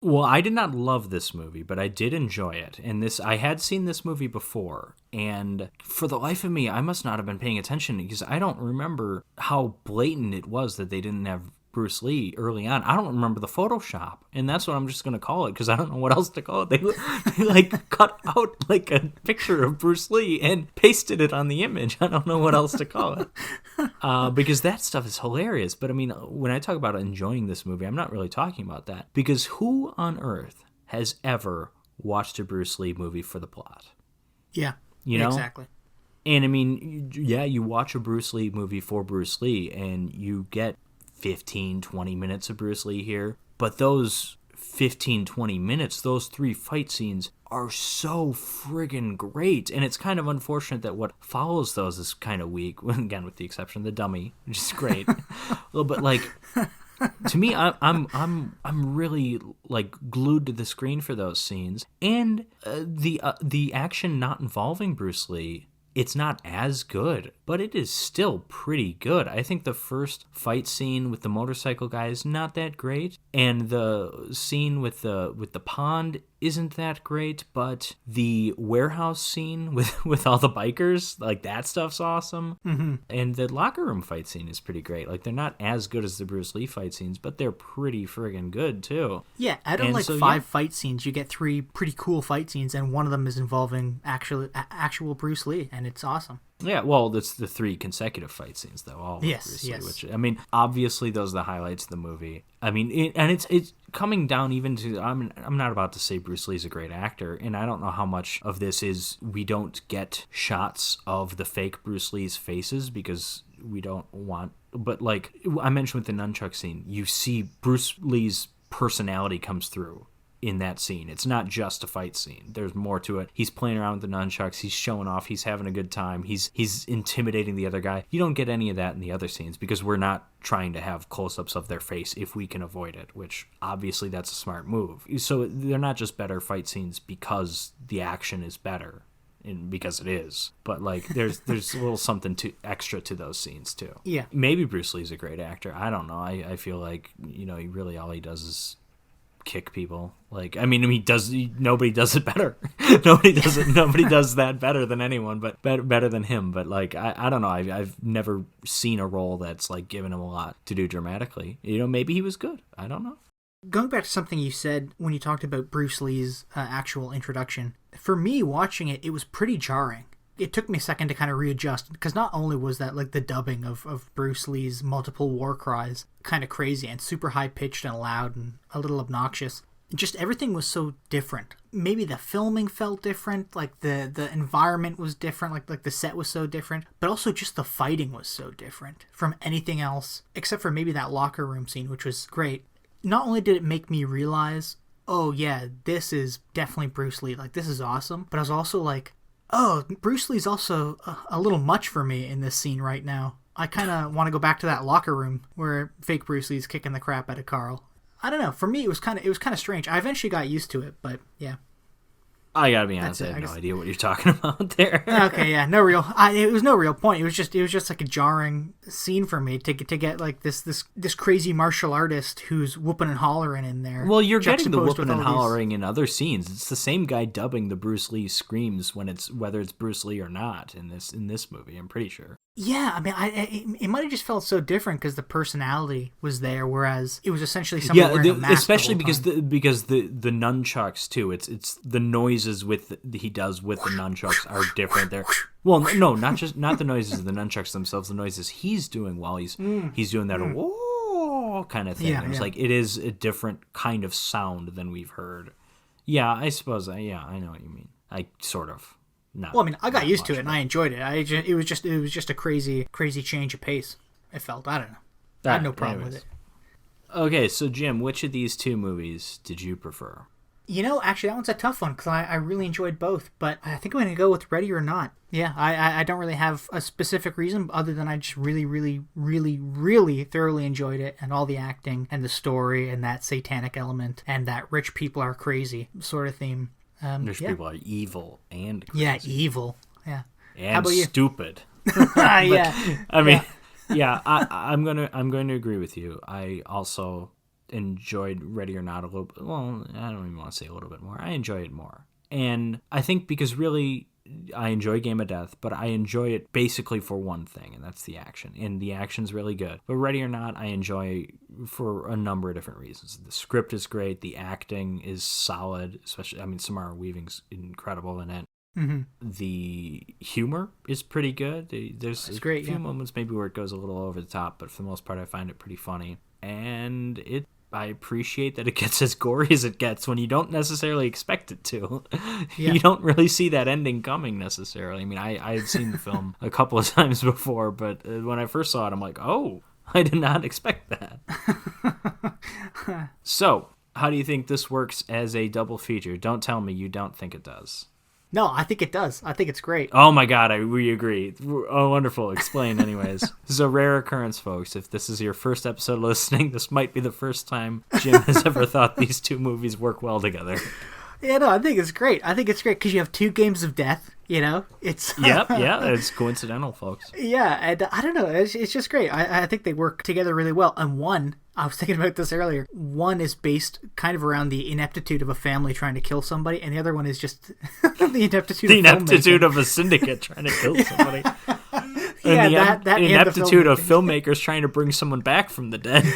[SPEAKER 1] Well, I did not love this movie, but I did enjoy it. And I had seen this movie before, and for the life of me, I must not have been paying attention because I don't remember how blatant it was that they didn't have Bruce Lee early on. I don't remember the Photoshop, and that's what I'm just going to call it because I don't know what else to call it. They like cut out like a picture of Bruce Lee and pasted it on the image. I don't know what else to call it because that stuff is hilarious. But I mean, when I talk about enjoying this movie, I'm not really talking about that because who on earth has ever watched a Bruce Lee movie for the plot?
[SPEAKER 2] Yeah,
[SPEAKER 1] you know
[SPEAKER 2] exactly.
[SPEAKER 1] And I mean, yeah, you watch a Bruce Lee movie for Bruce Lee and you get 15, 20 minutes of Bruce Lee here. But those 15, 20 minutes, those 3 fight scenes are so friggin' great. And it's kind of unfortunate that what follows those is kind of weak. Again, with the exception of the dummy, which is great. But like, to me, I'm really like glued to the screen for those scenes. And the action not involving Bruce Lee, it's not as good, but it is still pretty good. I think the first fight scene with the motorcycle guy is not that great, and the scene with the pond isn't that great, but the warehouse scene with all the bikers, like that stuff's awesome.
[SPEAKER 2] Mm-hmm.
[SPEAKER 1] And the locker room fight scene is pretty great. Like they're not as good as the Bruce Lee fight scenes, but they're pretty friggin' good too.
[SPEAKER 2] Yeah, out of five fight scenes, you get 3 pretty cool fight scenes, and one of them is involving actual Bruce Lee, and it's awesome.
[SPEAKER 1] Yeah, well, that's the 3 consecutive fight scenes, though. All
[SPEAKER 2] yes,
[SPEAKER 1] Bruce Lee,
[SPEAKER 2] yes.
[SPEAKER 1] Which, I mean, obviously, those are the highlights of the movie. I mean, it's coming down even to. I'm not about to say Bruce Lee's a great actor, and I don't know how much of this is we don't get shots of the fake Bruce Lee's faces because we don't want. But like I mentioned with the nunchuck scene, you see Bruce Lee's personality comes through in that scene. It's not just a fight scene. There's more to it. He's playing around with the nunchucks. He's showing off. He's having a good time. He's intimidating the other guy. You don't get any of that in the other scenes because we're not trying to have close-ups of their face if we can avoid it, which obviously that's a smart move. So they're not just better fight scenes because the action is better. And because it is, but like there's a little something extra to those scenes too.
[SPEAKER 2] Yeah,
[SPEAKER 1] maybe Bruce Lee's a great actor. I don't know. I feel like he really all he does is kick people. Like, I mean, nobody does it better. Nobody does that better than anyone, but better than him. But like, I don't know. I've never seen a role that's like given him a lot to do dramatically. Maybe he was good. I don't know.
[SPEAKER 2] Going back to something you said when you talked about Bruce Lee's actual introduction, for me watching it was pretty jarring. It took me a second to kind of readjust because not only was that like the dubbing of Bruce Lee's multiple war cries kind of crazy and super high pitched and loud and a little obnoxious, just everything was so different. Maybe the filming felt different, like the environment was different, like the set was so different, but also just the fighting was so different from anything else except for maybe that locker room scene, which was great. Not only did it make me realize, oh yeah, this is definitely Bruce Lee, like this is awesome, but I was also like, oh, Bruce Lee's also a little much for me in this scene right now. I kind of want to go back to that locker room where fake Bruce Lee's kicking the crap out of Carl. I don't know. For me, it was kind of strange. I eventually got used to it, but yeah.
[SPEAKER 1] I gotta be honest, I have no idea what you're talking about there.
[SPEAKER 2] Okay, yeah, it was no real point. It was just like a jarring scene for me to get like this crazy martial artist who's whooping and hollering in there.
[SPEAKER 1] Well, you're getting the whooping and hollering in other scenes. It's the same guy dubbing the Bruce Lee screams whether it's Bruce Lee or not in this movie. I'm pretty sure.
[SPEAKER 2] Yeah, I mean, it might have just felt so different because the personality was there, whereas it was essentially someone wearing a mask.
[SPEAKER 1] Especially because the nunchucks too. It's the noises he does with the nunchucks are different. There, well, no, not the noises of the nunchucks themselves. The noises he's doing while he's doing that whoa kind of thing.
[SPEAKER 2] Yeah,
[SPEAKER 1] it's like it is a different kind of sound than we've heard. Yeah, I suppose. Yeah, I know what you mean. I sort of. Not,
[SPEAKER 2] well, I mean, I got used to it and I enjoyed it. It was just a crazy change of pace. It felt. I don't know. I had no problem with it.
[SPEAKER 1] Okay, so Jim, which of these 2 movies did you prefer?
[SPEAKER 2] Actually, that one's a tough one because I really enjoyed both, but I think I'm going to go with Ready or Not. Yeah, I don't really have a specific reason other than I just really, really, really, really thoroughly enjoyed it, and all the acting and the story and that satanic element and that rich people are crazy sort of theme.
[SPEAKER 1] Rich people are evil and crazy.
[SPEAKER 2] Yeah, evil. Yeah.
[SPEAKER 1] And stupid.
[SPEAKER 2] Yeah.
[SPEAKER 1] I mean, yeah, I'm going to agree with you. I also enjoyed Ready or Not a little bit. Well, I don't even want to say a little bit more. I enjoy it more. And I think because really I enjoy Game of Death, but I enjoy it basically for one thing, and that's the action. And the action's really good. But Ready or Not, I enjoy for a number of different reasons. The script is great. The acting is solid, especially, Samara Weaving's incredible in it. Mm-hmm. The humor is pretty good. There's a few moments maybe where it goes a little over the top, but for the most part, I find it pretty funny. And I appreciate that it gets as gory as it gets when you don't necessarily expect it to. Yeah. You don't really see that ending coming necessarily. I mean, I had seen the film a couple of times before, but when I first saw it, I'm like, oh, I did not expect that. So, how do you think this works as a double feature? Don't tell me you don't think it does.
[SPEAKER 2] No, I think it does. I think it's great.
[SPEAKER 1] Oh my God, we agree. Oh, wonderful. Explain anyways. This is a rare occurrence, folks. If this is your first episode listening, this might be the first time Jim has ever thought these two movies work well together.
[SPEAKER 2] Yeah, no, I think it's great. I think it's great because you have two games of death, It's
[SPEAKER 1] yeah, it's coincidental, folks.
[SPEAKER 2] Yeah, and I don't know. It's just great. I think they work together really well. And one, I was thinking about this earlier, one is based kind of around the ineptitude of a family trying to kill somebody, and the other one is just the ineptitude
[SPEAKER 1] of a syndicate trying to kill somebody.
[SPEAKER 2] And
[SPEAKER 1] yeah,
[SPEAKER 2] that
[SPEAKER 1] ineptitude of filmmakers trying to bring someone back from the dead.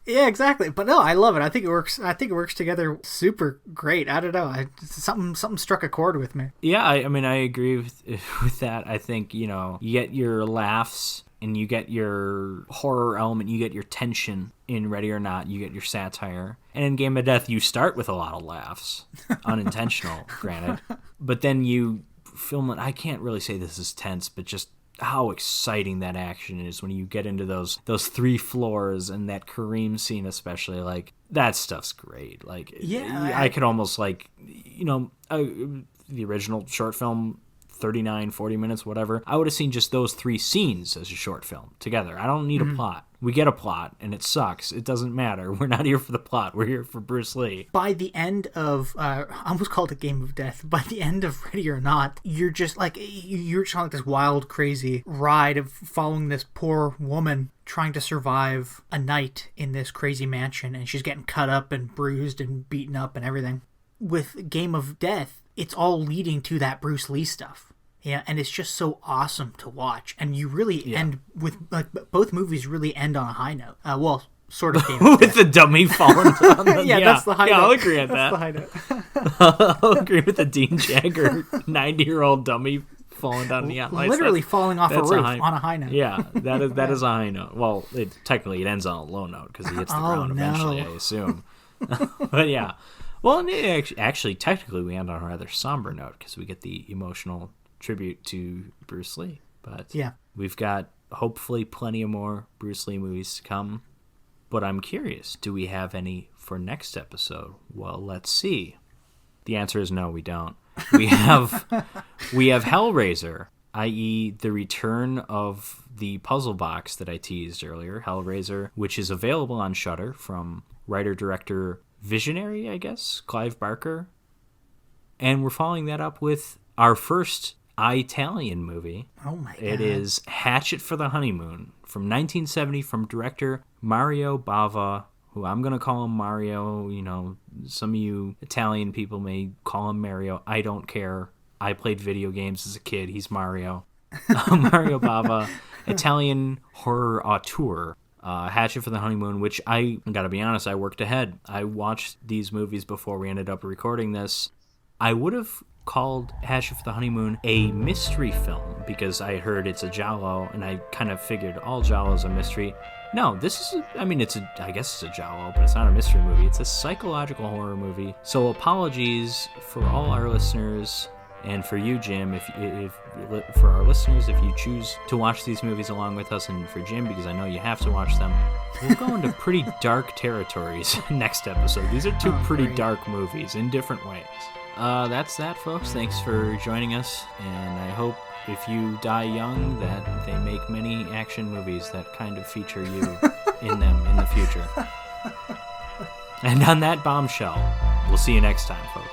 [SPEAKER 2] Yeah, exactly. But no, I love it. I think it works. I think it works together super great. I don't know. Something struck a chord with me.
[SPEAKER 1] Yeah, I agree with that. I think, you get your laughs and you get your horror element, you get your tension in Ready or Not, you get your satire. And in Game of Death, you start with a lot of laughs, unintentional, granted. But then you film it. I can't really say this is tense, but just how exciting that action is when you get into those 3 floors and that Kareem scene especially. Like, that stuff's great. Like, yeah, I could almost, like, the original short film, 39, 40 minutes, whatever, I would have seen just those 3 scenes as a short film together. I don't need a plot. We get a plot, and it sucks. It doesn't matter. We're not here for the plot. We're here for Bruce Lee.
[SPEAKER 2] By the end of, I almost called it Game of Death. By the end of Ready or Not, you're just like, you're just on like this wild, crazy ride of following this poor woman trying to survive a night in this crazy mansion, and she's getting cut up and bruised and beaten up and everything. With Game of Death, it's all leading to that Bruce Lee stuff. Yeah, and it's just so awesome to watch. And you really end with, like, both movies really end on a high note. Well, sort of.
[SPEAKER 1] With the dummy falling down.
[SPEAKER 2] That's the high note.
[SPEAKER 1] I'll agree with that.
[SPEAKER 2] That's the high note.
[SPEAKER 1] I'll agree with the Dean Jagger 90-year-old dummy falling down the outline.
[SPEAKER 2] Literally falling off a roof on a high note.
[SPEAKER 1] Yeah, that is a high note. Well, technically it ends on a low note because he hits the ground eventually, I assume. But yeah. Well, actually, technically we end on a rather somber note because we get the emotional tribute to Bruce Lee. But yeah, we've got hopefully plenty of more Bruce Lee movies to come. But I'm curious, do we have any for next episode? Well, let's see. The answer is no, we don't. We have Hellraiser, i.e. the return of the puzzle box that I teased earlier, Hellraiser, which is available on Shudder from writer-director visionary, I guess, Clive Barker. And we're following that up with our first Italian movie.
[SPEAKER 2] Oh my God.
[SPEAKER 1] It is Hatchet for the Honeymoon from 1970 from director Mario Bava, who I'm going to call him Mario. Some of you Italian people may call him Mario. I don't care. I played video games as a kid. He's Mario. Mario Bava, Italian horror auteur. Hatchet for the Honeymoon, which I gotta be honest, I worked ahead. I watched these movies before we ended up recording this. I would have called Hatchet for the Honeymoon a mystery film because I heard it's a giallo, and I kind of figured all giallo's a mystery. No, this is, I guess it's a giallo, but it's not a mystery movie. It's a psychological horror movie. So apologies for all our listeners. And for you, Jim, if for our listeners, if you choose to watch these movies along with us, and for Jim, because I know you have to watch them, we'll go into pretty dark territories next episode. These are two pretty dark movies in different ways. That's that, folks. Thanks for joining us, and I hope if you die young that they make many action movies that kind of feature you in them in the future. And on that bombshell, we'll see you next time, folks.